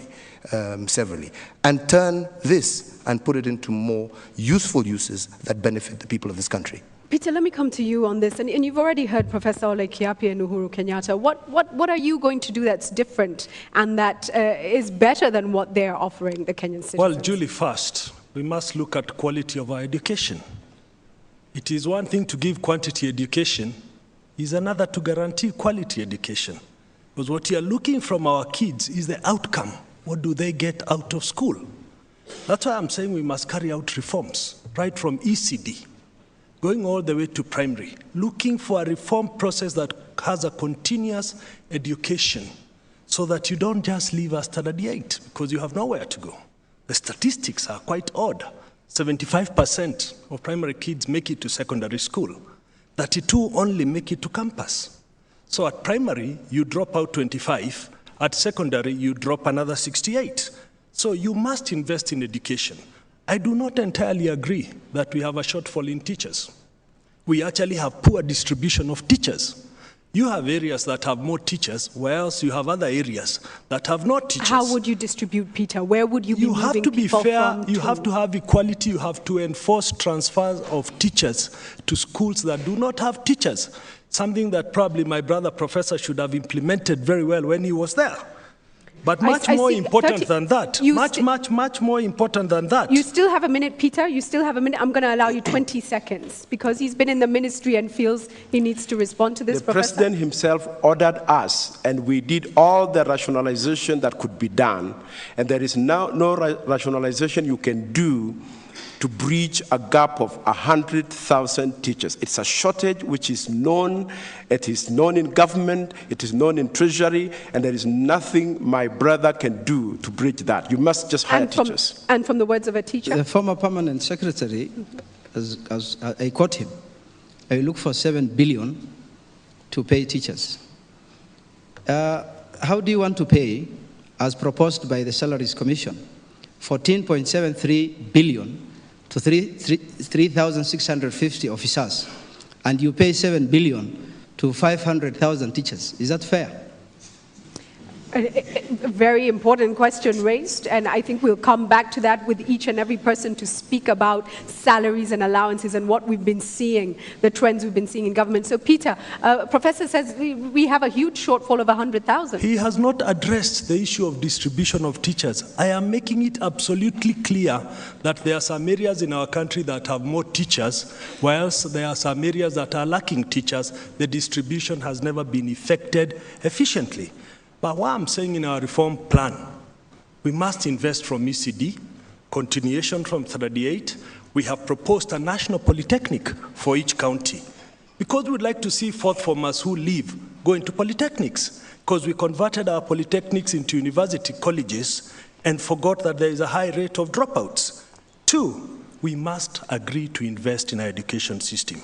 severally, and turn this and put it into more useful uses that benefit the people of this country. Peter, let me come to you on this. And you've already heard Professor Ole Kiapi and Uhuru Kenyatta. What are you going to do that's different and that is better than what they're offering the Kenyan citizens? Well, Julie, first, we must look at quality of our education. It is one thing to give quantity education, is another to guarantee quality education. Because what you are looking from our kids is the outcome. What do they get out of school? That's why I'm saying we must carry out reforms, right from ECD, going all the way to primary, looking for a reform process that has a continuous education so that you don't just leave us standard 8 because you have nowhere to go. The statistics are quite odd. 75% of primary kids make it to secondary school. 32 only make it to campus. So at primary, you drop out 25. At secondary, you drop another 68. So you must invest in education. I do not entirely agree that we have a shortfall in teachers. We actually have poor distribution of teachers. You have areas that have more teachers, whereas you have other areas that have no teachers. How would you distribute, Peter? Where would you be moving have to be people fair, from you to? have to have equality, you have to enforce transfers of teachers to schools that do not have teachers. Something that probably my brother professor should have implemented very well when he was there. But much more important than that, much more important than that. You still have a minute, Peter. You still have a minute. I'm going to allow you 20 seconds because he's been in the ministry and feels he needs to respond to this, The president himself ordered us, and we did all the rationalization that could be done. And there is now no rationalization you can do to bridge a gap of 100,000 teachers. It's a shortage which is known. It is known in government, it is known in treasury, and there is nothing my brother can do to bridge that. You must just hire teachers. And from the words of a teacher? The former permanent secretary, as I quote him, I look for 7 billion to pay teachers. How do you want to pay, as proposed by the Salaries Commission, 14.73 billion to 3,650 officers, and you pay 7 billion to 500,000 teachers? Is that fair? A very important question raised, and I think we'll come back to that with each and every person to speak about salaries and allowances and what we've been seeing, the trends we've been seeing in government. So Peter, Professor says we have a huge shortfall of 100,000. He has not addressed the issue of distribution of teachers. I am making it absolutely clear that there are some areas in our country that have more teachers, whilst there are some areas that are lacking teachers. The distribution has never been effected efficiently. But what I'm saying in our reform plan, we must invest from ECD, continuation from 38. We have proposed a national polytechnic for each county because we'd like to see fourth formers who leave go into polytechnics, because we converted our polytechnics into university colleges and forgot that there is a high rate of dropouts. 2, we must agree to invest in our education system.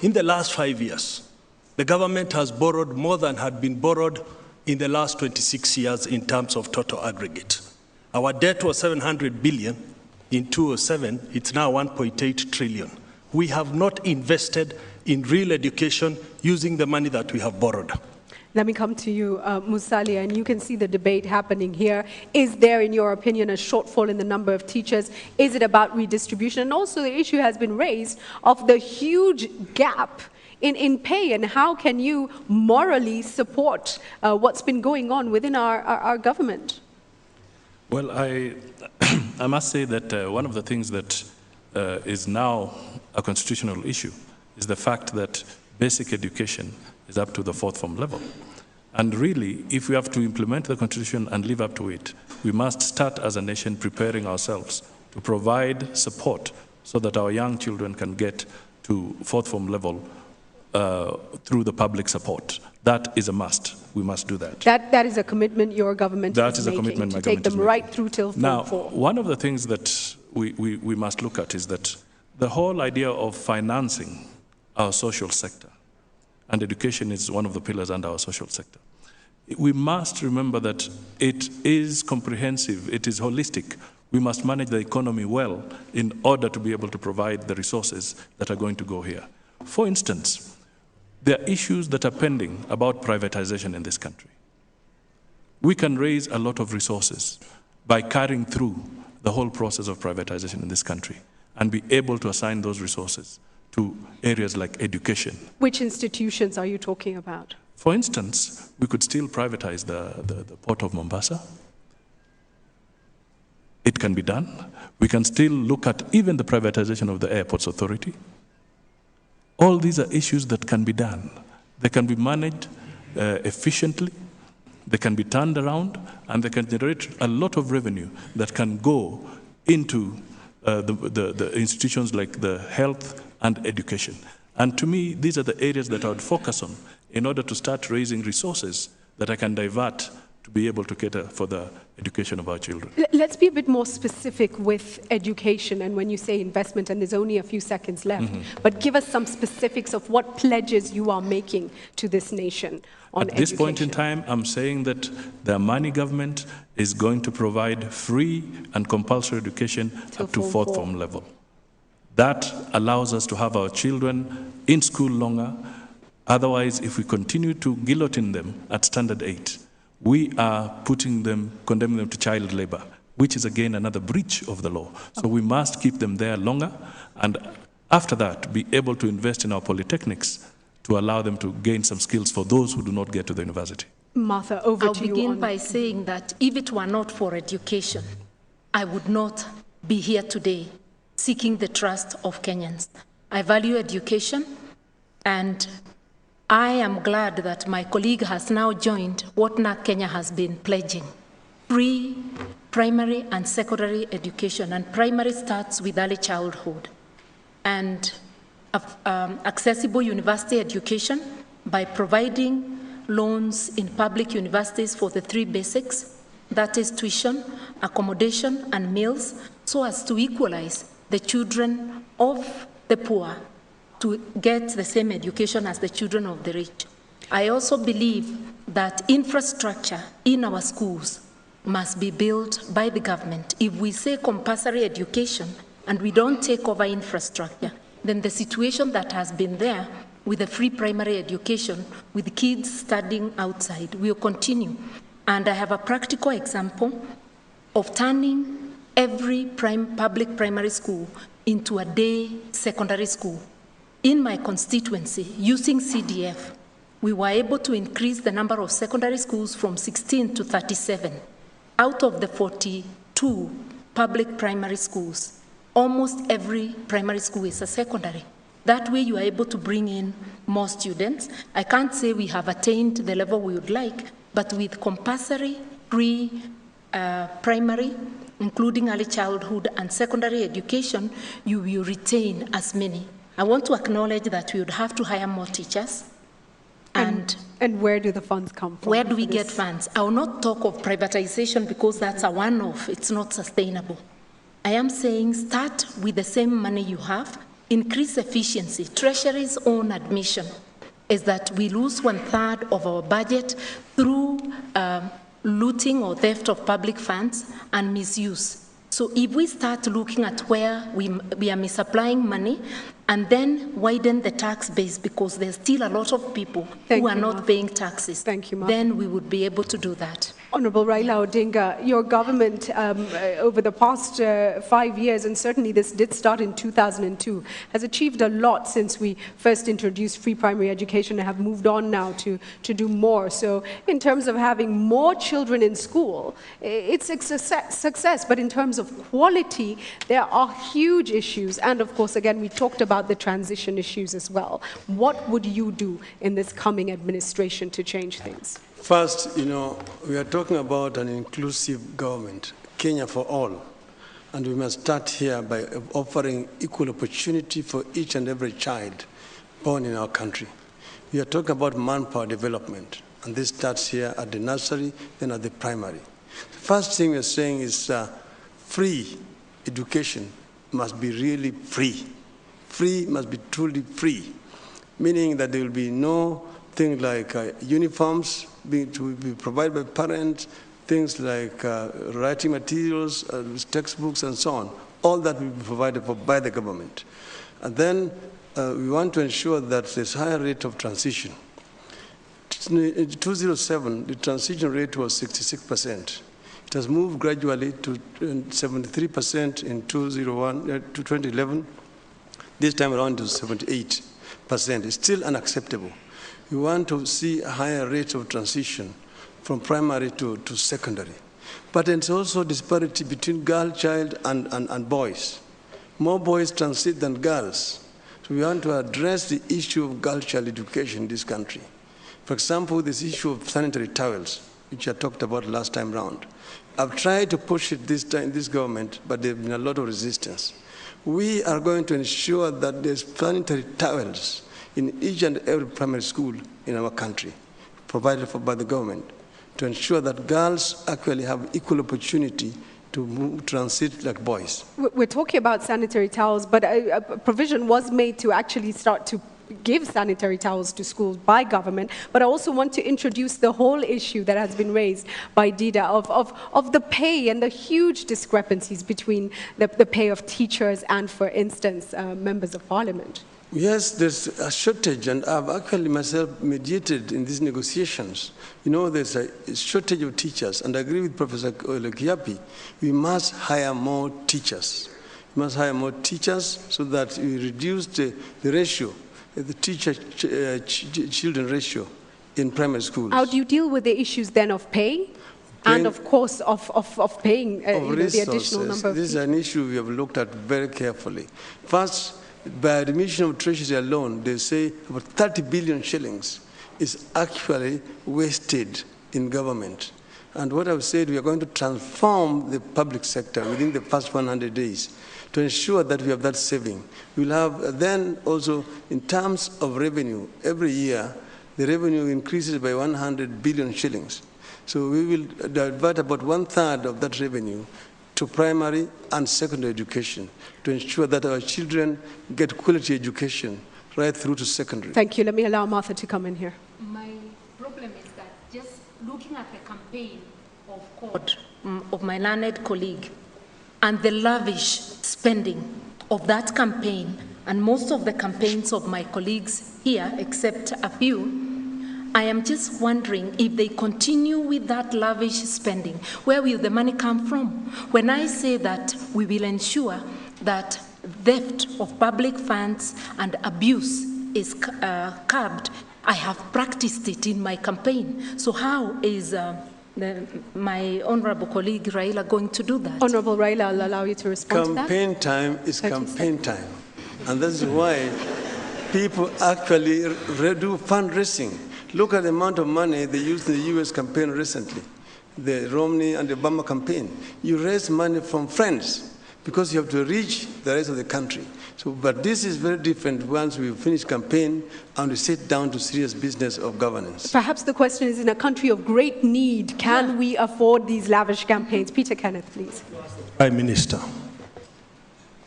In the last 5 years, the government has borrowed more than had been borrowed in the last 26 years in terms of total aggregate. Our debt was 700 billion in 2007, it's now 1.8 trillion. We have not invested in real education using the money that we have borrowed. Let me come to you, Musalia, and you can see the debate happening here. Is there, in your opinion, a shortfall in the number of teachers? Is it about redistribution? And also the issue has been raised of the huge gap in pay, and how can you morally support what's been going on within our government? Well, I must say that one of the things that is now a constitutional issue is the fact that basic education is up to the fourth form level. And really, if we have to implement the Constitution and live up to it, we must start as a nation preparing ourselves to provide support so that our young children can get to fourth form level through the public support. That is a must. We must do that. That is a commitment your government is making, to take them right through till Now, Form 4. one of the things that we must look at is that the whole idea of financing our social sector, and education is one of the pillars under our social sector, We must remember that it is comprehensive, it is holistic. We must manage the economy well in order to be able to provide the resources that are going to go here. For instance, there are issues that are pending about privatization in this country. We can raise a lot of resources by carrying through the whole process of privatization in this country and be able to assign those resources to areas like education. Which institutions are you talking about? For instance, we could still privatize the port of Mombasa. It can be done. We can still look at even the privatization of the Airports Authority. All these are issues that can be done. They can be managed efficiently, they can be turned around, and they can generate a lot of revenue that can go into the institutions like the health and education. And to me, these are the areas that I would focus on in order to start raising resources that I can divert to be able to cater for the education of our children. Let's be a bit more specific with education, and when you say investment, and there's only a few seconds left, but give us some specifics of what pledges you are making to this nation on education. At this point in time, I'm saying that the Amani government is going to provide free and compulsory education up to fourth form level. That allows us to have our children in school longer. Otherwise, if we continue to guillotine them at standard 8, we are condemning them to child labor, which is again another breach of the law. So we must keep them there longer, and after that, be able to invest in our polytechnics to allow them to gain some skills for those who do not get to the university. Martha, over I'll to you. I'll begin by saying that if it were not for education, I would not be here today seeking the trust of Kenyans. I value education, and I am glad that my colleague has now joined what NAC Kenya has been pledging: free primary and secondary education, and primary starts with early childhood, and accessible university education by providing loans in public universities for the 3 basics, that is tuition, accommodation, and meals, so as to equalize the children of the poor to get the same education as the children of the rich. I also believe that infrastructure in our schools must be built by the government. If we say compulsory education and we don't take over infrastructure, then the situation that has been there with the free primary education, with kids studying outside, will continue. And I have a practical example of turning every public primary school into a day secondary school. In my constituency, using CDF, we were able to increase the number of secondary schools from 16 to 37. Out of the 42 public primary schools, almost every primary school is a secondary. That way you are able to bring in more students. I can't say we have attained the level we would like, but with compulsory free primary, including early childhood and secondary education, you will retain as many. I want to acknowledge that we would have to hire more teachers. And where do the funds come from? Where do we get funds? I will not talk of privatization because that's a one-off. It's not sustainable. I am saying start with the same money you have, increase efficiency. Treasury's own admission is that we lose 1/3 of our budget through looting or theft of public funds and misuse. So if we start looking at where we are misapplying money and then widen the tax base, because there's still a lot of people who are not paying taxes, then we would be able to do that. Honorable Raila Odinga, your government over the past 5 years, and certainly this did start in 2002, has achieved a lot since we first introduced free primary education and have moved on now to do more. So in terms of having more children in school, it's a success, but in terms of quality, there are huge issues. And of course, again, we talked about the transition issues as well. What would you do in this coming administration to change things? First, we are talking about an inclusive government, Kenya for all. And we must start here by offering equal opportunity for each and every child born in our country. We are talking about manpower development, and this starts here at the nursery, then at the primary. The first thing we're saying is free education must be really free. Free must be truly free, meaning that there will be no things like uniforms to be provided by parents, things like writing materials, textbooks, and so on. All that will be provided for by the government. And then we want to ensure that there's higher rate of transition. In 2007, the transition rate was 66%. It has moved gradually to 73% in 2011. This time around to 78%. It's still unacceptable. We want to see a higher rate of transition from primary to secondary. But there's also disparity between girl child and boys. More boys transit than girls. So we want to address the issue of girl child education in this country. For example, this issue of sanitary towels, which I talked about last time round. I've tried to push it this time, this government, but there's been a lot of resistance. We are going to ensure that there's sanitary towels in each and every primary school in our country, provided for by the government, to ensure that girls actually have equal opportunity to transit like boys. We're talking about sanitary towels, but a provision was made to actually start to give sanitary towels to schools by government. But I also want to introduce the whole issue that has been raised by Dida of the pay and the huge discrepancies between the pay of teachers and, for instance, members of parliament. Yes, there's a shortage, and I've actually myself mediated in these negotiations. You know, there's a shortage of teachers, and I agree with Professor Olekiapi. We must hire more teachers. We must hire more teachers so that we reduce the ratio, the teacher-children ratio in primary schools. How do you deal with the issues then of pay? And of course, of paying the additional number of This is an issue we have looked at very carefully. First, by admission of treasury alone, they say about 30 billion shillings is actually wasted in government. And what I've said, we are going to transform the public sector within the first 100 days to ensure that we have that saving. We'll have then also, in terms of revenue, every year, the revenue increases by 100 billion shillings. So we will divert about 1/3 of that revenue to primary and secondary education to ensure that our children get quality education right through to secondary. Thank you. Let me allow Martha to come in here. My problem is that just looking at the campaign of CORD, of my learned colleague, and the lavish spending of that campaign, and most of the campaigns of my colleagues here, except a few, I am just wondering if they continue with that lavish spending, where will the money come from? When I say that we will ensure that theft of public funds and abuse is curbed, I have practiced it in my campaign. So how is my honorable colleague Raila going to do that? Honorable Raila, I'll allow you to respond to that. Campaign time is campaign time. And that's why people actually do fundraising. Look at the amount of money they used in the US campaign recently, the Romney and the Obama campaign. You raise money from friends because you have to reach the rest of the country. So, but this is very different once we finish campaign and we sit down to serious business of governance. Perhaps the question is, in a country of great need, can we afford these lavish campaigns? Peter Kenneth, please. Prime Minister,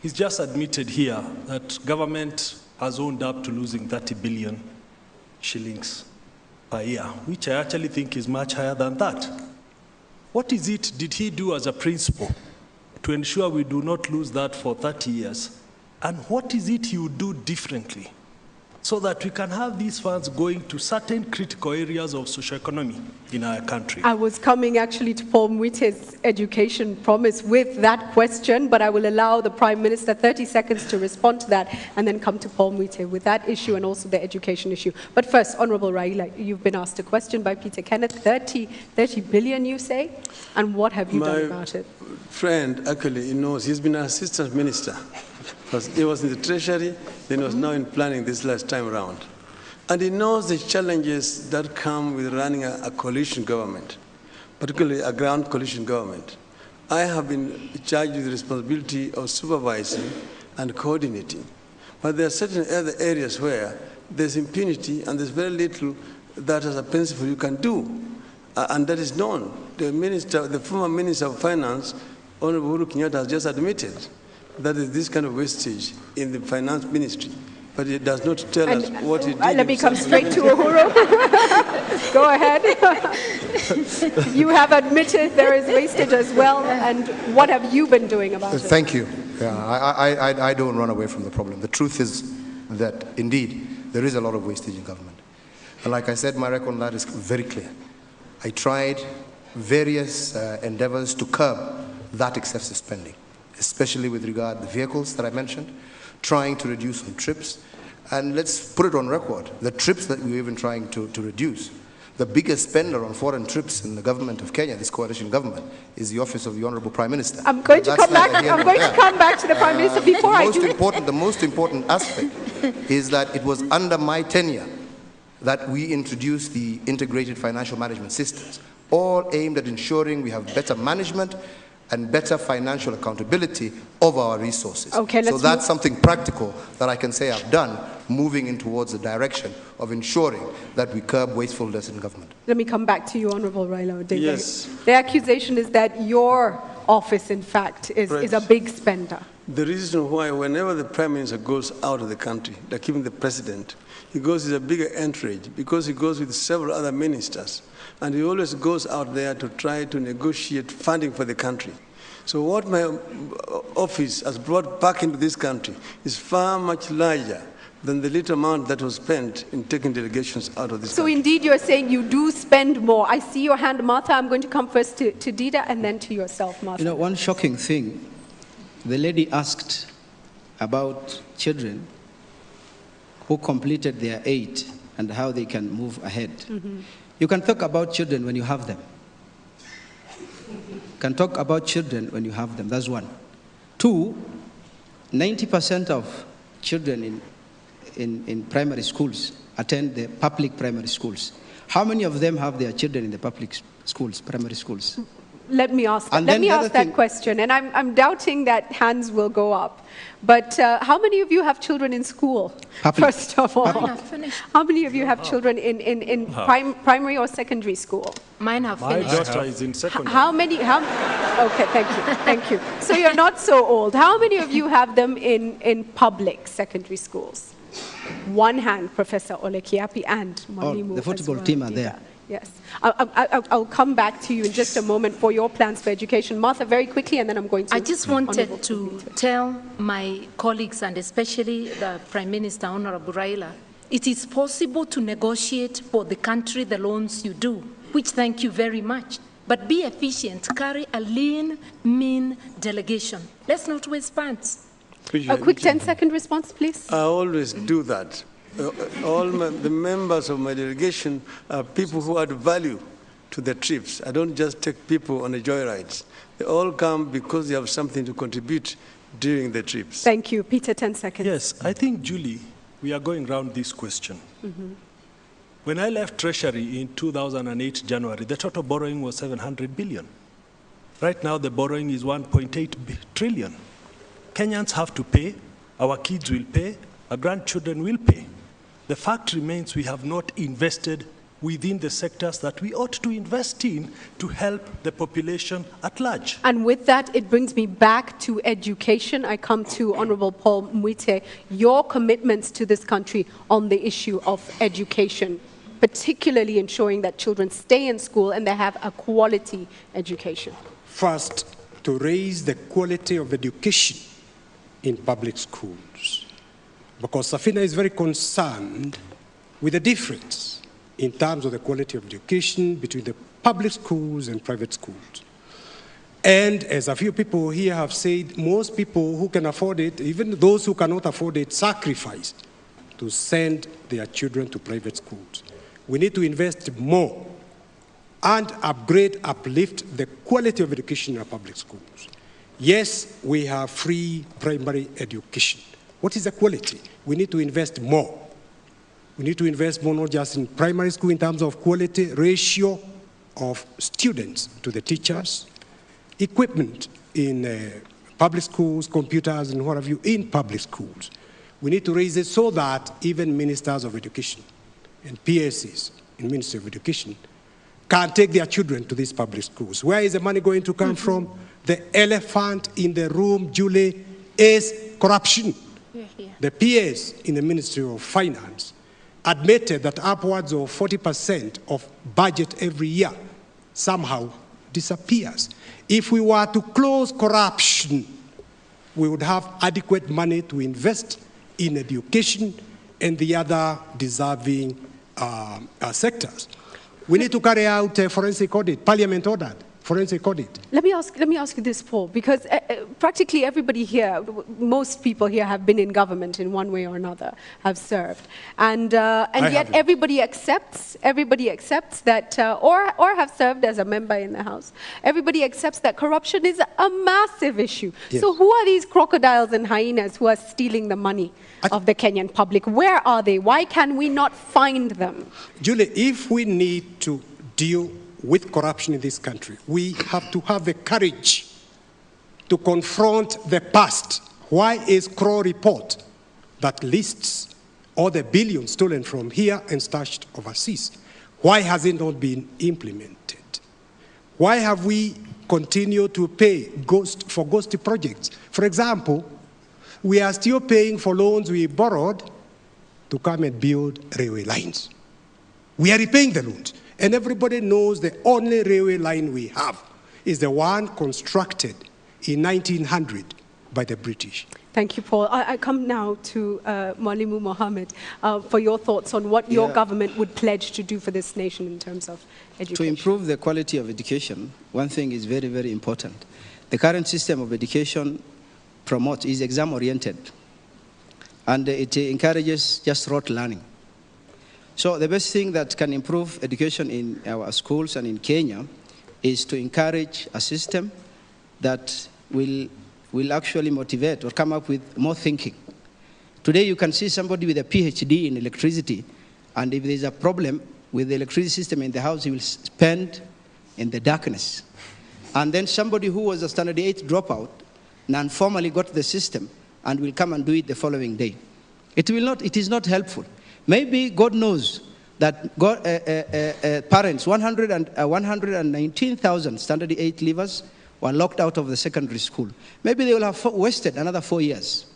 he's just admitted here that government has owned up to losing 30 billion shillings per year, which I actually think is much higher than that. What is it did he do as a principal to ensure we do not lose that for 30 years? And what is it he would do differently so that we can have these funds going to certain critical areas of socioeconomy in our country? I was coming actually to Paul Mwite's education promise with that question, but I will allow the Prime Minister 30 seconds to respond to that and then come to Paul Mwite with that issue and also the education issue. But first, Honorable Raila, you've been asked a question by Peter Kenneth. 30 billion, you say? And what have you done about it? My friend actually knows, he's been an assistant minister. He was in the Treasury, then he was now in planning this last time around. And he knows the challenges that come with running a coalition government, particularly a ground coalition government. I have been charged with the responsibility of supervising and coordinating. But there are certain other areas where there's impunity and there's very little that as a principal you can do. And that is known. The former Minister of Finance, Honorable Uhuru Kenyatta, has just admitted that is this kind of wastage in the finance ministry. but it does not tell us what he did. Let me come straight to Uhuru. Go ahead. You have admitted there is wastage as well, and what have you been doing about it? Thank you. Yeah, I don't run away from the problem. The truth is that, indeed, there is a lot of wastage in government. And like I said, my record on that is very clear. I tried various endeavors to curb that excessive spending, especially with regard to the vehicles that I mentioned, trying to reduce on trips. And let's put it on record, the trips that we were even trying to reduce. The biggest spender on foreign trips in the government of Kenya, this coalition government, is the office of the Honorable Prime Minister. I'm going to come back to the Prime Minister before I do. The most important aspect is that it was under my tenure that we introduced the integrated financial management systems, all aimed at ensuring we have better management and better financial accountability of our resources. Okay, so that's something practical that I can say I've done, moving in towards the direction of ensuring that we curb wastefulness in government. Let me come back to you, Honorable Raila Odinga. Yes. The accusation is that your office, in fact, is a big spender. The reason why whenever the Prime Minister goes out of the country, like even the President, he goes with a bigger entourage because he goes with several other ministers. And he always goes out there to try to negotiate funding for the country. So what my office has brought back into this country is far much larger than the little amount that was spent in taking delegations out of this country. So indeed you're saying you do spend more. I see your hand, Martha. I'm going to come first to Dida and then to yourself, Martha. You know, one shocking thing, the lady asked about children who completed their 8 and how they can move ahead. You can talk about children when you have them. You can talk about children when you have them. That's one. 2, 90% of children in primary schools attend the public primary schools. How many of them have their children in the public schools, primary schools? Let me ask that question, and I'm doubting that hands will go up. But how many of you have children in school? First of all, how many of you have children in primary or secondary school? Mine have finished. My daughter is in secondary. Okay, thank you. So you're not so old. How many of you have them in public secondary schools? One hand, Professor Ole Kiapi and Mwalimu. The football team are there. Yes. I'll come back to you in just a moment for your plans for education. Martha, very quickly, and then I'm going to... I just wanted to tell my colleagues, and especially the Prime Minister, Honorable Raila, it is possible to negotiate for the country the loans you do, which thank you very much. But be efficient. Carry a lean, mean delegation. Let's not waste funds. A quick 10-second response, please. I always do that. The members of my delegation are people who add value to the trips. I don't just take people on the joyrides. They all come because they have something to contribute during the trips. Thank you. Peter, 10 seconds. Yes, I think, Julie, we are going around this question. When I left Treasury in 2008, January, the total borrowing was 700 billion. Right now, the borrowing is 1.8 trillion. Kenyans have to pay, our kids will pay, our grandchildren will pay. The fact remains we have not invested within the sectors that we ought to invest in to help the population at large. And with that, it brings me back to education. I come to Honorable Paul Mwite. Your commitments to this country on the issue of education, particularly ensuring that children stay in school and they have a quality education. First, to raise the quality of education in public schools. Because Safina is very concerned with the difference in terms of the quality of education between the public schools and private schools. And as a few people here have said, most people who can afford it, even those who cannot afford it, sacrifice to send their children to private schools. We need to invest more and uplift the quality of education in our public schools. Yes, we have free primary education. What is the quality? We need to invest more. We need to invest more not just in primary school in terms of quality, ratio of students to the teachers, equipment in public schools, computers and what have you in public schools. We need to raise it so that even ministers of education and PSCs in Ministry of Education can take their children to these public schools. Where is the money going to come from? The elephant in the room, Julie, is corruption. the PS in the Ministry of Finance admitted that upwards of 40% of budget every year somehow disappears. If we were to close corruption, we would have adequate money to invest in education and the other deserving sectors. We need to carry out a forensic audit, Parliament ordered forensic audit. Let me ask you this, Paul, because practically everybody here, most people here have been in government in one way or another, have served, and yet everybody accepts that, or have served as a member in the House. Everybody accepts that corruption is a massive issue. Yes. So who are these crocodiles and hyenas who are stealing the money of the Kenyan public? Where are they? Why can we not find them? Julie, if we need to deal with corruption in this country, we have to have the courage to confront the past. Why is Crow report that lists all the billions stolen from here and stashed overseas? Why has it not been implemented? Why have we continued to pay for ghosty projects? For example, we are still paying for loans we borrowed to come and build railway lines. We are repaying the loans. And everybody knows the only railway line we have is the one constructed in 1900 by the British. Thank you, Paul. I come now to Mwalimu Mohammed for your thoughts on what your government would pledge to do for this nation in terms of education. To improve the quality of education, one thing is very, very important. The current system of education is exam-oriented, and it encourages just rote learning. So the best thing that can improve education in our schools and in Kenya is to encourage a system that will actually motivate or come up with more thinking. Today you can see somebody with a PhD in electricity, and if there's a problem with the electricity system in the house, he will spend in the darkness. And then somebody who was a standard 8 dropout non-formally got the system and will come and do it the following day. It is not helpful. Maybe God knows that parents, 119,000 standard 8 leavers were locked out of the secondary school. Maybe they will have wasted another 4 years.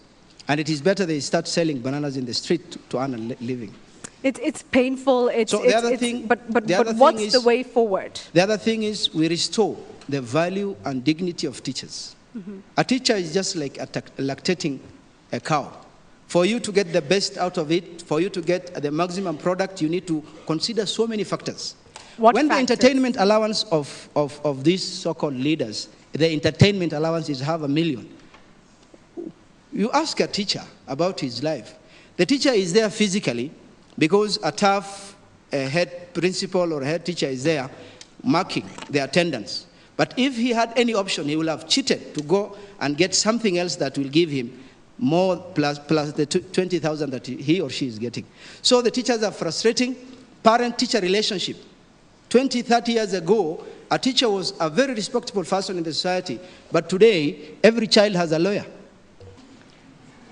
And it is better they start selling bananas in the street to earn a living. It's painful, but what's the way forward? The other thing is we restore the value and dignity of teachers. Mm-hmm. A teacher is just like lactating a cow. For you to get the best out of it, for you to get the maximum product, you need to consider so many factors. When the entertainment allowance of these so-called leaders, the entertainment allowance is $500,000. You ask a teacher about his life. The teacher is there physically because a tough head principal or head teacher is there marking the attendance. But if he had any option, he would have cheated to go and get something else that will give him more plus the 20,000 that he or she is getting. So the teachers are frustrating. Parent-teacher relationship. 20, 30 years ago, a teacher was a very respectable person in the society, but today, every child has a lawyer.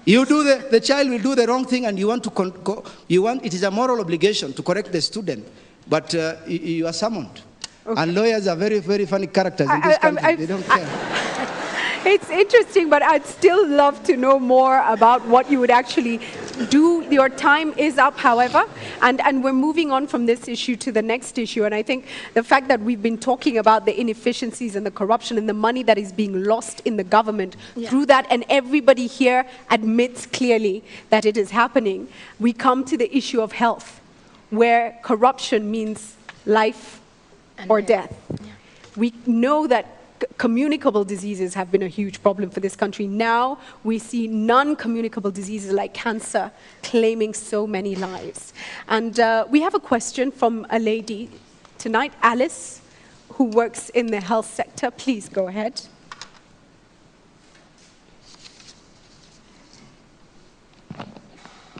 The child will do the wrong thing, and it is a moral obligation to correct the student, but you are summoned. Okay. And lawyers are very, very funny characters in this country. They don't care. It's interesting, but I'd still love to know more about what you would actually do. Your time is up, however, and we're moving on from this issue to the next issue. And I think the fact that we've been talking about the inefficiencies and the corruption and the money that is being lost in the government through that, and everybody here admits clearly that it is happening, we come to the issue of health, where corruption means life or death. Yeah. We know that communicable diseases have been a huge problem for this country. Now we see non-communicable diseases like cancer claiming so many lives. And we have a question from a lady tonight, Alice, who works in the health sector. Please go ahead.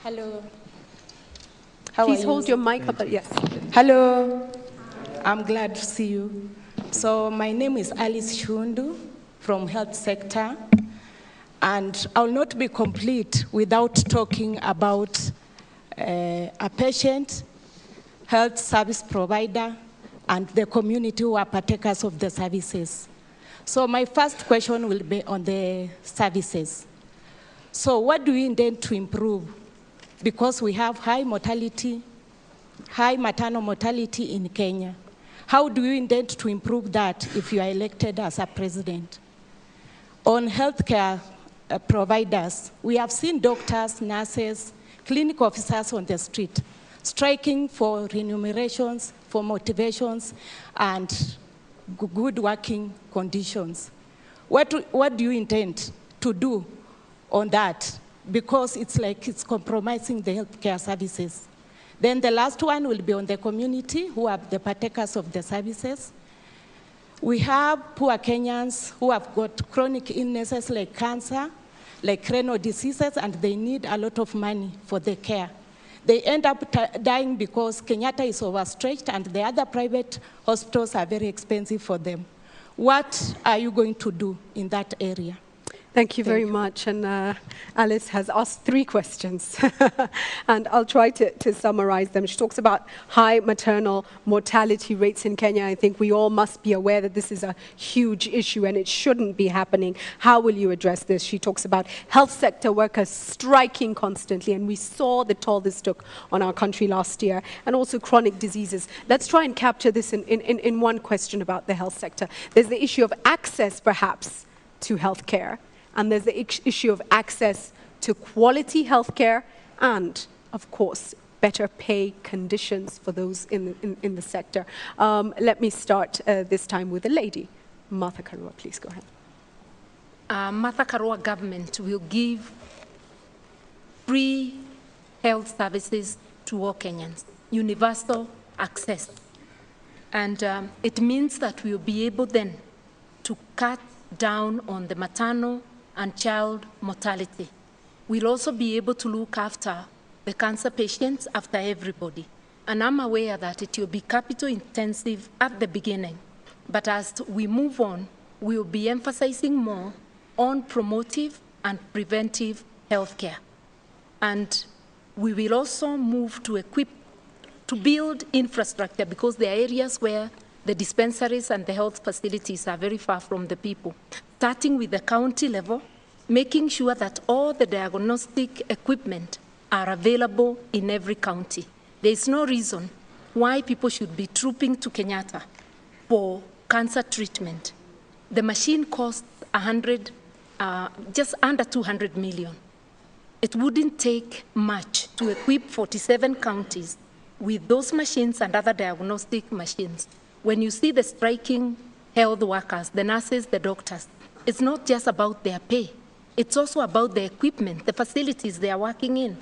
Hello. Please hold your mic up. Yes. Hello. I'm glad to see you. So my name is Alice Shundu from health sector, and I will not be complete without talking about a patient, health service provider, and the community who are partakers of the services. So my first question will be on the services. So what do we intend to improve? Because we have high maternal mortality in Kenya. How do you intend to improve that if you are elected as a president? On healthcare providers, we have seen doctors, nurses, clinic officers on the street striking for remunerations, for motivations, and good working conditions. What do you intend to do on that? Because it's like it's compromising the healthcare services. Then the last one will be on the community, who are the partakers of the services. We have poor Kenyans who have got chronic illnesses like cancer, like renal diseases, and they need a lot of money for their care. They end up dying because Kenyatta is overstretched and the other private hospitals are very expensive for them. What are you going to do in that area? Thank you very much. And Alice has asked 3 questions, and I'll try to summarize them. She talks about high maternal mortality rates in Kenya. I think we all must be aware that this is a huge issue and it shouldn't be happening. How will you address this? She talks about health sector workers striking constantly, and we saw the toll this took on our country last year, and also chronic diseases. Let's try and capture this in one question about the health sector. There's the issue of access, perhaps, to healthcare. And there's the issue of access to quality healthcare and, of course, better pay conditions for those in the sector. Let me start this time with a lady. Martha Karua, please go ahead. Martha Karua government will give free health services to all Kenyans, universal access. And it means that we'll be able then to cut down on the maternal and child mortality. We'll also be able to look after the cancer patients, after everybody. And I'm aware that it will be capital intensive at the beginning, but as we move on, we'll be emphasizing more on promotive and preventive healthcare. And we will also move to build infrastructure, because there are areas where the dispensaries and the health facilities are very far from the people. Starting with the county level, making sure that all the diagnostic equipment are available in every county. There is no reason why people should be trooping to Kenyatta for cancer treatment. The machine costs just under 200 million. It wouldn't take much to equip 47 counties with those machines and other diagnostic machines. When you see the striking health workers, the nurses, the doctors, it's not just about their pay. It's also about the equipment, the facilities they are working in.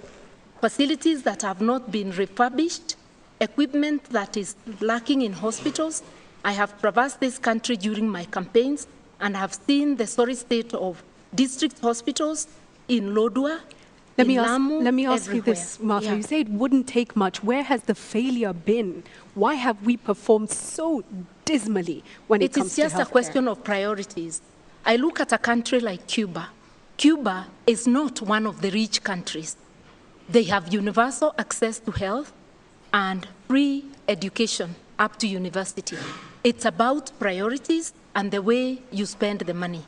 Facilities that have not been refurbished, equipment that is lacking in hospitals. I have traversed this country during my campaigns and have seen the sorry state of district hospitals in Lodwar, Let me ask you this, Martha. Yeah. You say it wouldn't take much. Where has the failure been? Why have we performed so dismally when it comes to healthcare? It is just a question of priorities. I look at a country like Cuba. Cuba is not one of the rich countries. They have universal access to health and free education up to university. It's about priorities and the way you spend the money.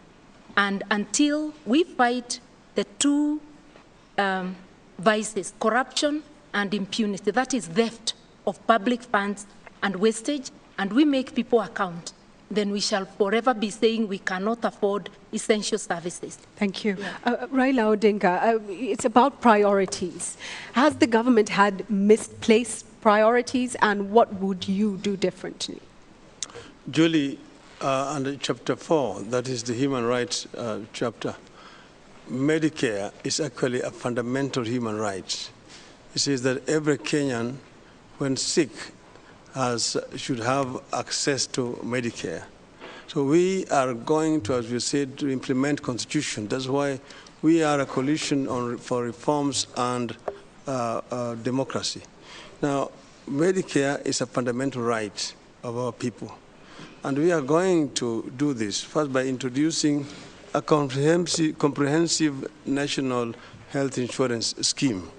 And until we fight the two vices, corruption and impunity, that is theft of public funds and wastage, and we make people account, then we shall forever be saying we cannot afford essential services. Thank you. Yeah. Raila Odinga, it's about priorities. Has the government had misplaced priorities, and what would you do differently? Julie, under Chapter 4, that is the human rights chapter, Medicare is actually a fundamental human right. It says that every Kenyan, when sick, should have access to Medicare. So we are going to, as we said, to implement Constitution. That's why we are a coalition for reforms and democracy. Now, Medicare is a fundamental right of our people. And we are going to do this, first by introducing a comprehensive national health insurance scheme.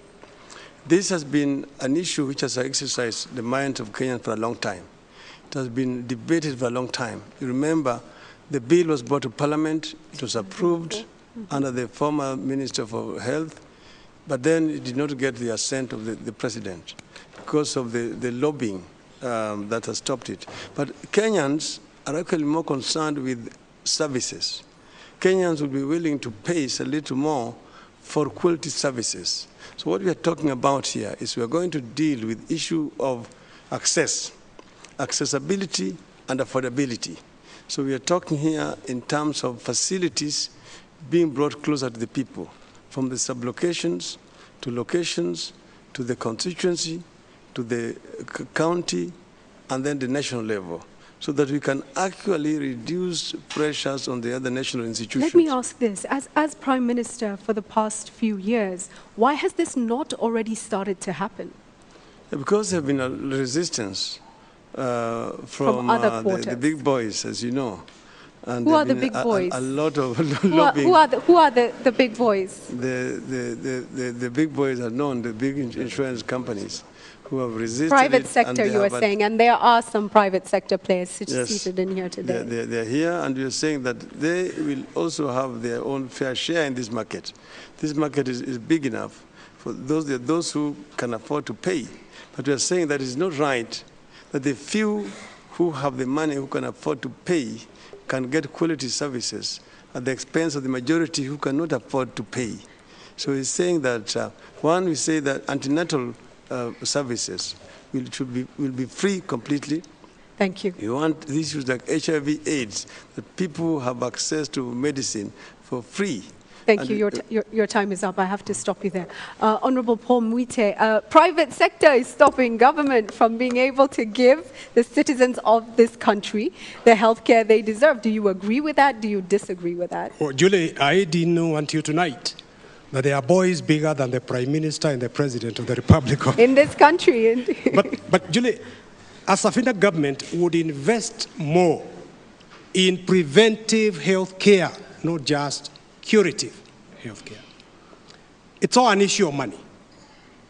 This has been an issue which has exercised the minds of Kenyans for a long time. It has been debated for a long time. You remember, the bill was brought to Parliament, it was approved, under the former Minister for Health, but then it did not get the assent of the president because of the lobbying that has stopped it. But Kenyans are actually more concerned with services. Kenyans will be willing to pay a little more for quality services. So what we are talking about here is we are going to deal with issue of accessibility and affordability. So we are talking here in terms of facilities being brought closer to the people, from the sublocations to locations, to the constituency, to the county, and then the national level, so that we can actually reduce pressures on the other national institutions. Let me ask this. As Prime Minister for the past few years, why has this not already started to happen? Because there have been a resistance from other the big boys, as you know. And who are the big boys? A lot of lobbying. Who are the big boys? The big boys are known, the big insurance companies who have resisted. Private sector, you are saying, and there are some private sector players seated in here today. They're here, and you're saying that they will also have their own fair share in this market. This market is big enough for those who can afford to pay. But we are saying that it's not right that the few who have the money, who can afford to pay, can get quality services at the expense of the majority who cannot afford to pay. So he's saying that, one, we say that antenatal services will be free completely. Thank you. You want issues like HIV/AIDS, that people have access to medicine for free. Thank you. Your time is up. I have to stop you there. Honorable Paul Mwite, private sector is stopping government from being able to give the citizens of this country the health care they deserve. Do you agree with that? Do you disagree with that? Well, Julie, I didn't know until tonight that there are boys bigger than the Prime Minister and the President of the Republic of... In this country. But Julie, a Safina government would invest more in preventive health care, not just curative health care. It's all an issue of money.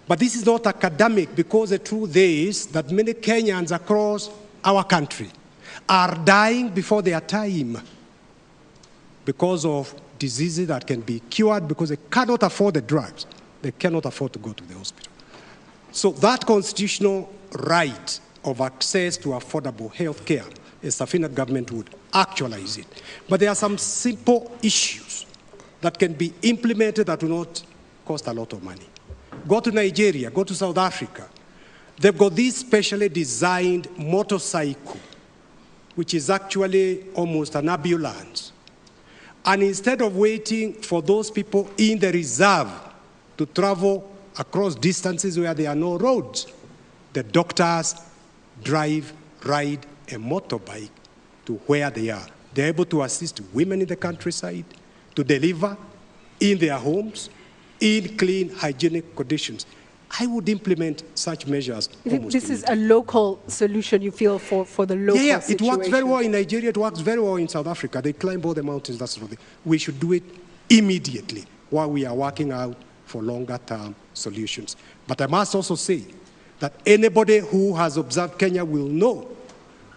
But this is not academic, because the truth is that many Kenyans across our country are dying before their time because of diseases that can be cured because they cannot afford the drugs. They cannot afford to go to the hospital. So that constitutional right of access to affordable health care, a Safina government would actualize it. But there are some simple issues that can be implemented that will not cost a lot of money. Go to Nigeria, go to South Africa. They've got this specially designed motorcycle, which is actually almost an ambulance. And instead of waiting for those people in the reserve to travel across distances where there are no roads, the doctors ride a motorbike to where they are. They're able to assist women in the countryside to deliver in their homes, in clean, hygienic conditions. I would implement such measures. This is a local solution, you feel, for the local situation? It works very well in Nigeria. It works very well in South Africa. They climb all the mountains, that sort of thing. We should do it immediately while we are working out for longer-term solutions. But I must also say that anybody who has observed Kenya will know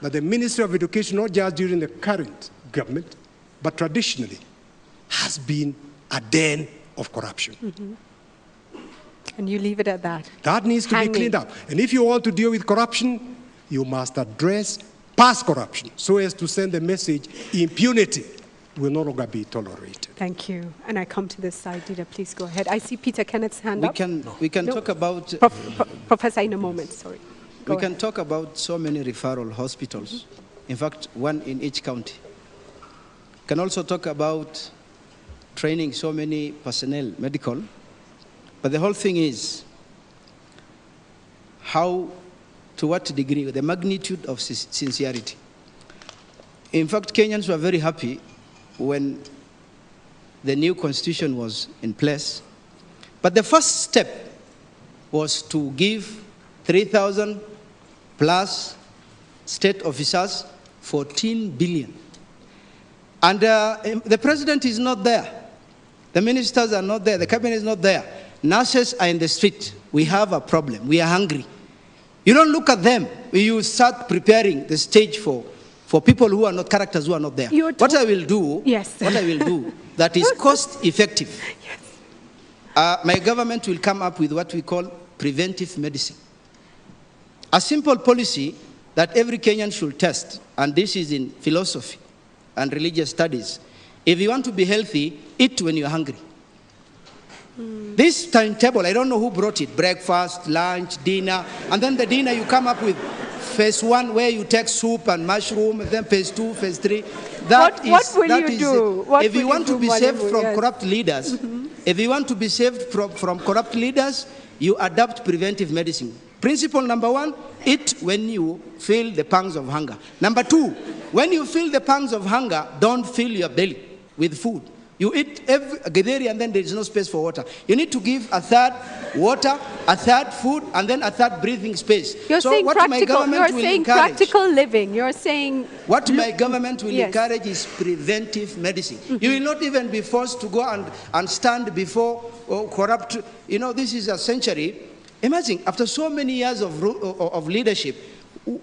that the Ministry of Education, not just during the current government, but traditionally, has been a den of corruption. Mm-hmm. And you leave it at that. That needs to be cleaned up. And if you want to deal with corruption, you must address past corruption so as to send the message impunity will no longer be tolerated. Thank you. And I come to this side. Dida, please go ahead. I see Peter Kenneth's hand up. We can talk about... Professor, in a moment, sorry. We can talk about so many referral hospitals. In fact, one in each county. Can also talk about training so many personnel, medical. But the whole thing is how, to what degree, the magnitude of sincerity. In fact, Kenyans were very happy when the new constitution was in place. But the first step was to give 3,000 plus state officers 14 billion. And the president is not there. The ministers are not there. The cabinet is not there. Nurses are in the street. We have a problem. We are hungry. You don't look at them. You start preparing the stage for people who are not characters who are not there. What I will do that is cost-effective. My government will come up with what we call preventive medicine. A simple policy that every Kenyan should test, and this is in philosophy and religious studies. If you want to be healthy, eat when you're hungry. This timetable, I don't know who brought it, breakfast, lunch, dinner, and then the dinner you come up with phase 1 where you take soup and mushroom, and then phase 2, phase 3. What will you do? If you want to be saved from corrupt leaders, if you want to be saved from corrupt leaders, you adopt preventive medicine. Principle number 1, eat when you feel the pangs of hunger. Number 2, when you feel the pangs of hunger, don't fill your belly with food. You eat every githeri and then there is no space for water. You need to give a third water, a third food, and then a third breathing space. You're saying practical living. You're saying... What my government will encourage is preventive medicine. You will not even be forced to go and stand before corrupt... You know, this is a century. Imagine, after so many years of leadership,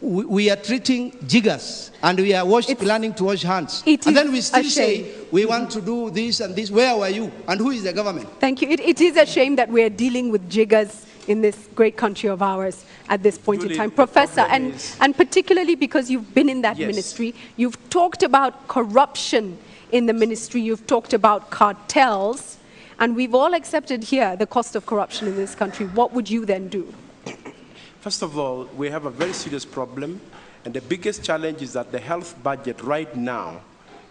we are treating jiggers and we are planning to wash hands. And then we still say, we want to do this and this. Where were you? And who is the government? Thank you. It is a shame that we are dealing with jiggers in this great country of ours at this point in time. Professor, and particularly because you've been in that ministry, you've talked about corruption in the ministry, you've talked about cartels, and we've all accepted here the cost of corruption in this country. What would you then do? First of all, we have a very serious problem, and the biggest challenge is that the health budget right now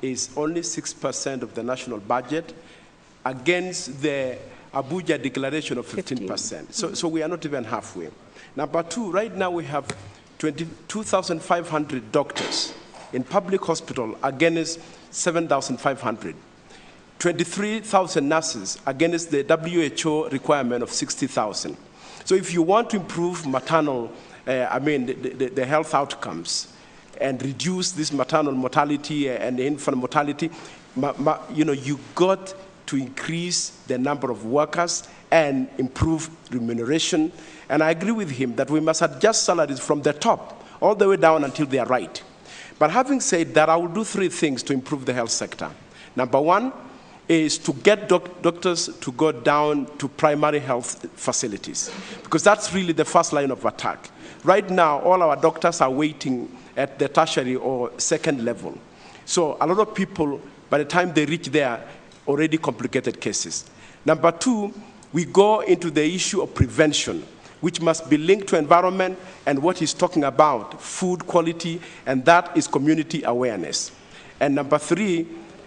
is only 6% of the national budget against the Abuja declaration of 15%. So we are not even halfway. Number 2, right now we have 22,500 doctors in public hospital against 7,500. 23,000 nurses against the WHO requirement of 60,000. So if you want to improve maternal, the health outcomes and reduce this maternal mortality and infant mortality, you got to increase the number of workers and improve remuneration. And I agree with him that we must adjust salaries from the top all the way down until they are right. But having said that, I will do 3 things to improve the health sector. Number 1 is to get doctors to go down to primary health facilities, because that's really the first line of attack. Right now, all our doctors are waiting at the tertiary or second level. So a lot of people, by the time they reach there, already complicated cases. Number 2, we go into the issue of prevention, which must be linked to environment and what he's talking about, food quality, and that is community awareness. And number 3,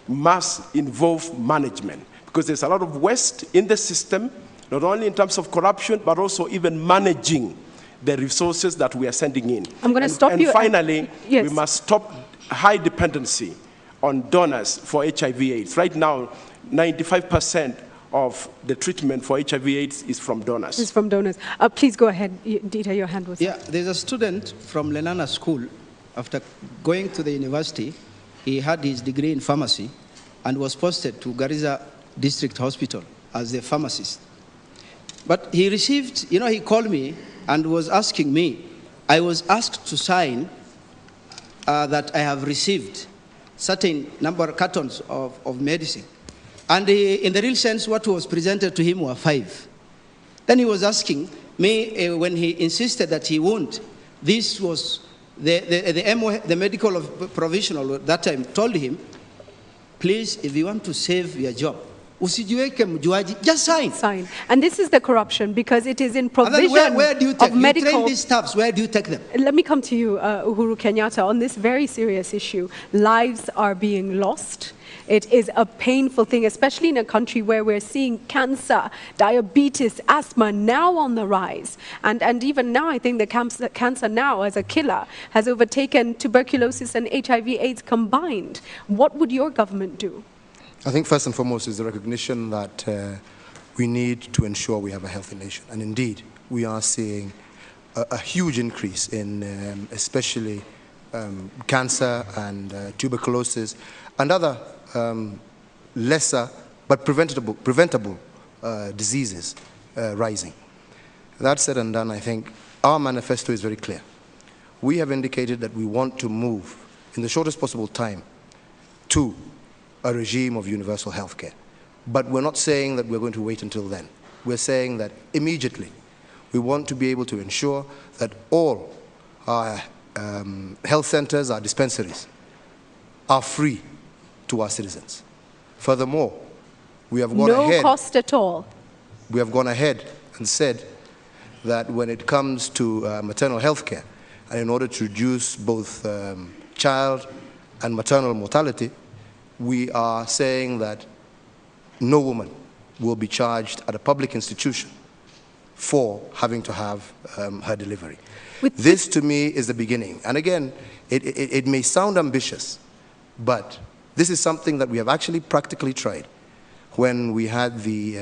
must involve management, because there's a lot of waste in the system, not only in terms of corruption, but also even managing the resources that we are sending in. I'm going to stop you. And finally, we must stop high dependency on donors for HIV/AIDS. Right now, 95% of the treatment for HIV/AIDS is from donors. It's from donors. Please go ahead, Dieter, your hand was up. Yeah, there's a student from Lenana School. After going to the university, he had his degree in pharmacy and was posted to Garissa District Hospital as a pharmacist. But he received, he called me and was asking me, I was asked to sign that I have received certain number of cartons of medicine. And in the real sense, what was presented to him were 5. Then he was asking me, when he insisted that he won't, this was the medical provisional at that time told him, please, if you want to save your job, just sign. Sign. And this is the corruption, because it is in provision where do you take? of medical... You train these staffs, where do you take them? Let me come to you, Uhuru Kenyatta, on this very serious issue. Lives are being lost. It is a painful thing, especially in a country where we're seeing cancer, diabetes, asthma now on the rise. And even now, I think the cancer now as a killer has overtaken tuberculosis and HIV/AIDS combined. What would your government do? I think first and foremost is the recognition that we need to ensure we have a healthy nation. And indeed, we are seeing a huge increase in especially cancer and tuberculosis and other lesser but preventable diseases rising. That said and done, I think our manifesto is very clear. We have indicated that we want to move in the shortest possible time to a regime of universal health care. But we're not saying that we're going to wait until then. We're saying that immediately we want to be able to ensure that all our health centers, our dispensaries, are free to our citizens. Furthermore, we have gone ahead. No cost at all. We have gone ahead and said that when it comes to maternal health care, and in order to reduce both child and maternal mortality, we are saying that no woman will be charged at a public institution for having to have her delivery. This, to me, is the beginning. And again, it may sound ambitious, but this is something that we have actually practically tried when we had the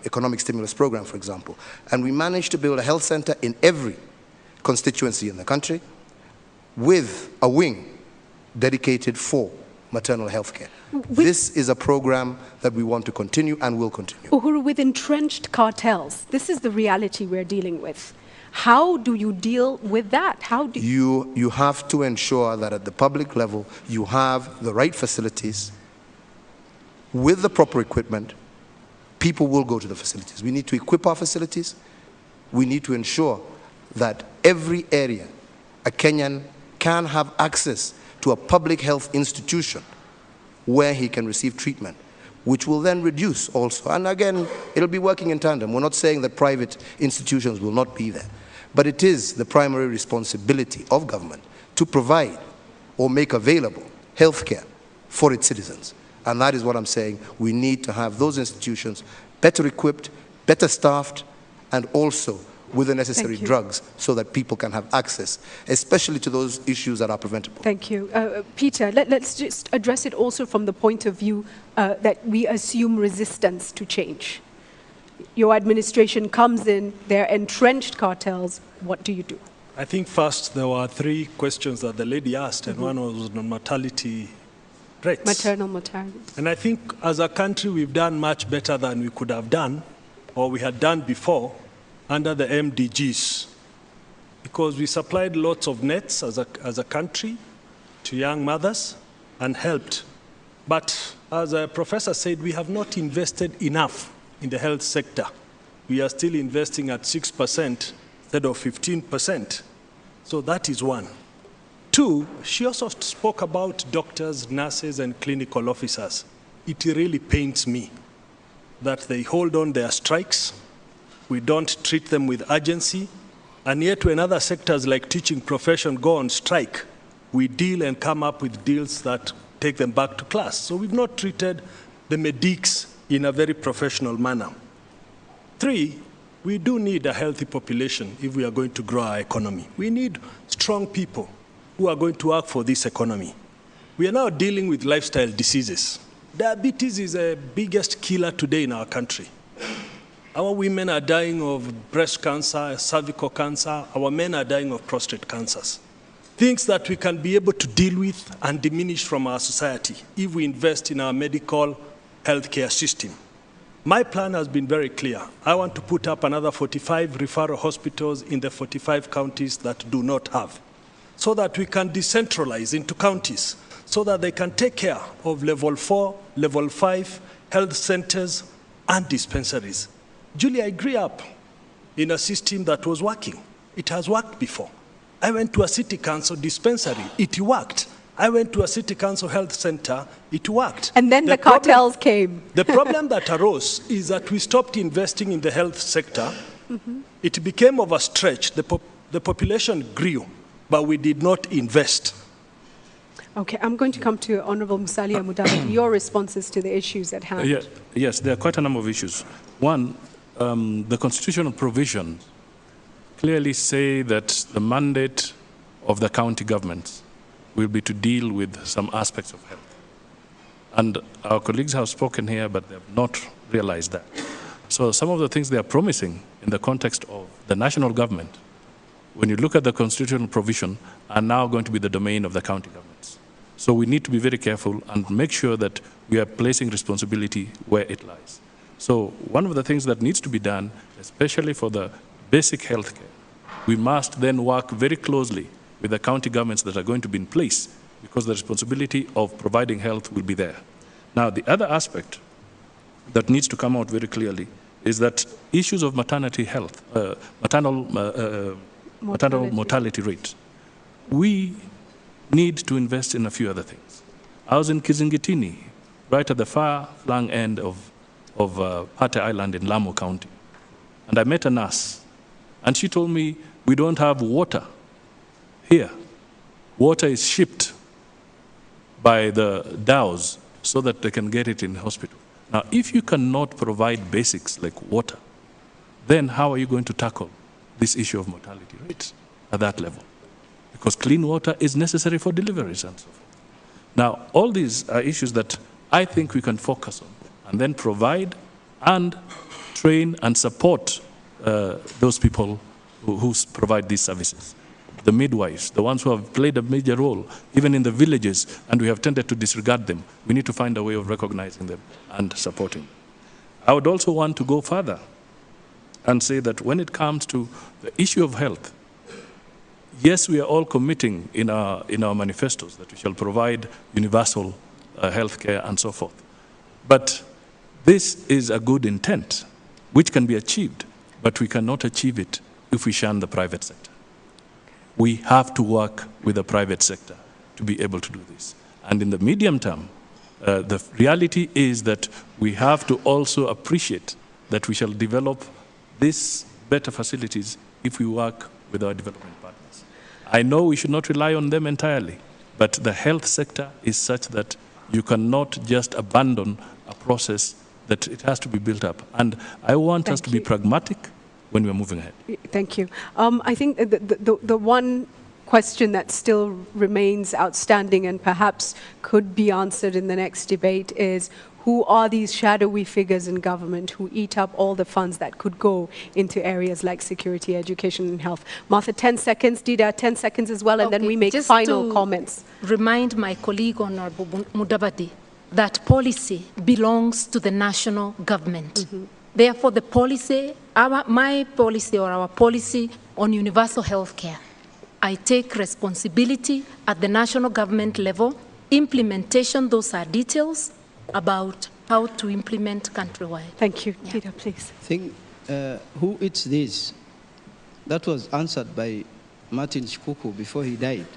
economic stimulus program, for example. And we managed to build a health center in every constituency in the country with a wing dedicated for maternal health care. This is a program that we want to continue and will continue. Uhuru, with entrenched cartels, this is the reality we're dealing with. How do you deal with that? How do you have to ensure that at the public level you have the right facilities with the proper equipment. People will go to the facilities. We need to equip our facilities. We need to ensure that every area a Kenyan can have access to a public health institution where he can receive treatment, which will then reduce also. And again, it'll be working in tandem. We're not saying that private institutions will not be there, but it is the primary responsibility of government to provide or make available health care for its citizens. And that is what I'm saying. We need to have those institutions better equipped, better staffed, and also with the necessary drugs so that people can have access, especially to those issues that are preventable. Thank you. Peter, let's just address it also from the point of view that we assume resistance to change. Your administration comes in, they're entrenched cartels. What do you do? I think first there were three questions that the lady asked, and one was on mortality rates. Maternal mortality. And I think as a country we've done much better than we could have done, or we had done before, under the MDGs, because we supplied lots of nets as a country to young mothers and helped. But as a professor said, we have not invested enough in the health sector. We are still investing at 6% instead of 15%. So that is one. Two, she also spoke about doctors, nurses, and clinical officers. It really pains me that they hold on their strikes. We don't treat them with urgency, and yet when other sectors like teaching profession go on strike, we deal and come up with deals that take them back to class. So we've not treated the medics in a very professional manner. Three, we do need a healthy population if we are going to grow our economy. We need strong people who are going to work for this economy. We are now dealing with lifestyle diseases. Diabetes is the biggest killer today in our country. Our women are dying of breast cancer, cervical cancer. Our men are dying of prostate cancers. Things that we can be able to deal with and diminish from our society if we invest in our medical healthcare system. My plan has been very clear. I want to put up another 45 referral hospitals in the 45 counties that do not have, so that we can decentralize into counties, so that they can take care of level 4, level 5 health centers and dispensaries. Julie, I grew up in a system that was working. It has worked before. I went to a city council dispensary. It worked. I went to a city council health center. It worked. And then the cartels came. The problem that arose is that we stopped investing in the health sector. It became overstretched. The population grew, but we did not invest. Okay, I'm going to come to Honorable Musalia Mudavadi. Your responses to the issues at hand. Yes, there are quite a number of issues. One, the constitutional provisions clearly say that the mandate of the county governments will be to deal with some aspects of health. And our colleagues have spoken here, but they have not realized that. So some of the things they are promising in the context of the national government, when you look at the constitutional provision, are now going to be the domain of the county governments. So we need to be very careful and make sure that we are placing responsibility where it lies. So one of the things that needs to be done, especially for the basic health care, we must then work very closely with the county governments that are going to be in place, because the responsibility of providing health will be there. Now, the other aspect that needs to come out very clearly is that issues of maternity health, maternal mortality rate, we need to invest in a few other things. I was in Kizingitini, right at the far-flung end of Pate Island in Lamu County, and I met a nurse, and she told me, we don't have water here. Water is shipped by the dhows so that they can get it in hospital. Now, if you cannot provide basics like water, then how are you going to tackle this issue of mortality rates at that level? Because clean water is necessary for deliveries and so forth. Now, all these are issues that I think we can focus on and then provide and train and support those people who provide these services. The midwives, the ones who have played a major role, even in the villages, and we have tended to disregard them. We need to find a way of recognizing them and supporting them. I would also want to go further and say that when it comes to the issue of health, yes, we are all committing in our manifestos that we shall provide universal health care and so forth. But this is a good intent, which can be achieved, but we cannot achieve it if we shun the private sector. We have to work with the private sector to be able to do this. And in the medium term, the reality is that we have to also appreciate that we shall develop these better facilities if we work with our development partners. I know we should not rely on them entirely, but the health sector is such that you cannot just abandon a process, that it has to be built up. And I want us to be pragmatic when we're moving ahead. Thank you. I think the one question that still remains outstanding and perhaps could be answered in the next debate is, who are these shadowy figures in government who eat up all the funds that could go into areas like security, education, and health? Martha, 10 seconds. Dida, 10 seconds as well, and then we make final comments. Remind my colleague, Honorable Mudavadi, that policy belongs to the national government. Mm-hmm. Therefore, the policy, my policy or our policy on universal health care, I take responsibility at the national government level. Implementation, those are details about how to implement countrywide. Thank you. Yeah. Dida, please. I think who eats this? That was answered by Martin Shikuku before he died.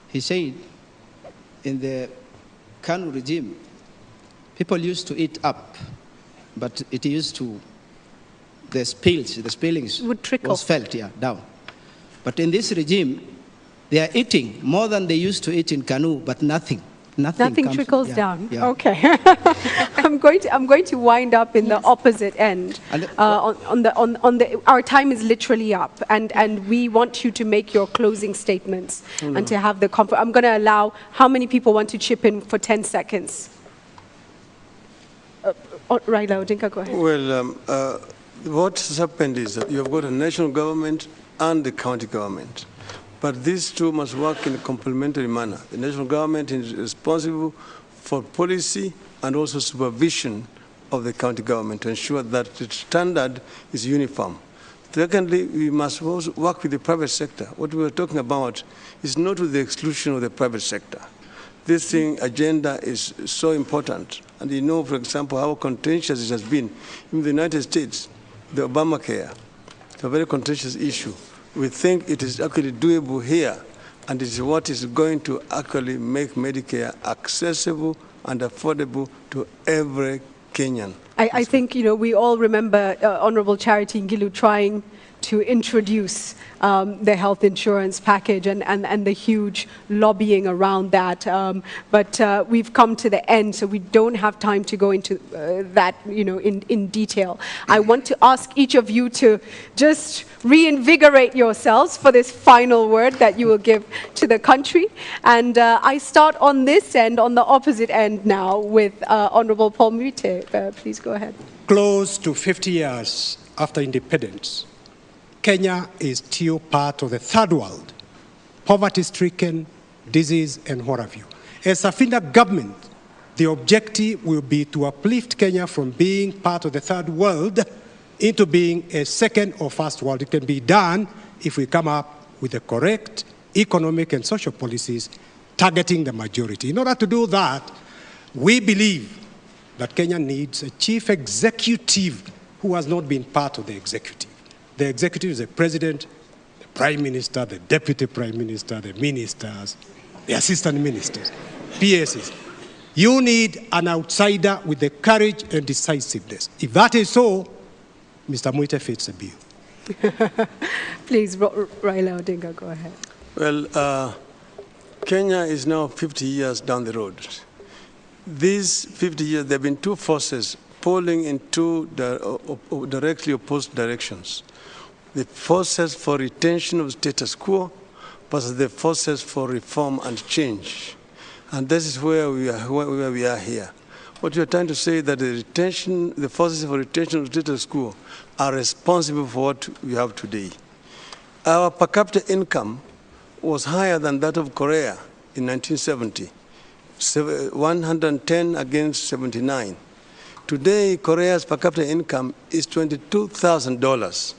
He said in the Kanu regime, people used to eat up, but it used to, the spillings would trickle. Was felt, down. But in this regime, they are eating more than they used to eat in Kanu, but nothing trickles down. Yeah. Okay. I'm going to wind up in the opposite end. Our time is literally up, and we want you to make your closing statements and to have the comfort. I'm going to allow how many people want to chip in for 10 seconds. Raila Odinga, go ahead. Well, what has happened is that you have got a national government and the county government. But these two must work in a complementary manner. The national government is responsible for policy and also supervision of the county government to ensure that the standard is uniform. Secondly, we must also work with the private sector. What we are talking about is not with the exclusion of the private sector. This agenda is so important. And you know, for example, how contentious it has been. In the United States, the Obamacare, it's a very contentious issue. We think it is actually doable here, and it is what is going to actually make Medicare accessible and affordable to every Kenyan. I think, we all remember Honorable Charity Ngilu trying to introduce the health insurance package and the huge lobbying around that. But we've come to the end, so we don't have time to go into that in detail. I want to ask each of you to just reinvigorate yourselves for this final word that you will give to the country. And I start on this end, on the opposite end now, with Honorable Paul Mwite. Please go ahead. Close to 50 years after independence, Kenya is still part of the third world, poverty-stricken, disease, and what have you. As a Finda government, the objective will be to uplift Kenya from being part of the third world into being a second or first world. It can be done if we come up with the correct economic and social policies targeting the majority. In order to do that, We believe that Kenya needs a chief executive who has not been part of the executive. The executive is the president, the prime minister, the deputy prime minister, the ministers, the assistant ministers, PSs. You need an outsider with the courage and decisiveness. If that is so, Mr. Muite fits the bill. Please, Raila Odinga, go ahead. Well, Kenya is now 50 years down the road. These 50 years, there have been two forces pulling in two directly opposed directions. The forces for retention of status quo versus the forces for reform and change. And this is where we are here. What you are trying to say is that the forces for retention of status quo are responsible for what we have today. Our per capita income was higher than that of Korea in 1970, 110 against 79. Today, Korea's per capita income is $22,000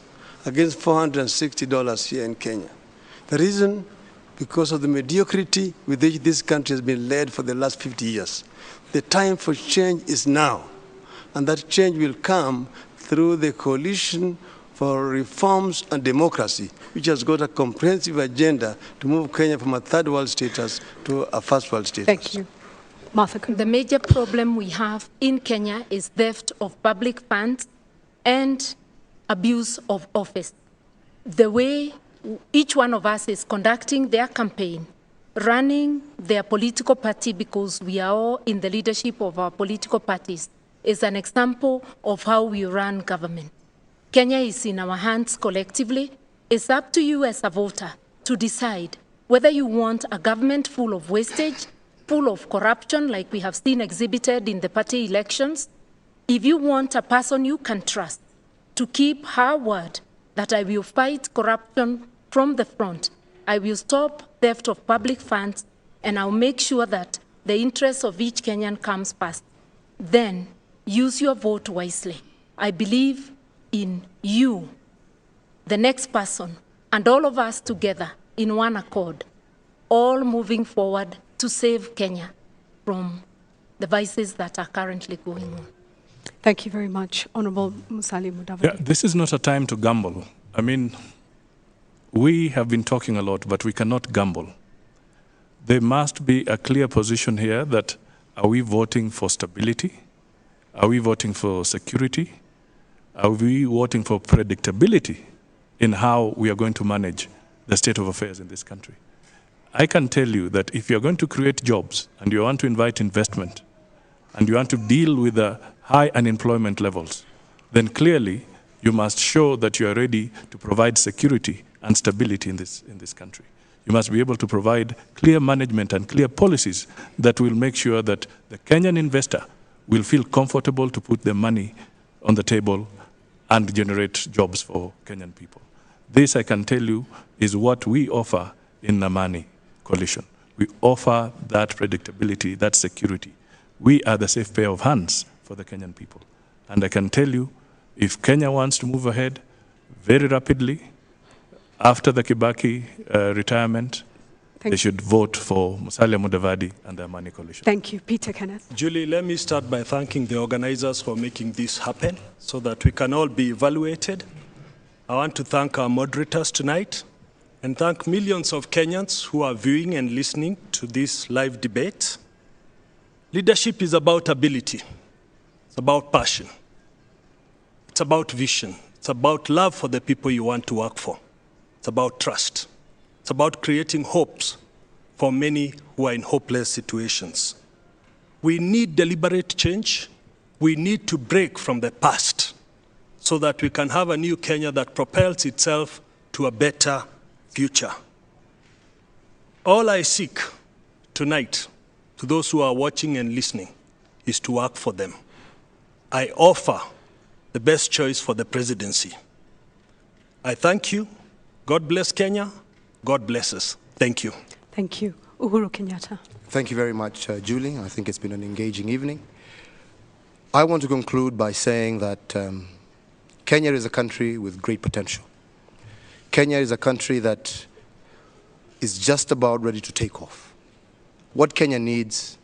against $460 here in Kenya. The reason, because of the mediocrity with which this country has been led for the last 50 years. The time for change is now, and that change will come through the Coalition for Reforms and Democracy, which has got a comprehensive agenda to move Kenya from a third world status to a first world status. Thank you. Martha. The major problem we have in Kenya is theft of public funds and abuse of office. The way each one of us is conducting their campaign, running their political party, because we are all in the leadership of our political parties, is an example of how we run government. Kenya is in our hands collectively. It's up to you as a voter to decide whether you want a government full of wastage, full of corruption, like we have seen exhibited in the party elections. If you want a person you can trust to keep her word that I will fight corruption from the front, I will stop theft of public funds, and I'll make sure that the interests of each Kenyan comes first. Then use your vote wisely. I believe in you, the next person, and all of us together in one accord, all moving forward to save Kenya from the vices that are currently going on. Thank you very much, Honorable Musalia Mudavadi. Yeah, this is not a time to gamble. I mean, we have been talking a lot, but we cannot gamble. There must be a clear position here that, are we voting for stability? Are we voting for security? Are we voting for predictability in how we are going to manage the state of affairs in this country? I can tell you that if you're going to create jobs and you want to invite investment and you want to deal with the high unemployment levels, then clearly you must show that you are ready to provide security and stability in this country. You must be able to provide clear management and clear policies that will make sure that the Kenyan investor will feel comfortable to put their money on the table and generate jobs for Kenyan people. This, I can tell you, is what we offer in Namani Coalition. We offer that predictability, that security. We are the safe pair of hands for the Kenyan people. And I can tell you, if Kenya wants to move ahead very rapidly, after the Kibaki retirement, they should vote for Musalia Mudavadi and the Amani Coalition. Thank you. Peter Kenneth. Julie, let me start by thanking the organizers for making this happen so that we can all be evaluated. I want to thank our moderators tonight and thank millions of Kenyans who are viewing and listening to this live debate. Leadership is about ability. It's about passion. It's about vision. It's about love for the people you want to work for. It's about trust. It's about creating hopes for many who are in hopeless situations. We need deliberate change. We need to break from the past so that we can have a new Kenya that propels itself to a better future. All I seek tonight, to those who are watching and listening, is to work for them. I offer the best choice for the presidency. I thank you. God bless Kenya. God bless us. Thank you. Thank you. Uhuru Kenyatta. Thank you very much, Julie. I think it's been an engaging evening. I want to conclude by saying that Kenya is a country with great potential. Kenya is a country that is just about ready to take off. What Kenya needs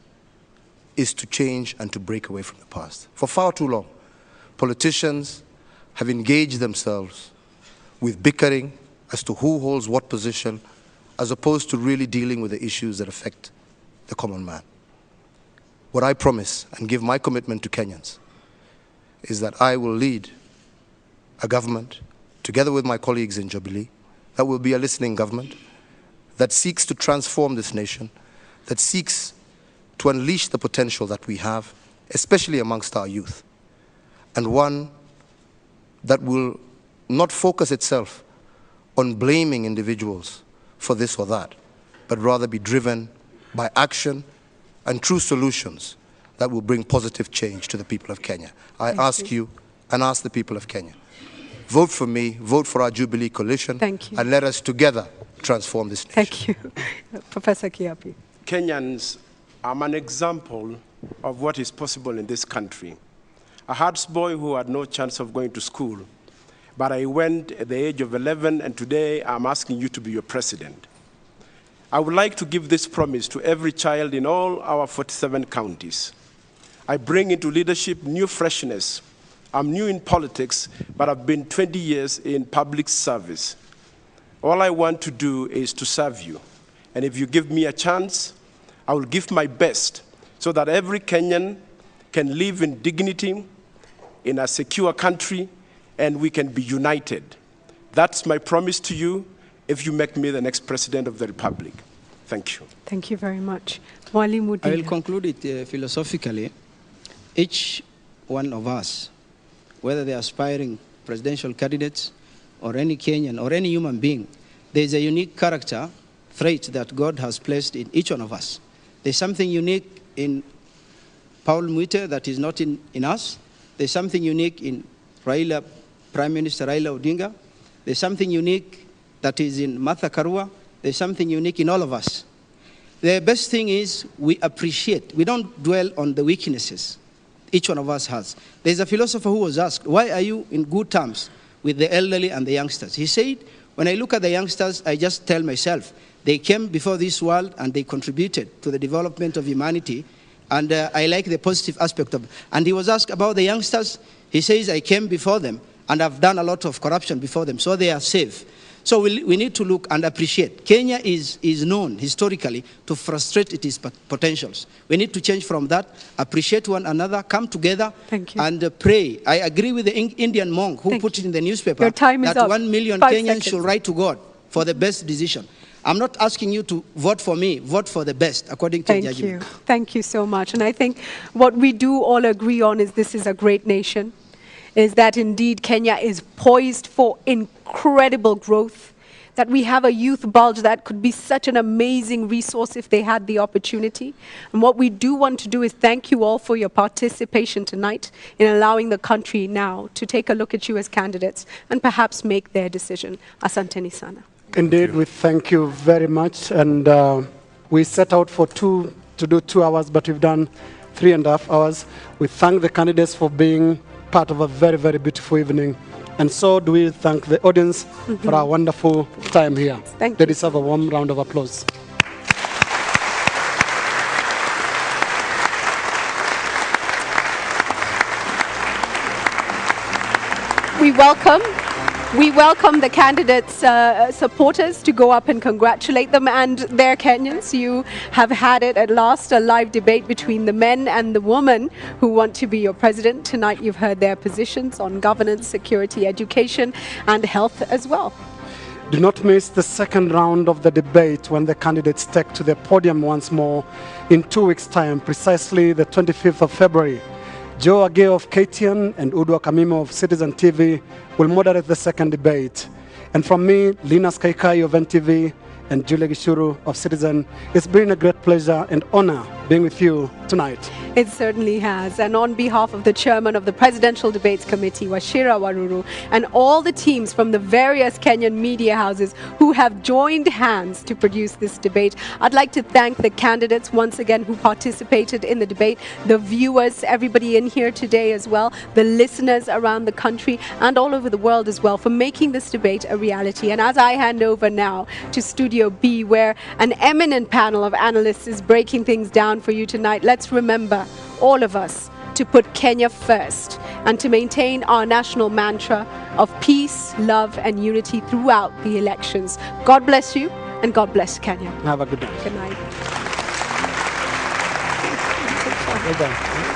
is to change and to break away from the past. For far too long, politicians have engaged themselves with bickering as to who holds what position, as opposed to really dealing with the issues that affect the common man. What I promise and give my commitment to Kenyans is that I will lead a government, together with my colleagues in Jubilee, that will be a listening government, that seeks to transform this nation, that seeks to unleash the potential that we have, especially amongst our youth, and one that will not focus itself on blaming individuals for this or that, but rather be driven by action and true solutions that will bring positive change to the people of Kenya. I ask you and ask the people of Kenya, vote for me, vote for our Jubilee coalition, and let us together transform this nation. Thank you. Professor Kiapi. Kenyans, I'm an example of what is possible in this country. A Hearts boy who had no chance of going to school, but I went at the age of 11, and today I'm asking you to be your president. I would like to give this promise to every child in all our 47 counties. I bring into leadership new freshness. I'm new in politics, but I've been 20 years in public service. All I want to do is to serve you. And if you give me a chance, I will give my best so that every Kenyan can live in dignity, in a secure country, and we can be united. That's my promise to you if you make me the next president of the Republic. Thank you. Thank you very much. Mwalimu I will Dinga. conclude it philosophically. Each one of us, whether they're aspiring presidential candidates or any Kenyan or any human being, there's a unique character trait that God has placed in each one of us. There's something unique in Paul Muite that is not in us. There's something unique in Raila, Prime Minister Raila Odinga. There's something unique that is in Martha Karua. There's something unique in all of us. The best thing is we appreciate. We don't dwell on the weaknesses each one of us has. There's a philosopher who was asked, why are you in good terms with the elderly and the youngsters? He said, when I look at the youngsters, I just tell myself, they came before this world and they contributed to the development of humanity, and I like the positive aspect of it. And he was asked about the youngsters. He says, I came before them and I've done a lot of corruption before them, so they are safe. So we need to look and appreciate. Kenya is known historically to frustrate its potentials. We need to change from that, appreciate one another, come together and pray. I agree with the Indian monk who put it in the newspaper Your time is that up. 1 million 5 Kenyans seconds. should write to God for the best decision. I'm not asking you to vote for me, vote for the best, according to judgment. Thank you. Thank you so much. And I think what we do all agree on is this is a great nation, is that indeed Kenya is poised for incredible growth, that we have a youth bulge that could be such an amazing resource if they had the opportunity. And what we do want to do is thank you all for your participation tonight in allowing the country now to take a look at you as candidates and perhaps make their decision. Asanteni sana. Indeed, we thank you very much. And we set out to do 2 hours, but we've done 3.5 hours. We thank the candidates for being part of a very, very beautiful evening. And so do we thank the audience for our wonderful time here. They deserve a warm round of applause. We welcome the candidates' supporters to go up and congratulate them and their Kenyans. You have had it at last, a live debate between the men and the women who want to be your president. Tonight you've heard their positions on governance, security, education and health as well. Do not miss the second round of the debate when the candidates take to the podium once more in 2 weeks' time, precisely the 25th of February. Joe Ageo of KENYAN and Udwa Kamimo of Citizen TV will moderate the second debate. And from me, Linus Kaikai of NTV and Julia Gishuru of Citizen, it's been a great pleasure and honor being with you tonight. It certainly has. And on behalf of the chairman of the Presidential Debates Committee, Wachira Waruru, and all the teams from the various Kenyan media houses who have joined hands to produce this debate, I'd like to thank the candidates once again who participated in the debate, the viewers, everybody in here today as well, the listeners around the country and all over the world as well for making this debate a reality. And as I hand over now to Studio B, where an eminent panel of analysts is breaking things down done for you tonight. Let's remember, all of us, to put Kenya first and to maintain our national mantra of peace, love, and unity throughout the elections. God bless you, and God bless Kenya. Have a good night. Good night. Well done.